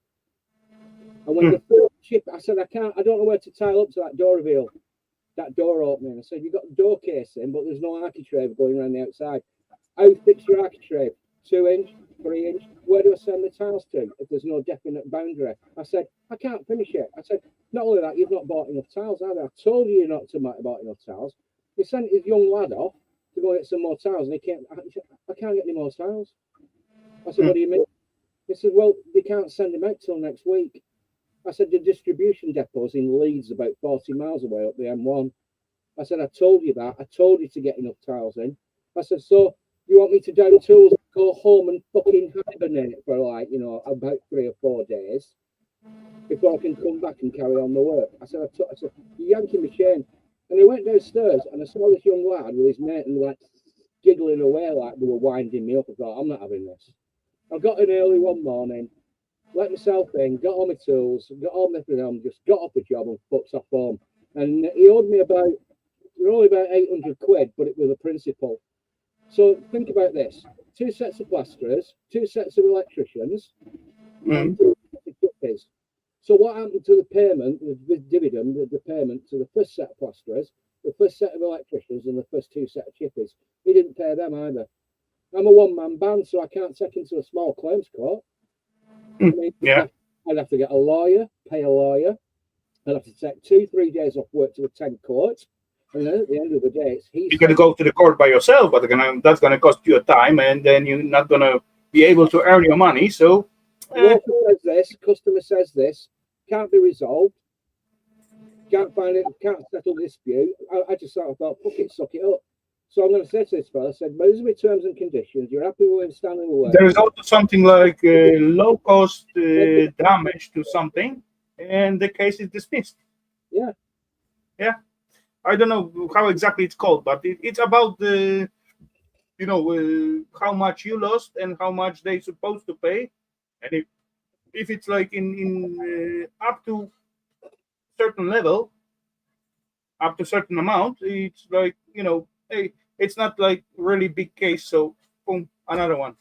And when the 3rd chip, I said, I don't know where to tile up to that door reveal, that door opening. I said, you've got the door casing, but there's no architrave going around the outside. How thick's your architrave? 2 inch, 3 inch? Where do I send the tiles to if there's no definite boundary? I said, I can't finish it. I said, not only that, you've not bought enough tiles either. I told you not to bought enough tiles. He sent his young lad off to go get some more tiles, and he can't. I can't get any more tiles. I said, what do you mean? He said, well, they can't send him out till next week. I said, the distribution depot's in Leeds, about 40 miles away up the M1. I said, I told you that. I told you to get enough tiles in. I said, so you want me to down tools, go home and fucking hibernate for like, you know, about 3 or 4 days before I can come back and carry on the work? I said, you're yanking my chain. And he went downstairs and I saw this young lad with his mate and like giggling away like they were winding me up. I thought, I'm not having this. I got in early one morning, let myself in, got all my tools, got all my film, just got off the job and fucked off home. And he owed me only about 800 quid, but it was a principal. So think about this: 2 sets of plasterers, 2 sets of electricians, and 2 sets of chippies. So what happened to the payment, the dividend, the payment to the first set of plasterers, the first set of electricians, and the first 2 set of chippies? He didn't pay them either. I'm a one-man band, so I can't take into a small claims court. I mean, I'd have to get a lawyer, pay a lawyer. I'd have to take 2-3 days off work to attend court. And then at the end of the day, you're going to go to the court by yourself, but that's going to cost you a time, and then you're not going to be able to earn your money. So, local says this, customer says this, can't be resolved, can't find it, can't settle the dispute. I just sort of thought, fuck it, suck it up. So I'm going to say to this fella, I said, those are my terms and conditions. You're happy with him standing away. There is also something like low cost damage to something, and the case is dismissed. Yeah. Yeah. I don't know how exactly it's called, but it's about the, you know, how much you lost and how much they supposed to pay, and if it's like in up to certain level, up to certain amount, it's like, you know, hey, it's not like really big case, so boom, another one.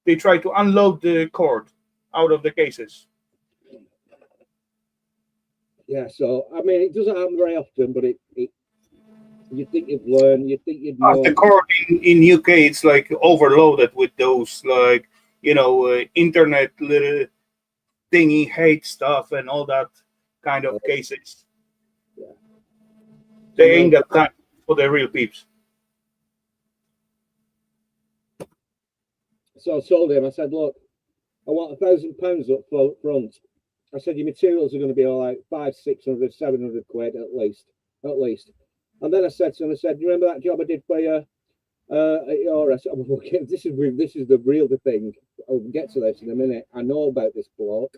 They try to unload the court out of the cases. Yeah, so I mean, it doesn't happen very often, but it you think you'd learn, you think you'd know. The court in UK, it's like overloaded with those, like, you know, internet little thingy hate stuff and all that kind of cases. Yeah. They ain't got time for the real peeps. So I told him, I said, look, I want £1,000 up front. I said, your materials are going to be all like 500, 600, 700 quid at least. And then I said to him, I said, do you remember that job I did for you at your restaurant? Okay, this is the real thing. I'll get to this in a minute. I know about this bloke.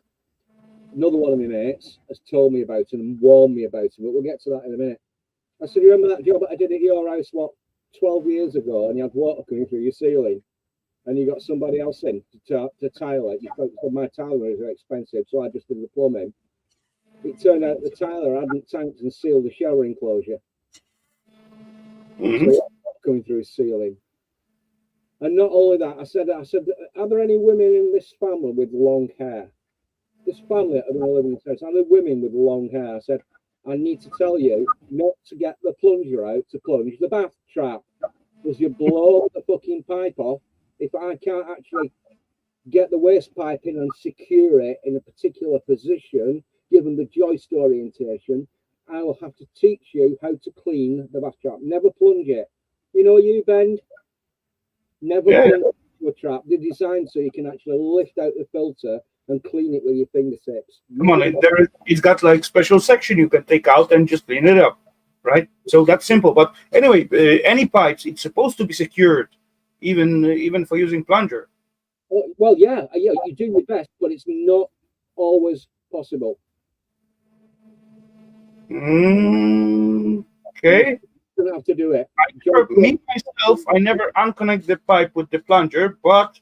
Another one of my mates has told me about him and warned me about him, but we'll get to that in a minute. I said, you remember that job I did at your house, 12 years ago, and you had water coming through your ceiling? And you got somebody else in to tile it. You thought my tiler is expensive, so I just did the plumbing. It turned out the tiler hadn't tanked and sealed the shower enclosure. So coming through his ceiling. And not only that, I said, are there any women in this family with long hair? This family are going to live in this house. Are there women with long hair? I said, I need to tell you not to get the plunger out to plunge the bath trap. Because you blow the fucking pipe off. If I can't actually get the waste pipe in and secure it in a particular position, given the joist orientation, I will have to teach you how to clean the bath trap. Never plunge it. You know, you bend. Never plunge into a trap. They're designed so you can actually lift out the filter and clean it with your fingertips. Come on, it's got like special section you can take out and just clean it up, right? So that's simple. But anyway, any pipes, it's supposed to be secured, even for using plunger. Well, yeah, you do your best, but it's not always possible. Okay. You don't have to do it. Me myself, I never unconnect the pipe with the plunger, but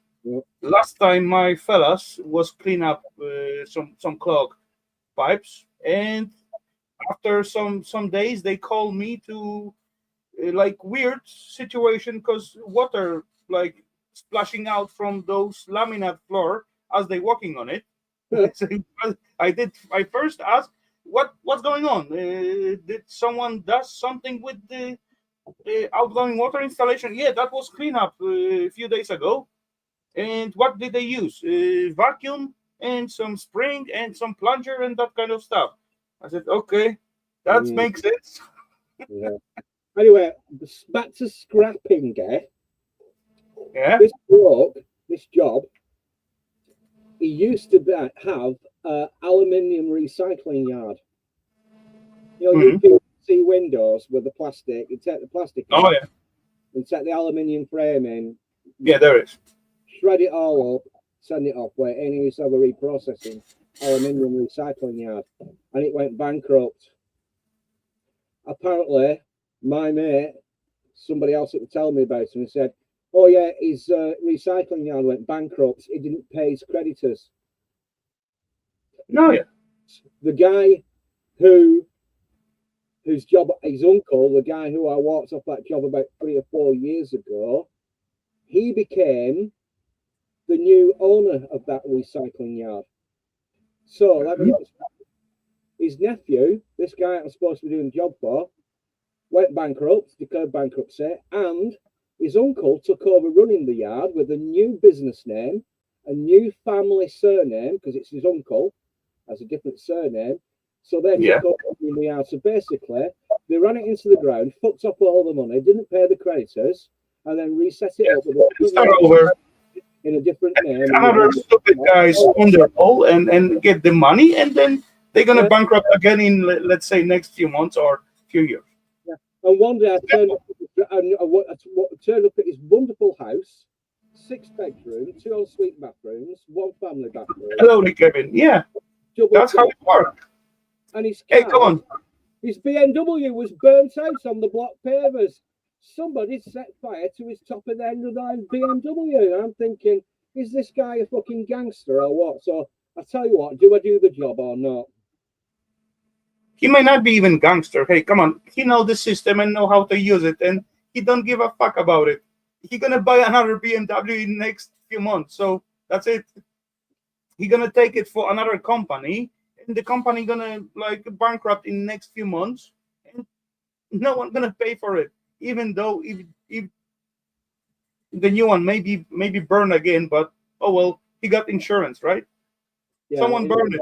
last time my fellas was clean up some clog pipes, and after some days they call me to like weird situation because water like splashing out from those laminate floor as they walking on it. So I first asked what's going on. Did someone does something with the outgoing water installation? Yeah, that was clean up a few days ago. And what did they use? Vacuum and some spring and some plunger and that kind of stuff. I said, okay, that makes sense. Yeah. Anyway, back to scrapping, Yeah. This bloke, this job, he used to have an aluminium recycling yard. You know, you see windows with the plastic. You take the plastic Oh, out yeah. and set the aluminium frame in. Yeah, there is. Shred it all up, send it off where any use of a reprocessing aluminium recycling yard, and it went bankrupt. Apparently, my mate, somebody else that was telling me about it, and said, "Oh yeah, his recycling yard went bankrupt. He didn't pay his creditors." No, yeah. The guy whose job, his uncle, the guy who I walked off that job about 3 or 4 years ago, he became the new owner of that recycling yard. So his nephew, this guy I'm supposed to be doing the job for, went bankrupt, declared bankruptcy, and his uncle took over running the yard with a new business name, a new family surname, because it's his uncle, has a different surname. So they took over running the yard. So basically, they ran it into the ground, fucked up all the money, didn't pay the creditors, and then reset it up with start over in a different name. Another stupid guys on their roll and get the money, and then they're gonna bankrupt again in let's say next few months or few years. Yeah. And one day I turned up at his wonderful house, 6 bedroom, 2 ensuite bathrooms, 1 family bathroom. Hello, Kevin. Yeah, that's how it works. And his car, hey, come on. His BMW was burnt out on the block pavers. Somebody set fire to his top of the end of the BMW. And I'm thinking, is this guy a fucking gangster or what? So I tell you what, do I do the job or not? He may not be even gangster. Hey, come on. He know the system and know how to use it, and he don't give a fuck about it. He gonna buy another BMW in the next few months. So that's it. He gonna take it for another company, and the company gonna like bankrupt in the next few months, and no one gonna pay for it. Even though if the new one maybe burn again, but oh well, he got insurance, right? Yeah, someone burned it.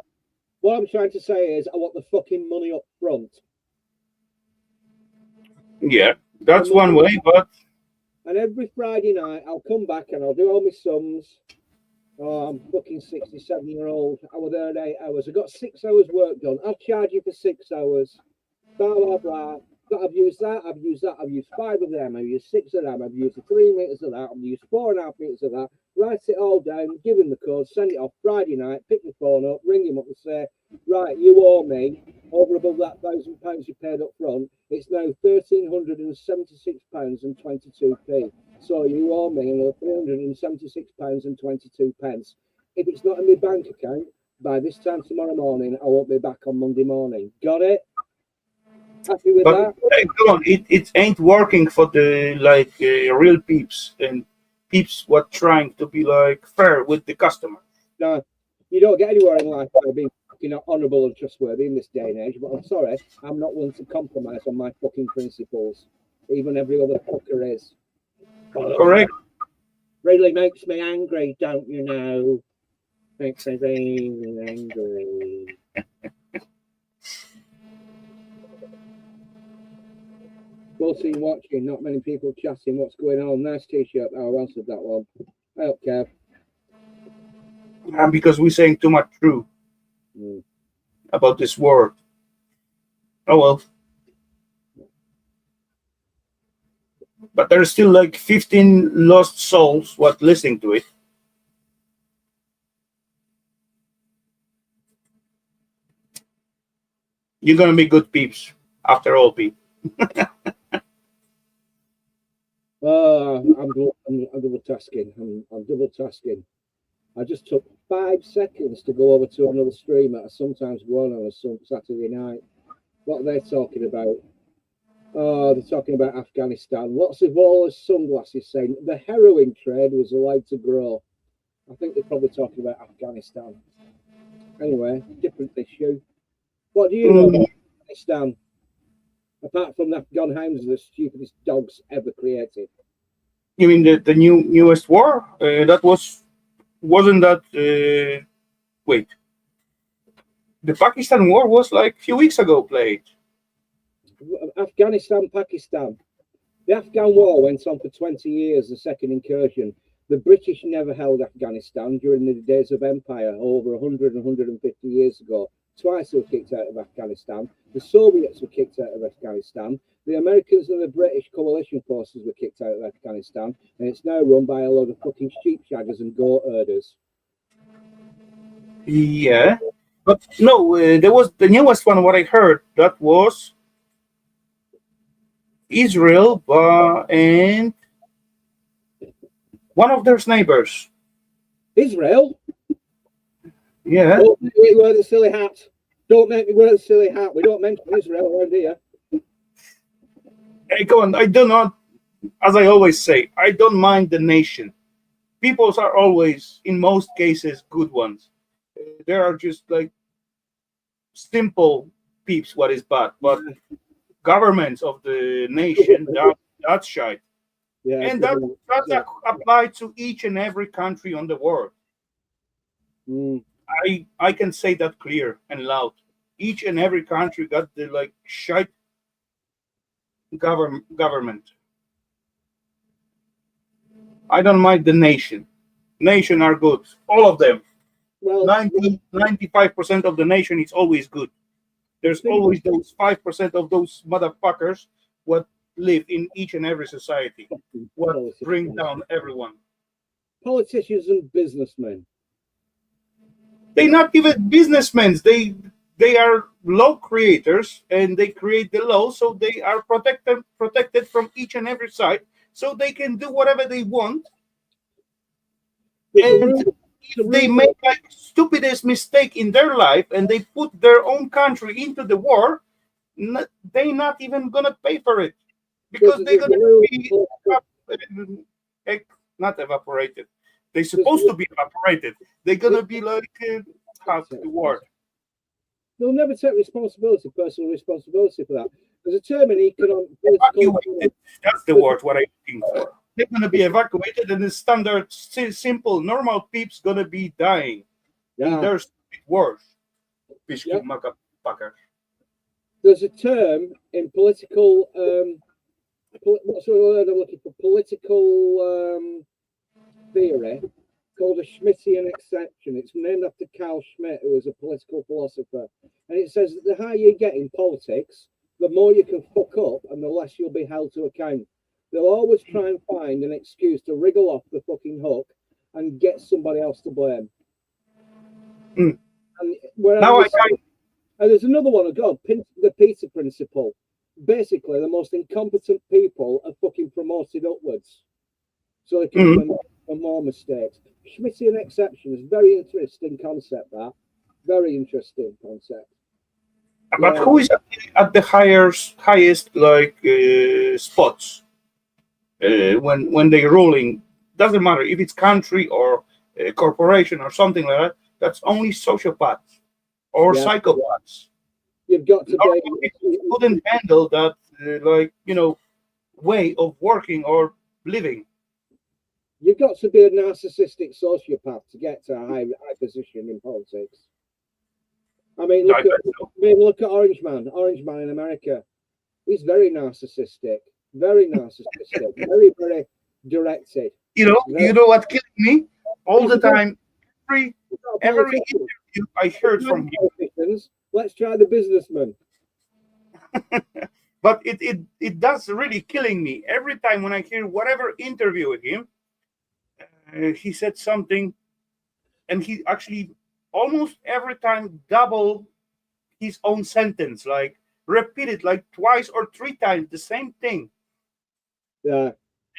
What I'm trying to say is I want the fucking money up front. Yeah, that's one way, but... And every Friday night, I'll come back and I'll do all my sums. Oh, I'm fucking 67-year-old. I was there 8 hours. I got 6 hours work done. I'll charge you for 6 hours. Blah, blah, blah. But I've used that, I've used that, I've used 5 of them, I've used 6 of them, I've used 3 meters of that, I've used 4.5 meters of that. Write it all down, give him the code, send it off Friday night, pick the phone up, ring him up and say, right, you owe me over above that £1,000 you paid up front. It's now £1,376 and 22p. So you owe me another £376 and 22p. If it's not in my bank account by this time tomorrow morning, I won't be back on Monday morning. Got it? Happy with that? Hey, come on, it ain't working for the like real peeps and peeps what trying to be like fair with the customer. No, you don't get anywhere in life by being honourable and trustworthy in this day and age. But I'm sorry, I'm not willing to compromise on my fucking principles. Even every other fucker is. Correct. Really makes me angry, don't you know? Makes me really angry. Closing watching, not many people chatting. What's going on? Nice t-shirt. Oh, I answered that one. I don't care. because we're saying too much true about this war. Oh well. But there's still like 15 lost souls what listening to it. You're gonna be good peeps after all, Pete. I'm double tasking. I'm double tasking. I just took 5 seconds to go over to another stream that I sometimes go on a Saturday night. What are they talking about? Oh, they're talking about Afghanistan. What's Evola's sunglasses saying? The heroin trade was allowed to grow. I think they're probably talking about Afghanistan. Anyway, different issue. What do you know about Afghanistan? Apart from the Afghan hounds are the stupidest dogs ever created. You mean the newest war? Wasn't that? Wait, the Pakistan war was like a few weeks ago played. Afghanistan, Pakistan. The Afghan war went on for 20 years, the second incursion. The British never held Afghanistan during the days of empire over 100 and 150 years ago. Twice they were kicked out of Afghanistan. The Soviets were kicked out of Afghanistan. The Americans and the British coalition forces were kicked out of Afghanistan. And it's now run by a load of fucking sheep shaggers and goat herders. Yeah, but no, there was the newest one. What I heard that was Israel, and one of their neighbors. Israel? Yeah. Don't make me wear the silly hat. Don't make me wear the silly hat. We don't mention Israel around here. Hey, go on. I do not, as I always say, I don't mind the nation. Peoples are always, in most cases, good ones. There are just like simple peeps what is bad, but governments of the nation, that's shite. Yeah, and that applies to each and every country on the world. I can say that clear and loud. Each and every country got the like shite government. I don't mind the nation. Nation are good, all of them. Well, 95% of the nation is always good. There's always those 5% of those motherfuckers what live in each and every society, what bring down everyone. Politicians and businessmen. They're not even businessmen. They are law creators, and they create the law, so they are protected from each and every side, so they can do whatever they want. And if they make like stupidest mistake in their life and they put their own country into the war, they're not even gonna pay for it because they're gonna be not evaporated. They're supposed to be evaporated. They're gonna be like how's the word? They'll never take responsibility, personal responsibility for that. There's a term in economic. That's the word what I'm looking for. They're gonna be evacuated, and the standard, simple, normal peeps gonna be dying. Yeah. In their stupid wars. Yep. Motherfucker. There's a term in political. What's the word I'm looking for? Political theory called a Schmittian exception. It's named after Carl Schmitt, who was a political philosopher. And it says that the higher you get in politics, the more you can fuck up and the less you'll be held to account. They'll always try and find an excuse to wriggle off the fucking hook and get somebody else to blame. And now and there's another one I've got, the Peter principle. Basically, the most incompetent people are fucking promoted upwards. So they can make more mistakes. Schmittian exception is a very interesting concept, that. Very interesting concept. But who is at the highest like spots when they're ruling? Doesn't matter if it's country or a corporation or something like that. That's only sociopaths or psychopaths. You've got to couldn't handle that way of working or living. You've got to be a narcissistic sociopath to get to a high position in politics. I mean, look at Orange Man in America. He's very narcissistic, very very, very directed. You know what killing me all the time. every interview I heard from him, let's try the businessman. but it does really killing me every time when I hear whatever interview with him. He said something, and he actually almost every time double his own sentence, like repeat it like twice or three times the same thing. Yeah.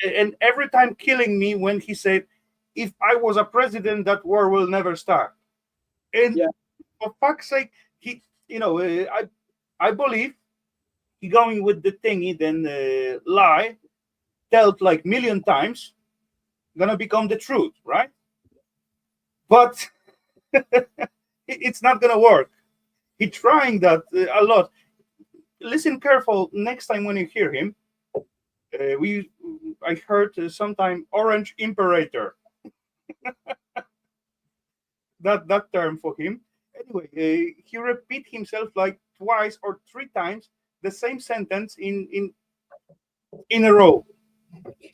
And every time killing me when he said, "If I was a president, that war will never start." And yeah. For fuck's sake, he, I believe he going with the thingy, then lie, tell it like million times, gonna become the truth, right? But it's not gonna work. He trying that a lot. Listen careful next time when you hear him. I heard sometime Orange Imperator. that term for him. Anyway, he repeat himself like twice or three times the same sentence in a row.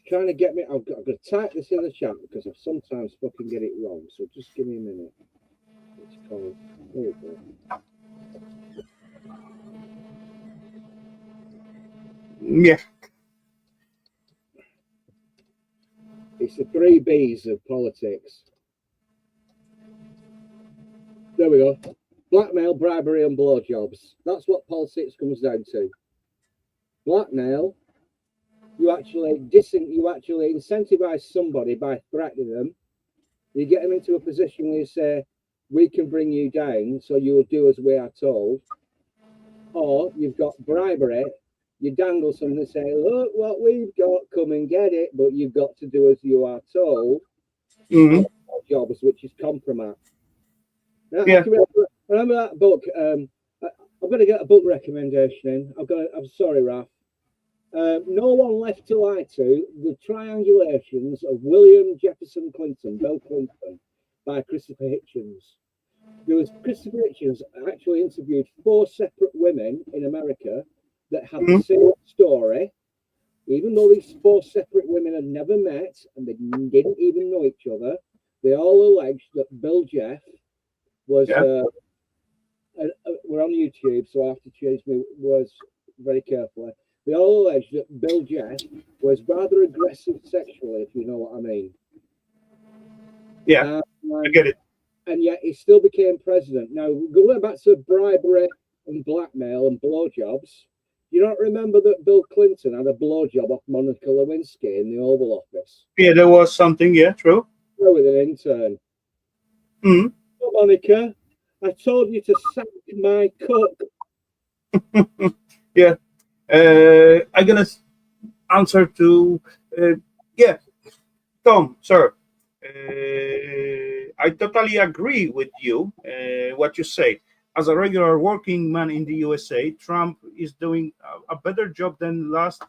Trying to get me. I've got to type this in the chat because I sometimes fucking get it wrong. So just give me a minute. It's called. There we go. Yeah. It's the 3 B's of politics. There we go. Blackmail, bribery, and blowjobs. That's what politics comes down to. Blackmail. You actually incentivize somebody by threatening them. You get them into a position where you say, "We can bring you down, so you will do as we are told." Or you've got bribery. You dangle something and say, "Look what we've got, come and get it," but you've got to do as you are told. Mm-hmm. Jobs, which is compromise. Now, Yeah. remember that book? I'm going to get a book recommendation in. I'm sorry, Raf. No One Left to Lie to: The Triangulations of William Jefferson Clinton, Bill Clinton, by Christopher Hitchens. Christopher Hitchens actually interviewed 4 separate women in America that had the same story, even though these 4 separate women had never met and they didn't even know each other. They all alleged that Bill Jeff was. We're on YouTube, so I have to change my words very carefully. They all alleged that Bill Jeff was rather aggressive sexually, if you know what I mean. Yeah, I get it. And yet he still became president. Now, going back to bribery and blackmail and blowjobs, you don't remember that Bill Clinton had a blowjob off Monica Lewinsky in the Oval Office? Yeah, there was something, yeah, true. With an intern. Mm-hmm. Oh, Monica, I told you to sack my cook. Yeah. I'm gonna answer to yeah, Tom, sir. I totally agree with you. What you say. As a regular working man in the USA, Trump is doing a better job than last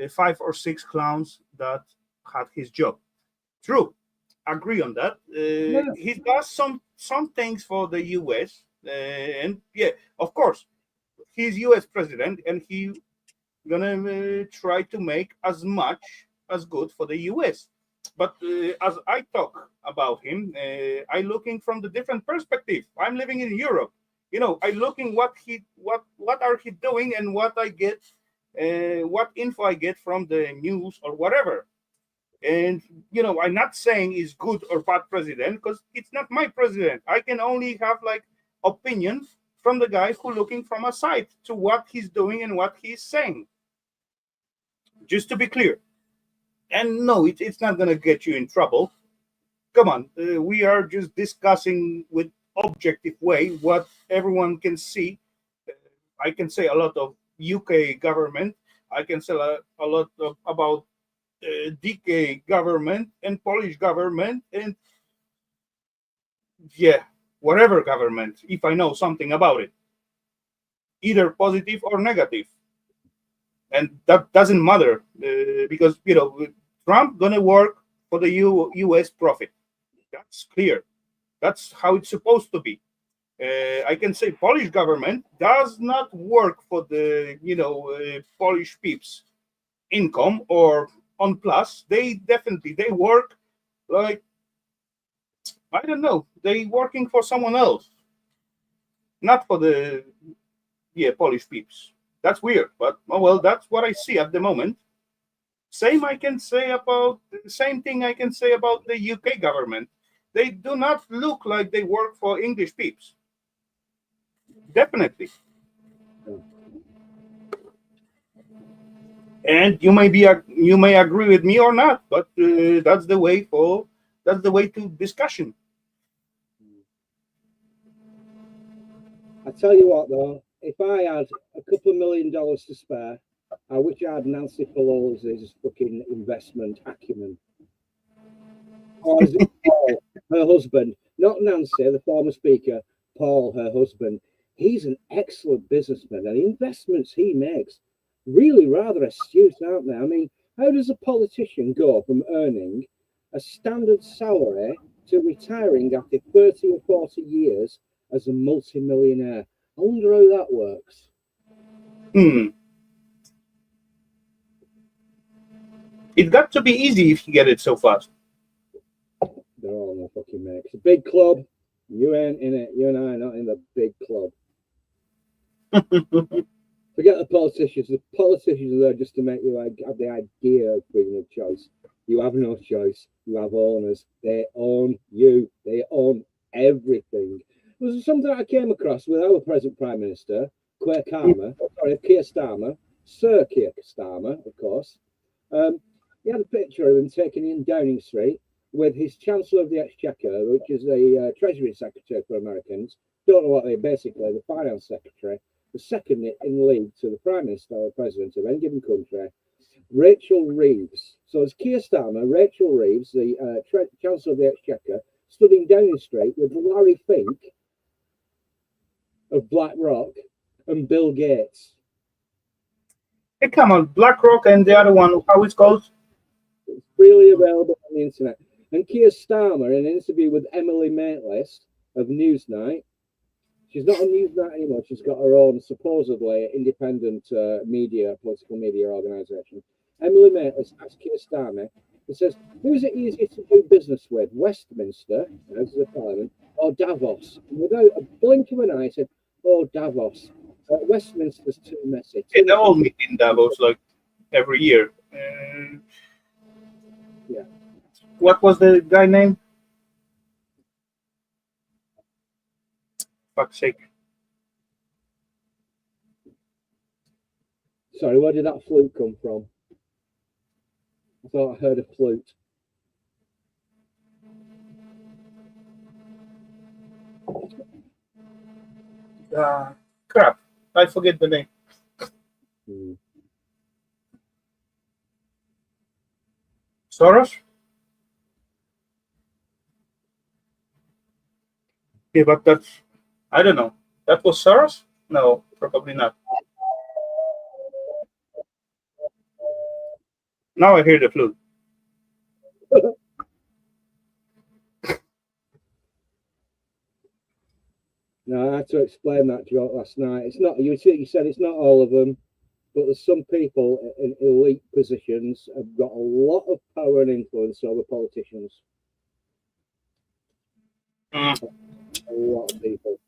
5 or 6 clowns that had his job. True, agree on that. He does some things for the US, and yeah, of course, he's US president, and he gonna try to make as much as good for the US. But as I talk about him, I looking from the different perspective. I'm living in Europe. I looking what are he doing and what I get, what info I get from the news or whatever. And I'm not saying he's good or bad president because it's not my president. I can only have like opinion from the guy who looking from a side to what he's doing and what he's saying. Just to be clear. And no, it's not going to get you in trouble. Come on, we are just discussing with objective way what everyone can see. I can say a lot of UK government. I can say a lot about DK government and Polish government and yeah, whatever government, if I know something about it, either positive or negative. And that doesn't matter because Trump gonna work for the U.S. profit. That's clear. That's how it's supposed to be. I can say Polish government does not work for the Polish peeps income or on plus. They definitely work like I don't know. They working for someone else, not for the Polish peeps. That's weird, but oh well, that's what I see at the moment. Same thing I can say about the UK government. They do not look like they work for English peeps. Definitely. And you may agree with me or not, but that's the way to discussion. I tell you what, though, if I had a couple of $1 million to spare, I wish I had Nancy Pelosi's fucking investment acumen. Or is it Paul, her husband? Not Nancy, the former speaker, Paul, her husband. He's an excellent businessman, and the investments he makes really rather astute, aren't they? I mean, how does a politician go from earning a standard salary to retiring after 30 or 40 years as a multi-millionaire? I wonder how that works. It got to be easy if you get it so fast. They're all no fucking mates. It's a big club. You ain't in it. You and I are not in the big club. Forget the politicians. The politicians are there just to make you have the idea of freedom of choice. You have no choice. You have owners. They own you. They own everything. There was something I came across with our present Prime Minister, Keir Starmer, Sir Keir Starmer, of course. He had a picture of him taken in Downing Street with his Chancellor of the Exchequer, which is the Treasury Secretary for Americans. Don't know what they're basically, the Finance Secretary, the second in league to the Prime Minister or President of any given country, Rachel Reeves. So it's Keir Starmer, Rachel Reeves, the Chancellor of the Exchequer, stood in Downing Street with Larry Fink of BlackRock and Bill Gates. Hey, come on, BlackRock and the other one, how it's called? It's freely available on the internet. And Keir Starmer, in an interview with Emily Maitlis of Newsnight, she's not on Newsnight anymore. She's got her own supposedly independent political media organisation. Emily Maitlis asked Keir Starmer, he says, who is it easier to do business with, Westminster, as the Parliament, or Davos? And without a blink of an eye, he said, oh, Davos. Westminster's too messy. They all meet in Davos like every year. Yeah. What was the guy name? Fuck's sake. Sorry, where did that flute come from? I thought I heard a flute. Crap. I forget the name. Soros? Yeah, but that's, I don't know. That was Soros? No, probably not. Now I hear the flute. No, I had to explain that joke last night. It's not, you said it's not all of them, but there's some people in elite positions have got a lot of power and influence over politicians. A lot of people.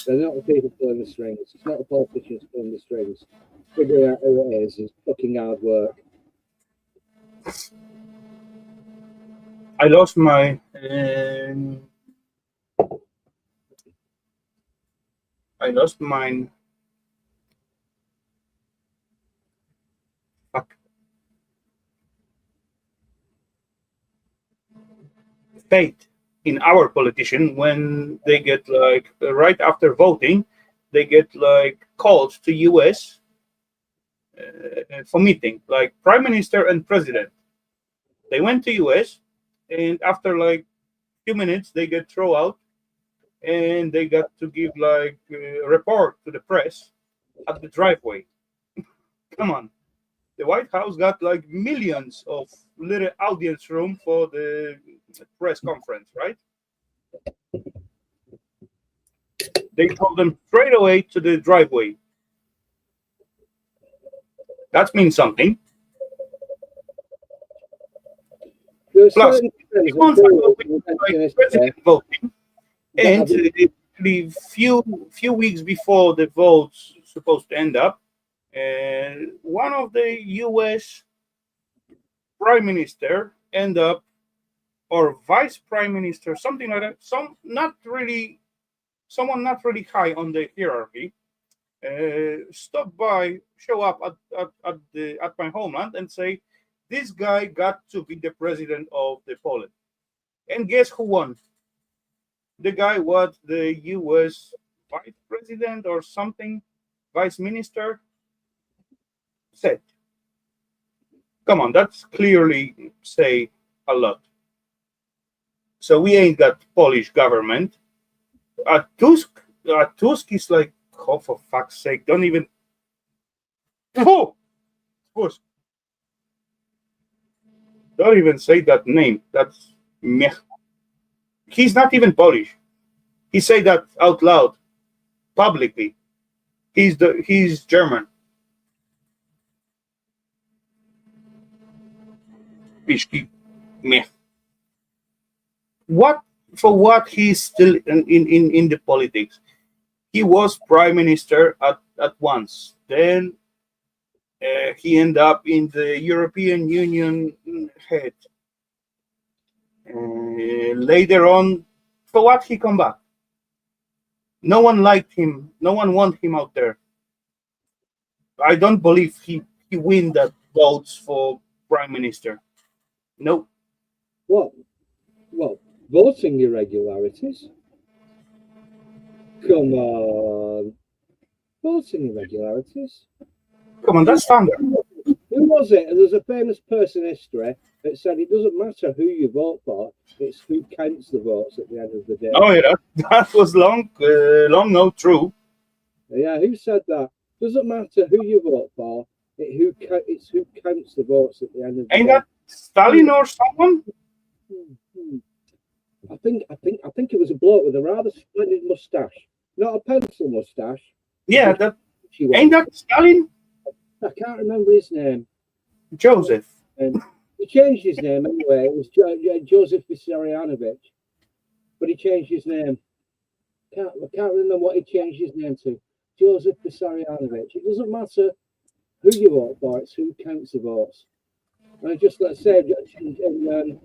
They're not the people pulling the strings. It's not the politicians pulling the strings. Figuring out who it is fucking hard work. I lost my mine. Fuck. Faith in our politician when they get like right after voting, they get like called to US for meeting, like Prime Minister and President. They went to US, and after like few minutes, they get thrown out, and they got to give like a report to the press at the driveway. Come on, the White House got like millions of little audience room for the press conference, right? They told them straight away to the driveway. That means something. There are Plus, certain trends that months ago, prove we that had, like president voting, that and have- the few weeks before the vote's supposed to end up, one of the U.S. prime minister end up, or vice prime minister, something like that. Someone not really high on the hierarchy, stop by, show up at my homeland and say, this guy got to be the president of the Poland. And guess who won? The guy was the U.S. vice president or something, vice minister, said. Come on, that's clearly say a lot. So we ain't got Polish government. Tusk is like, oh, for fuck's sake, don't even. Oh, Tusk. Don't even say that name. That's meh. He's not even Polish. He said that out loud, publicly. He's German. Pishki, meh. What what he's still in the politics? He was prime minister at once. Then he ended up in the European Union head. Later on, for what he come back? No one liked him. No one want him out there. I don't believe he win that votes for prime minister. No. what? Well, voting irregularities. Come on, voting irregularities. Come on, that's standard. Who was it? There's a famous person in history that said it doesn't matter who you vote for; it's who counts the votes at the end of the day. Oh yeah, that was long no true. Yeah, who said that? Doesn't matter who you vote for; it's who counts the votes at the end of the Ain't day. that Stalin or someone? I think it was a bloke with a rather splendid moustache, not a pencil moustache. Yeah, that ain't that Stalin? I can't remember his name. Joseph. He changed his name anyway. It was Joseph Vissarionovich, but he changed his name. I can't remember what he changed his name to. Joseph Vissarionovich. It doesn't matter who you vote for; it's who counts the votes. And just let's say in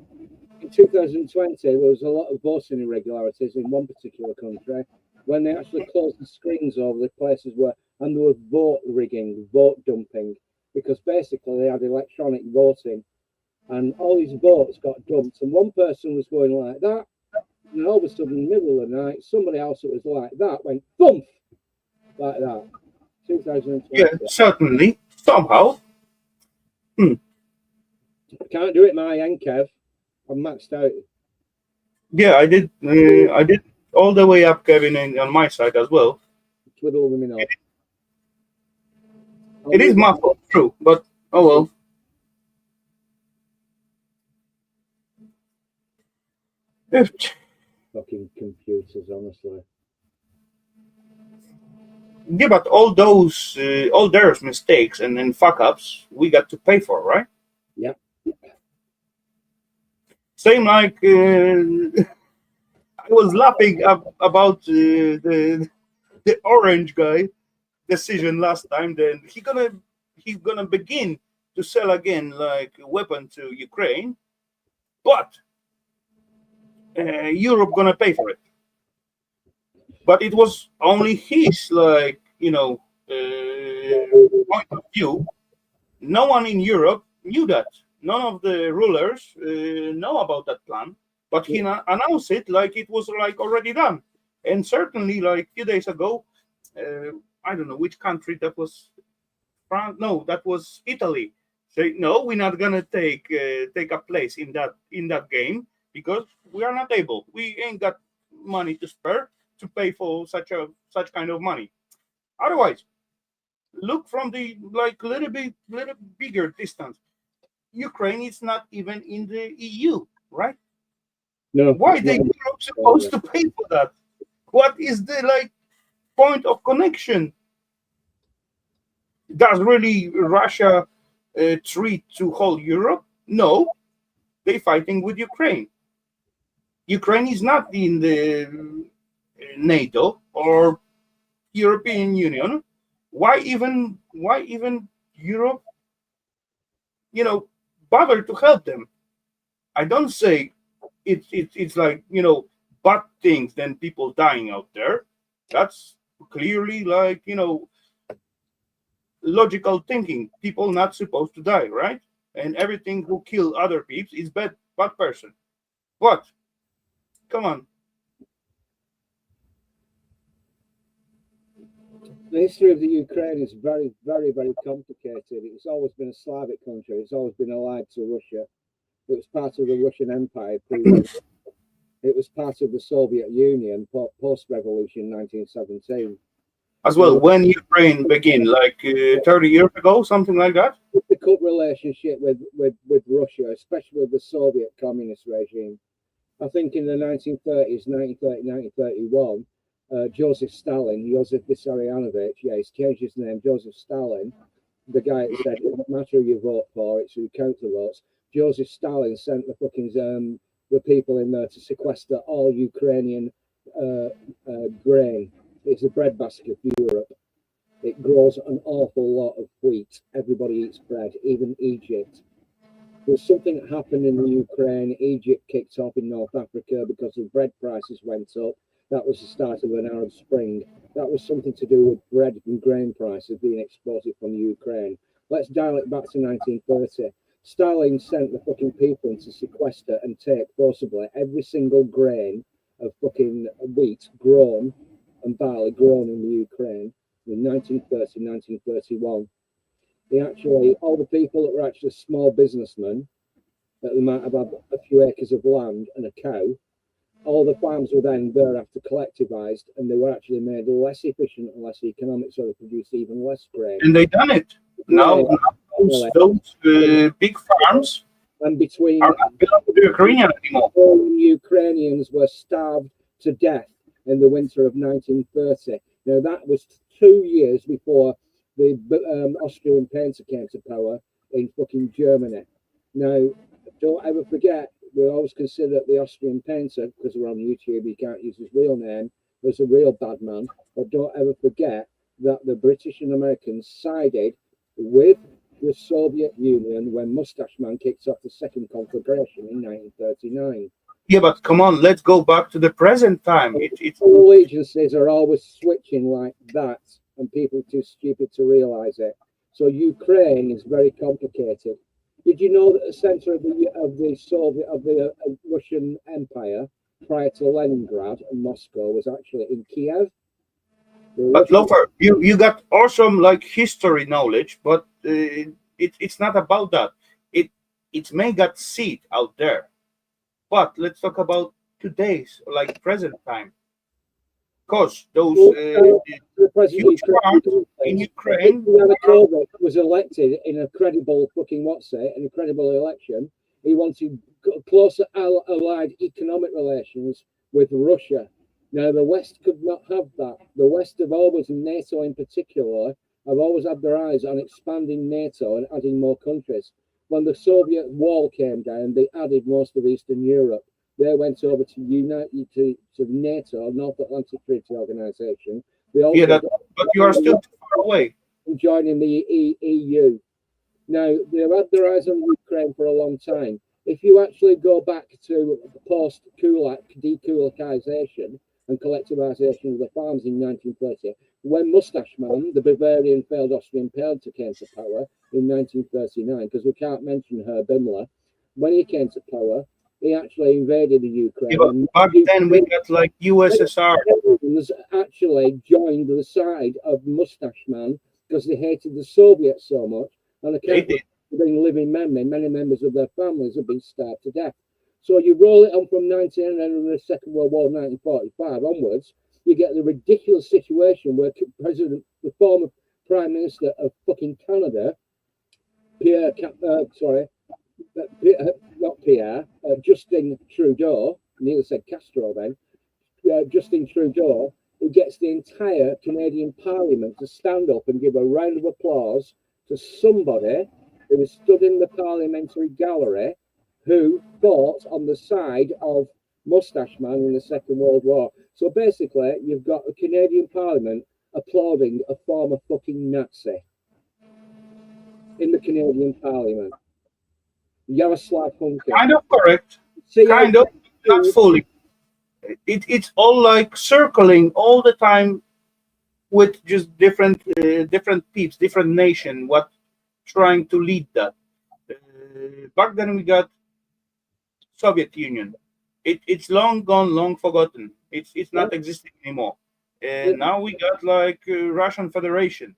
2020 there was a lot of voting irregularities in one particular country when they actually closed the screens over the places where, and there was vote rigging, vote dumping, because basically they had electronic voting and all these votes got dumped and one person was going like that and then all of a sudden in the middle of the night somebody else that was like that went thump like that. 2020. Yeah, certainly. Somehow. I can't do it my end, Kev. I'm maxed out. Yeah, I did all the way up, Kevin, and on my side as well. Twiddle them in off. It is my fault, true, but oh well. Fucking computers, honestly. Yeah, but all their mistakes and fuck ups, we got to pay for, right? Yeah. Same like I was laughing about the orange guy decision last time. Then he's gonna begin to sell again like a weapon to Ukraine, but Europe gonna pay for it. But it was only his point of view. No one in Europe knew that. None of the rulers know about that plan. But he announced it like it was like already done. And certainly, like a few days ago, I don't know which country that was. France? No, that was Italy. Say no, we're not gonna take a place in that game because we are not able. We ain't got money to spare to pay for such kind of money. Otherwise, look from the like little bigger distance. Ukraine is not even in the EU, right? No. Why the Europe supposed to pay for that? What is the point of connection? Does really Russia treat to whole Europe? No, They're fighting with Ukraine. Ukraine is not in the NATO or European Union. Why even Europe, bother to help them? I don't say it's like, bad things than people dying out there. That's clearly like, logical thinking. People not supposed to die, right? And everything who kill other peeps is bad person. But come on. The history of the Ukraine is very, very, very complicated. It's always been a Slavic country. It's always been allied to Russia. It was part of the Russian Empire. It was part of the Soviet Union post-revolution 1917. As well, when Ukraine began, like 30 years ago, something like that? Difficult relationship with Russia, especially with the Soviet communist regime. I think in the 1930s, 1930, 1931, Joseph Stalin, Joseph Vissarionovich, he's changed his name, Joseph Stalin, the guy that said, it doesn't matter who you vote for, it's who counts the votes. Joseph Stalin sent the fucking the people in there to sequester all Ukrainian grain. It's a breadbasket of Europe. It grows an awful lot of wheat. Everybody eats bread, even Egypt. There's something that happened in the Ukraine. Egypt kicked off in North Africa because the bread prices went up. That was the start of an Arab Spring. That was something to do with bread and grain prices being exported from Ukraine. Let's dial it back to 1930. Stalin sent the fucking people in to sequester and take forcibly every single grain of fucking wheat grown and barley grown in the Ukraine in 1930, 1931. All the people that were actually small businessmen, that they might have had a few acres of land and a cow, all the farms were then thereafter collectivized, and they were actually made less efficient and less economic, so they produced even less grain. And they done it. Now those big farms and between are not belong to the Ukrainian anymore. Ukrainians were starved to death in the winter of 1930. Now that was 2 years before the Austrian painter came to power in fucking Germany. Now, don't ever forget, we always consider the Austrian painter, because we're on YouTube, you can't use his real name, was a real bad man. But don't ever forget that the British and Americans sided with the Soviet Union when Mustache Man kicked off the Second Conflagration in 1939. Yeah, but come on, let's go back to the present time. Allegiances are always switching like that, and people are too stupid to realize it. So Ukraine is very complicated. Did you know that the center of the Russian Empire prior to Leningrad and Moscow was actually in Kiev? But Lofer, you got awesome like history knowledge, but it's not about that. It may got seed out there, but let's talk about today's like present time. Because those huge farms in Ukraine was elected in a credible an incredible election. He wanted closer allied economic relations with Russia. Now, the West could not have that. The West have always, NATO in particular, have always had their eyes on expanding NATO and adding more countries. When the Soviet wall came down, they added most of Eastern Europe. They went over to NATO, North Atlantic Treaty Organization. But you are still too far away. Joining the EU. Now, they've had their eyes on Ukraine for a long time. If you actually go back to post-Kulak dekulakization and collectivization of the farms in 1930, when Mustache Man, the Bavarian failed Austrian painter, came to power in 1939, because we can't mention Herr Himmler, when he came to power, he actually invaded the Ukraine. Yeah, back then we got like USSR. Actually joined the side of Mustache Man because they hated the Soviets so much. And been living memory, many members of their families have been starved to death. So you roll it on from the Second World War, 1945 onwards, you get the ridiculous situation where the former Prime Minister of fucking Canada, Justin Trudeau, nearly said Castro then, Justin Trudeau, who gets the entire Canadian Parliament to stand up and give a round of applause to somebody who was stood in the parliamentary gallery who fought on the side of Mustache Man in the Second World War. So basically, you've got a Canadian Parliament applauding a former fucking Nazi in the Canadian Parliament. Yaroslav Hunker. Kind of correct. See Kind of, not fully. It's all like circling all the time with just different peeps, different nation, what trying to lead that. Back then we got Soviet Union. It's long gone, long forgotten. It's not existing anymore. And now we got like Russian Federation.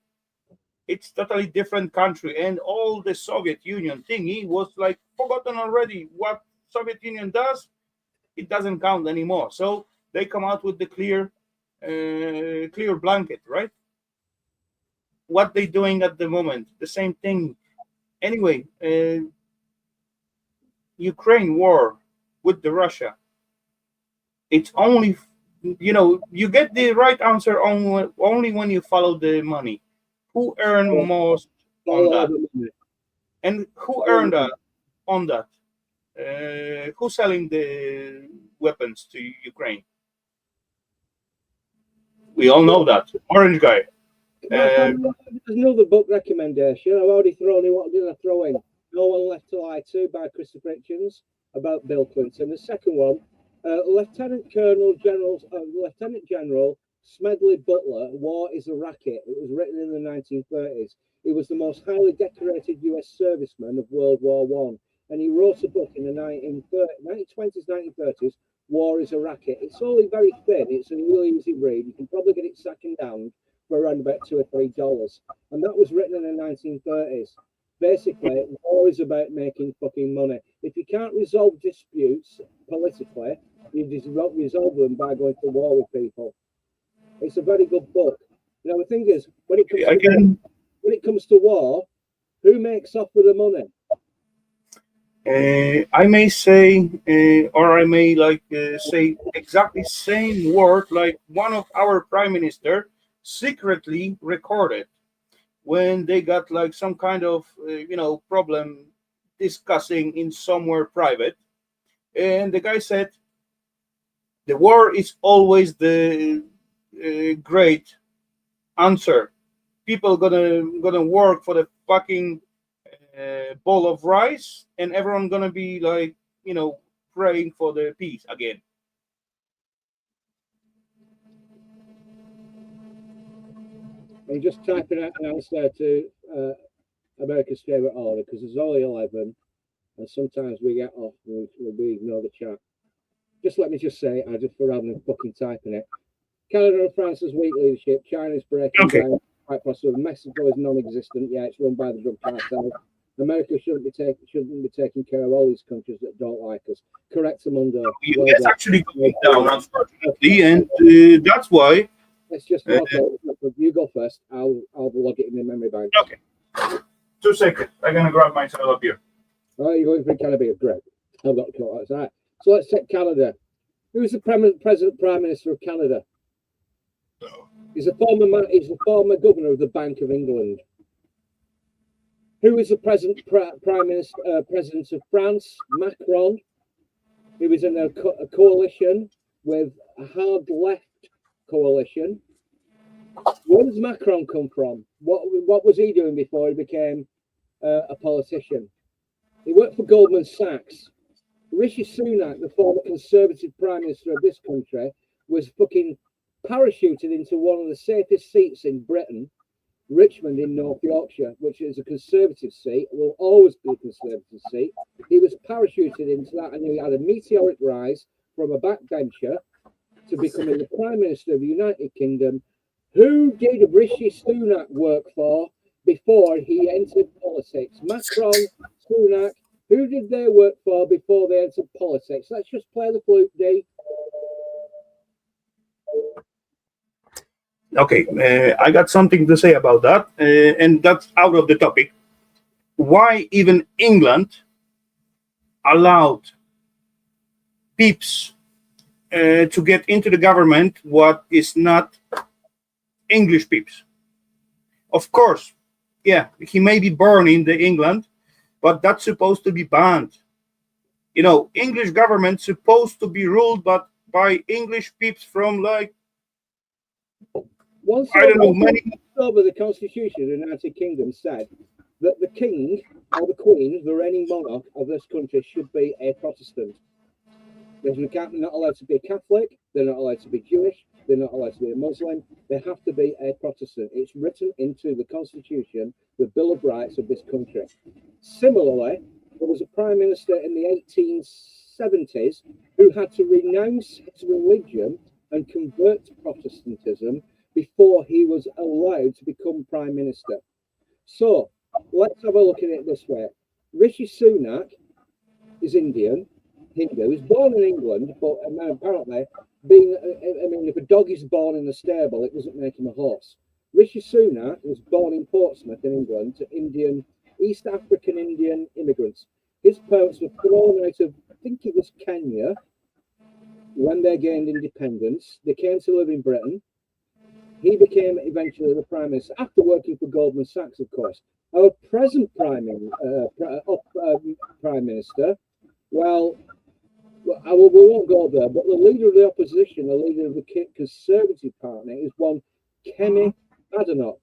It's totally different country, and all the Soviet Union thingy was like forgotten already. What Soviet Union does, it doesn't count anymore. So they come out with the clear blanket, right? What they doing at the moment, the same thing. Anyway, Ukraine war with the Russia. It's only, you get the right answer only when you follow the money. Who earned most on that? And who earned that on that? Who's selling the weapons to Ukraine? We all know that. Orange guy. There's another book recommendation. I've already thrown in. What did I throw in? No One Left to Lie To by Christopher Hitchens about Bill Clinton. The second one, Lieutenant General Smedley Butler, War is a Racket. It was written in the 1930s. He was the most highly decorated US serviceman of World War I. And he wrote a book in the 1920s, 1930s, War is a Racket. It's only very thin. It's a really easy read. You can probably get it second hand for around about $2 or $3. And that was written in the 1930s. Basically, war is about making fucking money. If you can't resolve disputes politically, you resolve them by going to war with people. It's a very good book. Now the thing is, when it comes to war, who makes off with the money? I may say, or I may say exactly same word like one of our prime minister secretly recorded when they got like some kind of problem discussing in somewhere private, and the guy said the war is always the great answer. People gonna work for the fucking bowl of rice, and everyone gonna be like praying for the peace again. I'm just typing out an answer to America's favorite order because there's only 11, and sometimes we get off and we ignore the chat. Just let me just say, I just rather than fucking typing it. Canada and France's weak leadership. China's breaking down. Quite possible. Mexico is non-existent. Yeah, it's run by the drug cartel. America shouldn't be taking care of all these countries that don't like us. Correct, Amundo. It's actually going down, unfortunately, and that's why. Let's just you go first. I'll log it in the memory bank. Okay. 2 seconds. I'm gonna grab myself up here. All right, you're going for Canada. Great. I've got to cut that. All right. So let's take Canada. Who's the Prime Minister of Canada? He's the former governor of the Bank of England. Who is the present president of France? Macron. He was in a coalition with a hard left coalition. Where does Macron come from? What was he doing before he became a politician? He worked for Goldman Sachs. Rishi Sunak, the former Conservative Prime Minister of this country, was fucking parachuted into one of the safest seats in Britain, Richmond in North Yorkshire, which is a Conservative seat, will always be a Conservative seat. He was parachuted into that, and he had a meteoric rise from a backbencher to becoming the Prime Minister of the United Kingdom. Who did Rishi Sunak work for before he entered politics? Macron, Sunak. Who did they work for before they entered politics? Let's just play the flute, D. Okay, I got something to say about that, and that's out of the topic. Why even England allowed peeps to get into the government what is not English peeps? Of course, yeah, he may be born in the England, but that's supposed to be banned. English government supposed to be ruled but by English peeps from like Once I don't know many. over the Constitution of the United Kingdom said that the king or the queen, the reigning monarch of this country, should be a Protestant. They're not allowed to be a Catholic. They're not allowed to be Jewish. They're not allowed to be a Muslim. They have to be a Protestant. It's written into the Constitution, the Bill of Rights of this country. Similarly, there was a prime minister in the 1870s who had to renounce his religion and convert to Protestantism before he was allowed to become prime minister. So let's have a look at it this way. Rishi Sunak is Indian. Hindu. He's born in England, but apparently, if a dog is born in the stable, it doesn't make him a horse. Rishi Sunak was born in Portsmouth in England to East African Indian immigrants. His parents were thrown out of, I think it was Kenya, when they gained independence. They came to live in Britain. He became eventually the prime minister after working for Goldman Sachs, of course. Our present prime minister, well, we won't go there, but the leader of the opposition, the leader of the Conservative Party, is one Kemi Badenoch.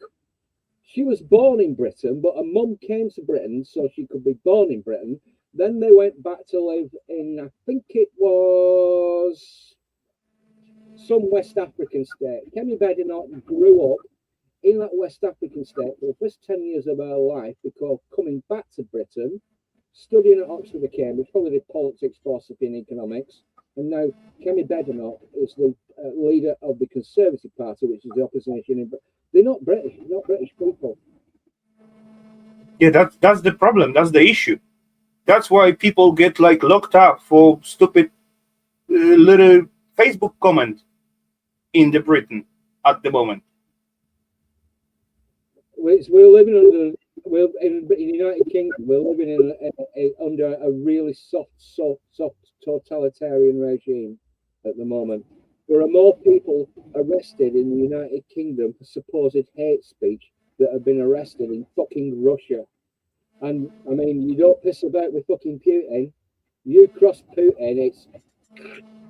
She was born in Britain, but her mum came to Britain so she could be born in Britain. Then they went back to live in, I think it was some West African state. Kemi Badenoch grew up in that West African state for the first 10 years of her life before coming back to Britain, studying at Oxford and Cambridge, probably did politics, philosophy and economics. And now Kemi Badenoch is the leader of the Conservative Party, which is the opposition. They're not British, not British people. Yeah, that's the problem. That's the issue. That's why people get like locked up for stupid little Facebook comment in the Britain at the moment. We're living under. We're in the United Kingdom. We're living under a really soft totalitarian regime at the moment. There are more people arrested in the United Kingdom for supposed hate speech that have been arrested in fucking Russia. And I mean, you don't piss about with fucking Putin. You cross Putin, it's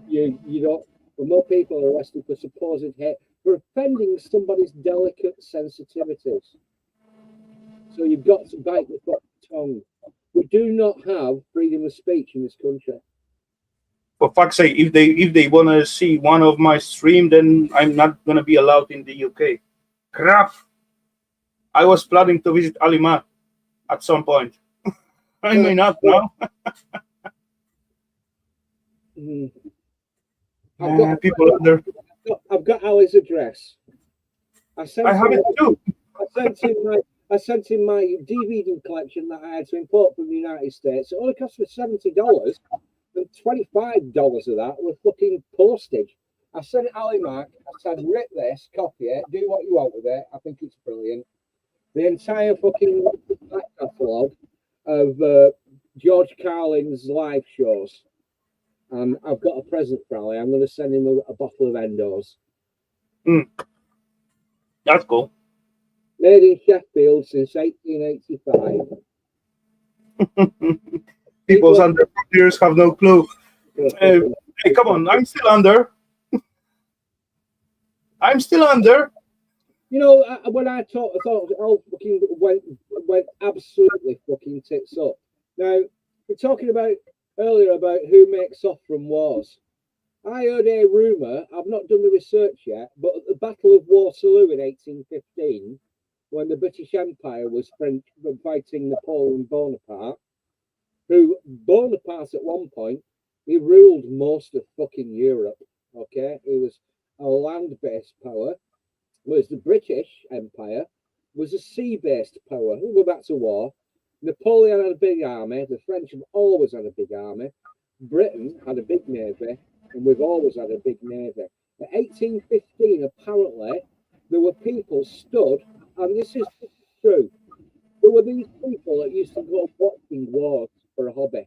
you don't. More people are arrested for supposed hate, for offending somebody's delicate sensitivities. So you've got to bite the fucking tongue. We do not have freedom of speech in this country. For fuck's sake, if they want to see one of my stream, then I'm not going to be allowed in the UK. Crap! I was planning to visit Alima at some point. I may not now. People under. I've got Ali's address. I have it too. I sent him my DVD collection that I had to import from the United States. It only cost me $70, and $25 of that was fucking postage. I sent it Ali Mark. I said, rip this, copy it, do what you want with it. I think it's brilliant. The entire fucking back catalogue of George Carlin's live shows. And I've got a present for Ali. I'm going to send him a bottle of Endos. That's cool. Made in Sheffield since 1885. People's under years have no clue. Hey, come on! I'm still under. I'm still under. You know, when I thought it all fucking went absolutely fucking tits up. Now we're talking about earlier about who makes off from wars. I heard a rumour. I've not done the research yet, but at the Battle of Waterloo in 1815. When the British Empire was fighting Napoleon Bonaparte, who Bonaparte at one point, he ruled most of fucking Europe, okay? He was a land-based power, whereas the British Empire was a sea-based power. We'll go back to war. Napoleon had a big army. The French have always had a big army. Britain had a big navy, and we've always had a big navy. In 1815, apparently, there were people stood, and this is true, there were these people that used to go watching wars for a hobby.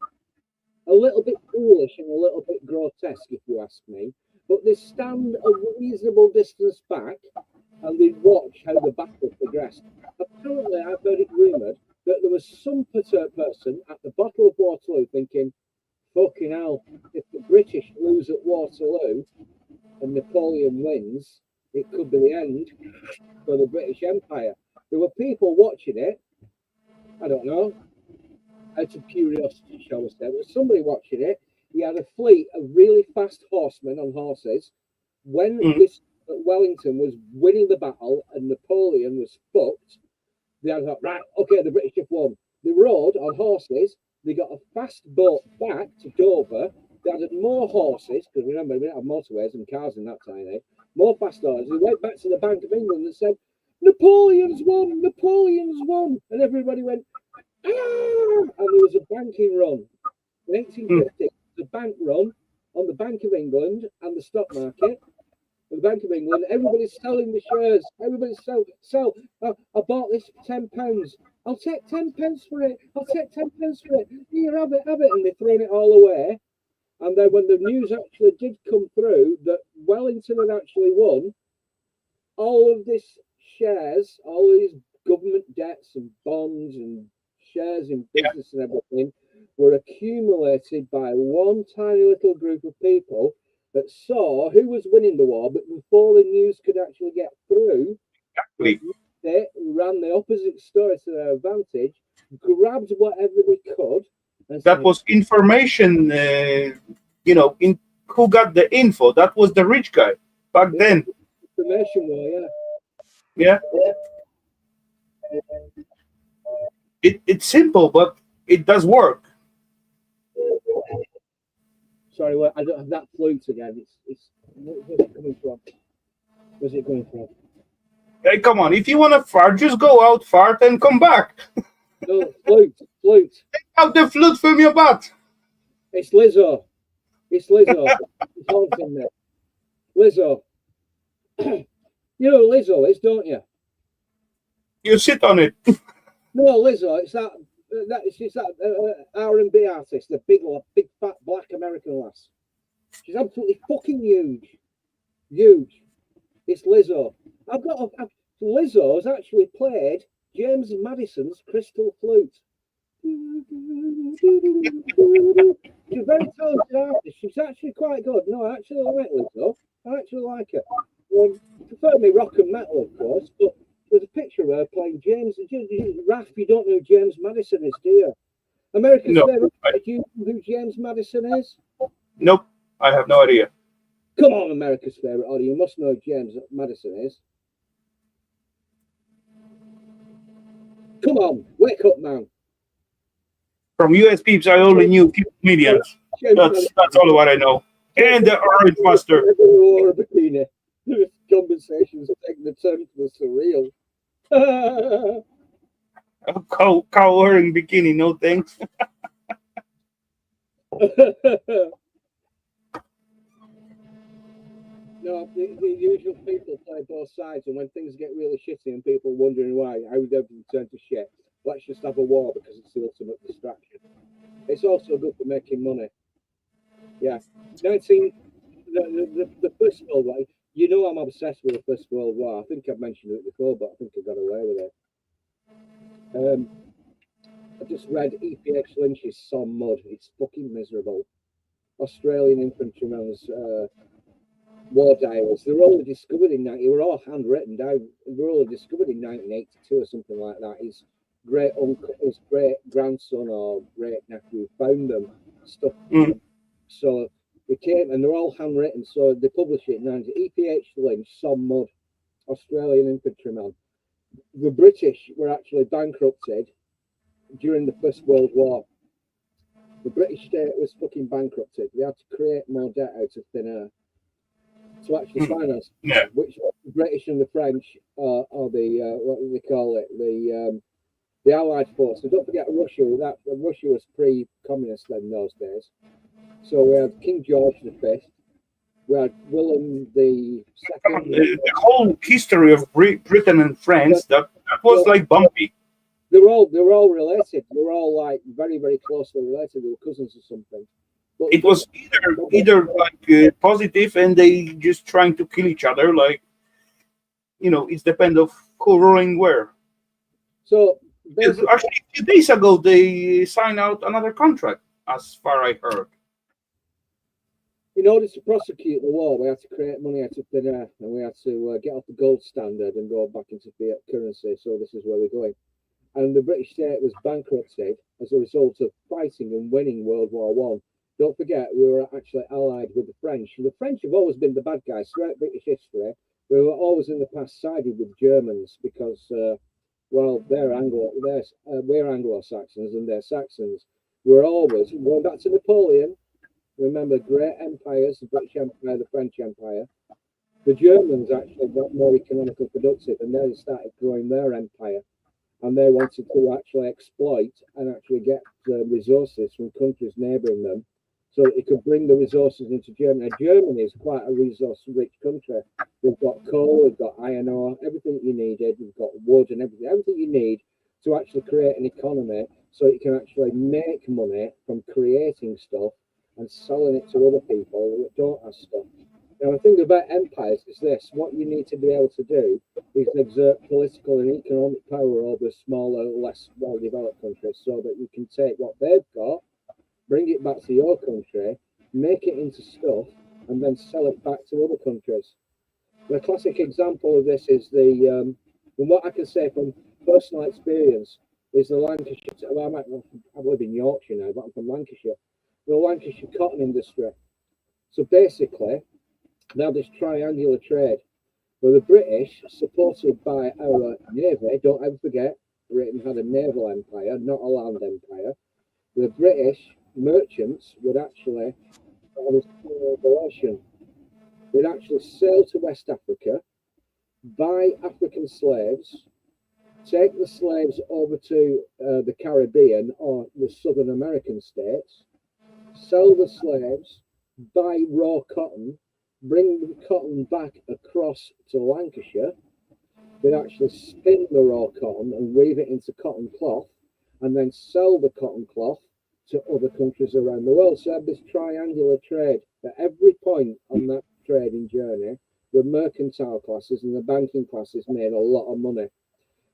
A little bit foolish and a little bit grotesque, if you ask me, but they stand a reasonable distance back and they watch how the battle progressed. Apparently, I've heard it rumoured that there was some person at the Battle of Waterloo thinking, fucking hell, if the British lose at Waterloo and Napoleon wins, it could be the end for the British Empire. There were people watching it, I don't know, out of curiosity, shall we say. There was somebody watching it. He had a fleet of really fast horsemen on horses. When this Wellington was winning the battle and Napoleon was fucked, they had thought, right, okay, the British have won. They rode on horses. They got a fast boat back to Dover. They added more horses, because remember, we didn't have motorways and cars in that time, eh? More fast horses. They went back to the Bank of England and said, Napoleon's won, Napoleon's won. And everybody went, ah! And there was a banking run. In 1850, the bank run on the Bank of England and the stock market. The Bank of England, everybody's selling the shares. Everybody's sell. I bought this for £10. I'll take 10 pence for it. I'll take 10 pence for it. Here, have it. And they've thrown it all away. And then when the news actually did come through that Wellington had actually won, all of this shares, all of these government debts and bonds and shares in business and everything were accumulated by one tiny little group of people that saw who was winning the war, but before the news could actually get through, they ran the opposite story to their advantage, grabbed whatever they could. And that was information, in who got the info. That was the rich guy back then. Information war, yeah. It's simple, but it does work. Sorry, I don't have that flute again. Where's it coming from? Where's it coming from? Hey, come on. If you want to fart, just go out, fart, and come back. No, flute. Take out the flute from your butt. It's Lizzo. It's haunting me. Lizzo. You know who Lizzo is, don't you? You sit on it. No, Lizzo. It's that R&B artist, the big fat black American lass. She's absolutely fucking huge. It's Lizzo. Lizzo has actually played James Madison's crystal flute. She's a very talented artist. She's actually quite good. No, I actually like Lizzo. I actually like her. I prefer me rock and metal, of course, but there's a picture of her playing James. Raf, you don't know who James Madison is, do you? America's favorite. Do you know who James Madison is? Nope, I have no idea. Come on, America's favorite audience. You must know who James Madison is. Come on, wake up, man. From US peeps, I only knew few comedians. That's all what I know. And the Orange Master. Wore a bikini. Conversations taking the turn for surreal. Cow wearing bikini, no thanks. No, the usual people play both sides, and when things get really shitty and people wondering why, how would everything turn to shit? Let's just have a war because it's the ultimate distraction. It's also good for making money. Yeah. The First World War. You know I'm obsessed with the First World War. I think I've mentioned it before, but I think I got away with it. I just read E.P.H. Lynch's Some Mud. It's fucking miserable. Australian infantrymen's war diaries. They were only discovered in they were all handwritten down. They were only discovered in 1982 or something like that. His great uncle, his great grandson or great nephew found them stuff. So they came and they're all handwritten. So they published it in E.P.H. Lynch, Some Mud, Australian infantryman. The British were actually bankrupted during the First World War. The British state was fucking bankrupted. They had to create more debt out of thin air to actually finance, which the British and the French or the what do they call it, the Allied forces. Don't forget Russia. Russia was pre-communist in those days. So we had King George V. We had William II. The whole history of Britain and France that was like bumpy. They were all related. They were all like very, very closely related. They were cousins or something. But it was either like positive and they just trying to kill each other. Like, it's depend of who ruling where. So actually, a few days ago they signed out another contract, as far I heard. in order to prosecute the war, we had to create money out of thin air, and we had to get off the gold standard and go back into fiat currency. So this is where we're going. And the British state was bankrupted as a result of fighting and winning World War One. Don't forget, we were actually allied with the French. And the French have always been the bad guys throughout British history. We were always in the past sided with Germans because, well, we're Anglo-Saxons and they're Saxons. We're always going back to Napoleon. Remember, great empires, the British Empire, the French Empire. The Germans actually got more economical productive and they started growing their empire. And they wanted to actually exploit and actually get resources from countries neighbouring them so that it could bring the resources into Germany. Germany is quite a resource-rich country. We've got coal, we've got iron ore, everything you needed. We've got wood and everything you need to actually create an economy so you can actually make money from creating stuff and selling it to other people that don't have stuff. Now, the thing about empires is this: what you need to be able to do is exert political and economic power over smaller, less well-developed countries so that you can take what they've got, bring it back to your country, make it into stuff, and then sell it back to other countries. The classic example of this is from what I can say from personal experience, is the Lancashire, I live in Yorkshire now, but I'm from Lancashire, the Lancashire cotton industry. So basically, now this triangular trade, where the British, supported by our navy, don't ever forget, Britain had a naval empire, not a land empire. The British merchants would actually have a collaboration. They'd actually sail to West Africa, buy African slaves, take the slaves over to the Caribbean or the Southern American states, sell the slaves, buy raw cotton, bring the cotton back across to Lancashire. They'd actually spin the raw cotton and weave it into cotton cloth and then sell the cotton cloth to other countries around the world. So this triangular trade. At every point on that trading journey, the mercantile classes and the banking classes made a lot of money.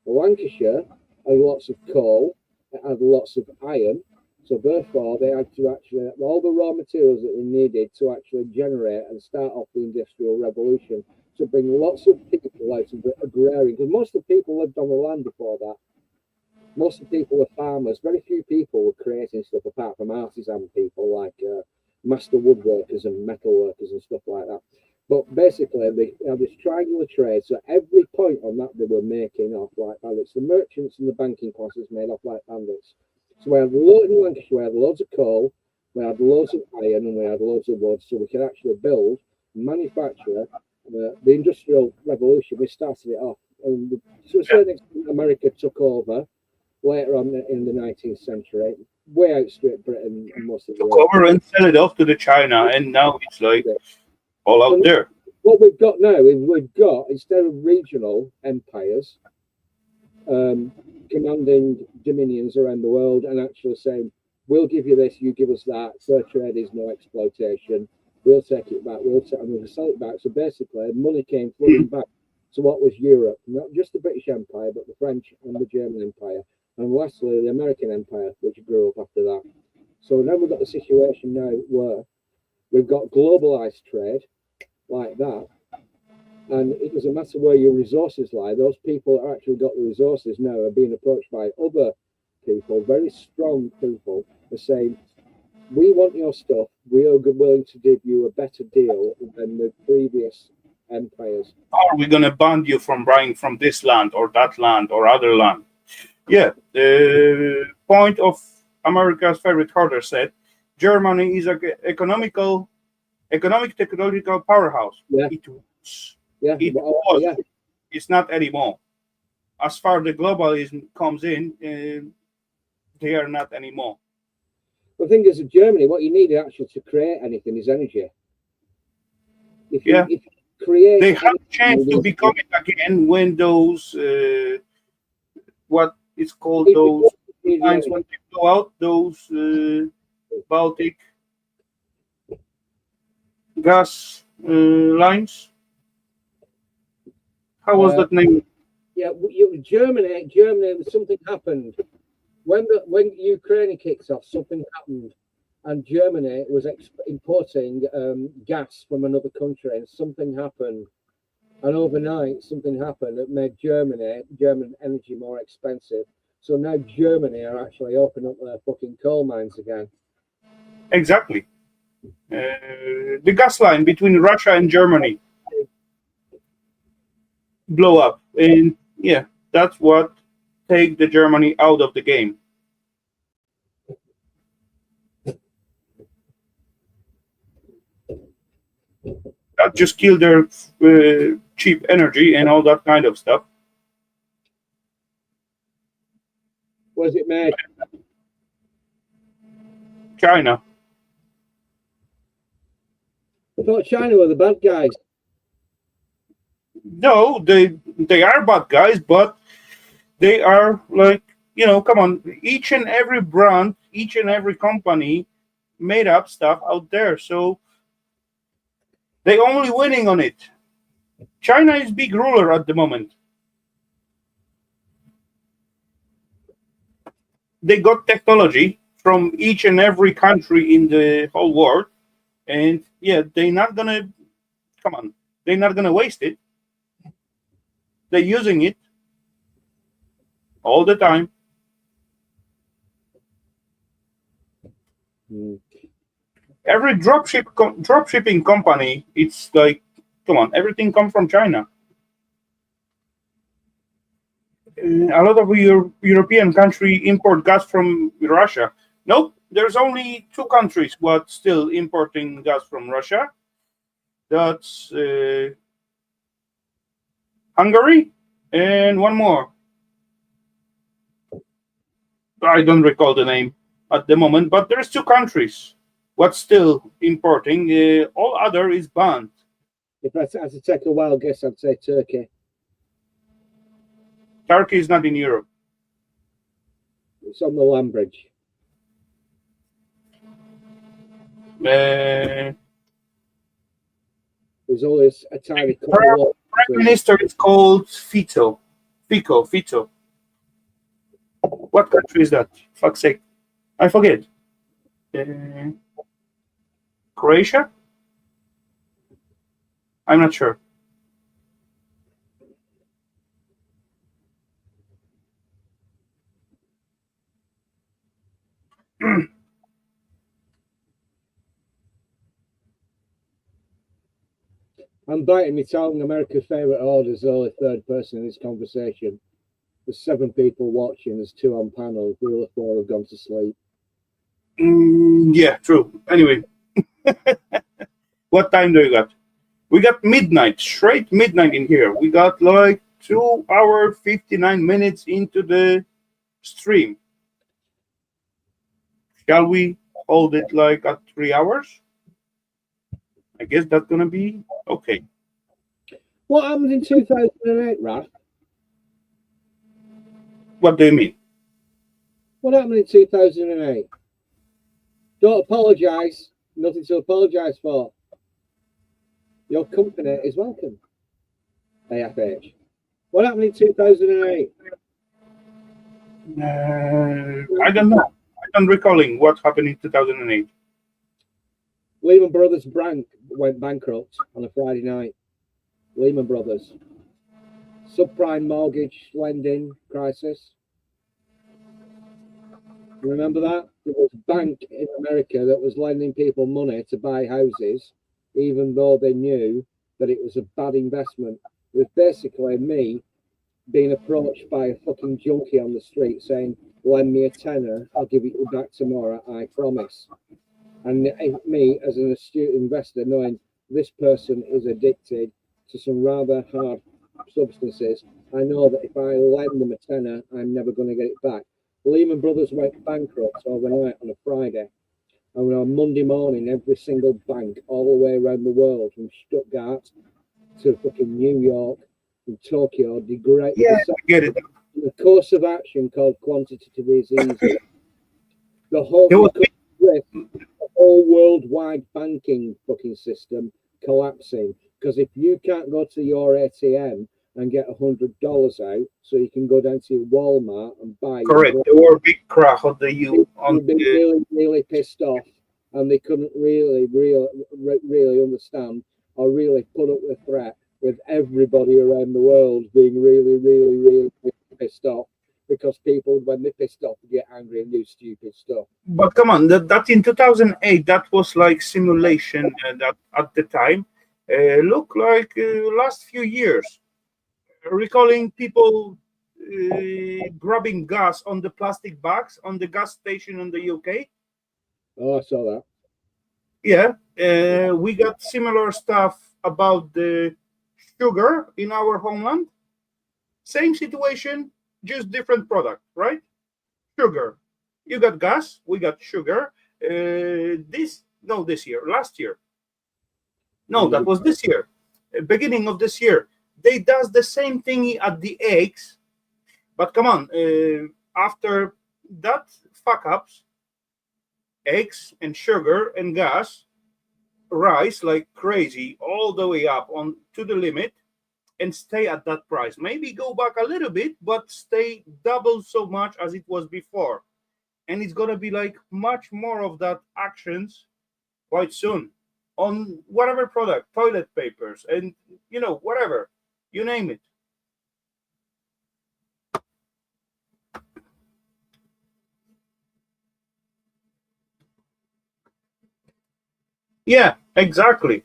Lancashire had lots of coal, it had lots of iron, so therefore they had to actually have all the raw materials that they needed to actually generate and start off the Industrial Revolution to bring lots of people out of the agrarian, because most of the people lived on the land before that. Most of the people were farmers. Very few people were creating stuff apart from artisan people like master woodworkers and metal workers and stuff like that. But basically, they had this triangular trade. So every point on that, they were making off like bandits. The merchants and the banking classes made off like bandits. So we had loads in Lancashire, we had loads of coal, we had loads of iron, and we had loads of wood. So we could actually build, manufacture. The Industrial Revolution, we started it off. And to a certain extent, America took over later on in the 19th century, way outstripped Britain and most of the world. Took over and sell it off to the China, and now it's like all out there. What we've got now is we've got, instead of regional empires commanding dominions around the world and actually saying, we'll give you this, you give us that, fair trade is no exploitation, we'll take it back, we'll sell it back. So basically, money came flooding back to what was Europe, not just the British Empire, but the French and the German Empire, and lastly, the American Empire, which grew up after that. So now we've got the situation now where we've got globalized trade like that, and it doesn't matter where your resources lie. Those people that actually got the resources now are being approached by other people, very strong people, are saying, we want your stuff, we are willing to give you a better deal than the previous empires. Are we going to ban you from buying from this land or that land or other land? Yeah, the point of America's favorite hoarder said, Germany is an economic technological powerhouse. Yeah. It was. Yeah. It was. Yeah. It's not anymore. As far as the globalism comes in, they are not anymore. The thing is, in Germany, what you need actually to create anything is energy. If you create, they have a chance to become it again when those what is called those lines when they go out, those Baltic gas lines. How was that name? Yeah, Germany. Something happened when Ukraine kicks off. Something happened. and Germany was importing gas from another country, and something happened. And overnight, something happened that made German energy more expensive. So now Germany are actually opening up their fucking coal mines again. Exactly. The gas line between Russia and Germany blow up, and yeah, that's what take the Germany out of the game. That just killed their cheap energy and all that kind of stuff. Was it made? China. I thought China were the bad guys. No, they are bad guys, but they are like, come on, each and every brand, each and every company made up stuff out there, so they only winning on it. China is big ruler at the moment. They got technology from each and every country in the whole world, and yeah, they're not gonna waste it. They're using it all the time. Every dropshipping company, it's like, come on, everything comes from China. A lot of European country import gas from Russia. Nope, there's only two countries what still importing gas from Russia. That's Hungary and one more. I don't recall the name at the moment, but there's two countries what's still importing. All other is banned. If I had to take a wild guess, I'd say Turkey. Turkey is not in Europe. It's on the land bridge. There's always a tiny Prime Minister is called Fico. What country is that? Fuck's sake. I forget. Croatia? I'm not sure. I'm biting my tongue. America's favourite order is the only third person in this conversation. There's 7 people watching. There's 2 on panel. The other 4 have gone to sleep. Yeah, true. Anyway, what time do you got? We got midnight, straight midnight in here. We got like 2 hours, 59 minutes into the stream. Shall we hold it like at 3 hours? I guess that's going to be okay. What happened in 2008, Raf? What do you mean? What happened in 2008? Don't apologise. Nothing to apologise for. Your company is welcome. AFH. What happened in 2008? I don't know. I'm recalling what happened in 2008. Lehman Brothers Bank went bankrupt on a Friday night. Lehman Brothers. Subprime mortgage lending crisis. Remember that? There was a bank in America that was lending people money to buy houses, even though they knew that it was a bad investment. It was basically me being approached by a fucking junkie on the street saying, lend me a tenner, I'll give it you back tomorrow, I promise. And me, as an astute investor, knowing this person is addicted to some rather hard substances, I know that if I lend them a tenner, I'm never going to get it back. Lehman Brothers went bankrupt overnight on a Friday. And on Monday morning, every single bank all the way around the world, from Stuttgart to fucking New York and Tokyo, degraded. Yeah, I get it. A course of action called quantitative easing. The whole worldwide banking fucking system collapsing. Because if you can't go to your ATM and get $100 out, so you can go down to Walmart and buy. Correct. There were big crash on the You've been really, really pissed off and they couldn't really understand or really put up the threat with everybody around the world being really pissed off, because people, when they're pissed off, they get angry and do stupid stuff. But come on, that in 2008, that was like simulation. That at the time, look like last few years, recalling people grabbing gas on the plastic bags on the gas station in the UK. Oh, I saw that. Yeah, we got similar stuff about the sugar in our homeland. Same situation, just different product, right? Sugar. You got gas, we got sugar. This year, last year. No, that was this year, beginning of this year. They does the same thing at the eggs, but come on, after that fuck ups, eggs and sugar and gas rise like crazy all the way up on to the limit and stay at that price. Maybe go back a little bit, but stay double so much as it was before. And it's gonna be like much more of that actions quite soon on whatever product, toilet papers, and whatever, you name it. Yeah, exactly.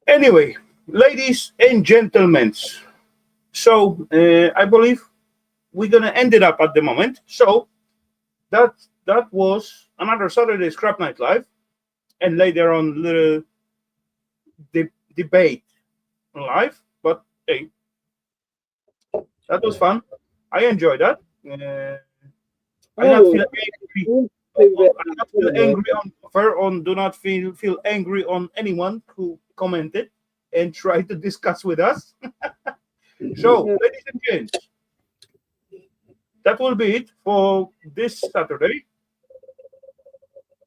Anyway, ladies and gentlemen, so I believe we're gonna end it up at the moment. So that was another Saturday Scrap Night Live, and later on little debate live. But hey, that was fun. I enjoyed that. I not feel angry. I not feel angry on her. Do not feel angry on anyone who commented and tried to discuss with us. So, ladies and gents, that will be it for this Saturday.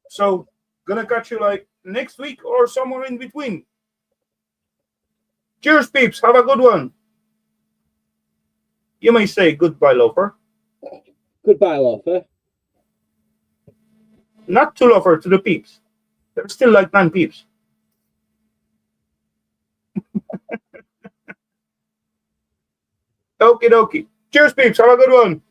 So, gonna catch you like next week or somewhere in between. Cheers, peeps. Have a good one. You may say goodbye, loafer. Goodbye, loafer. Not to loafer, to the peeps. There's still like 9 peeps. Okie dokie. Cheers, peeps. Have a good one.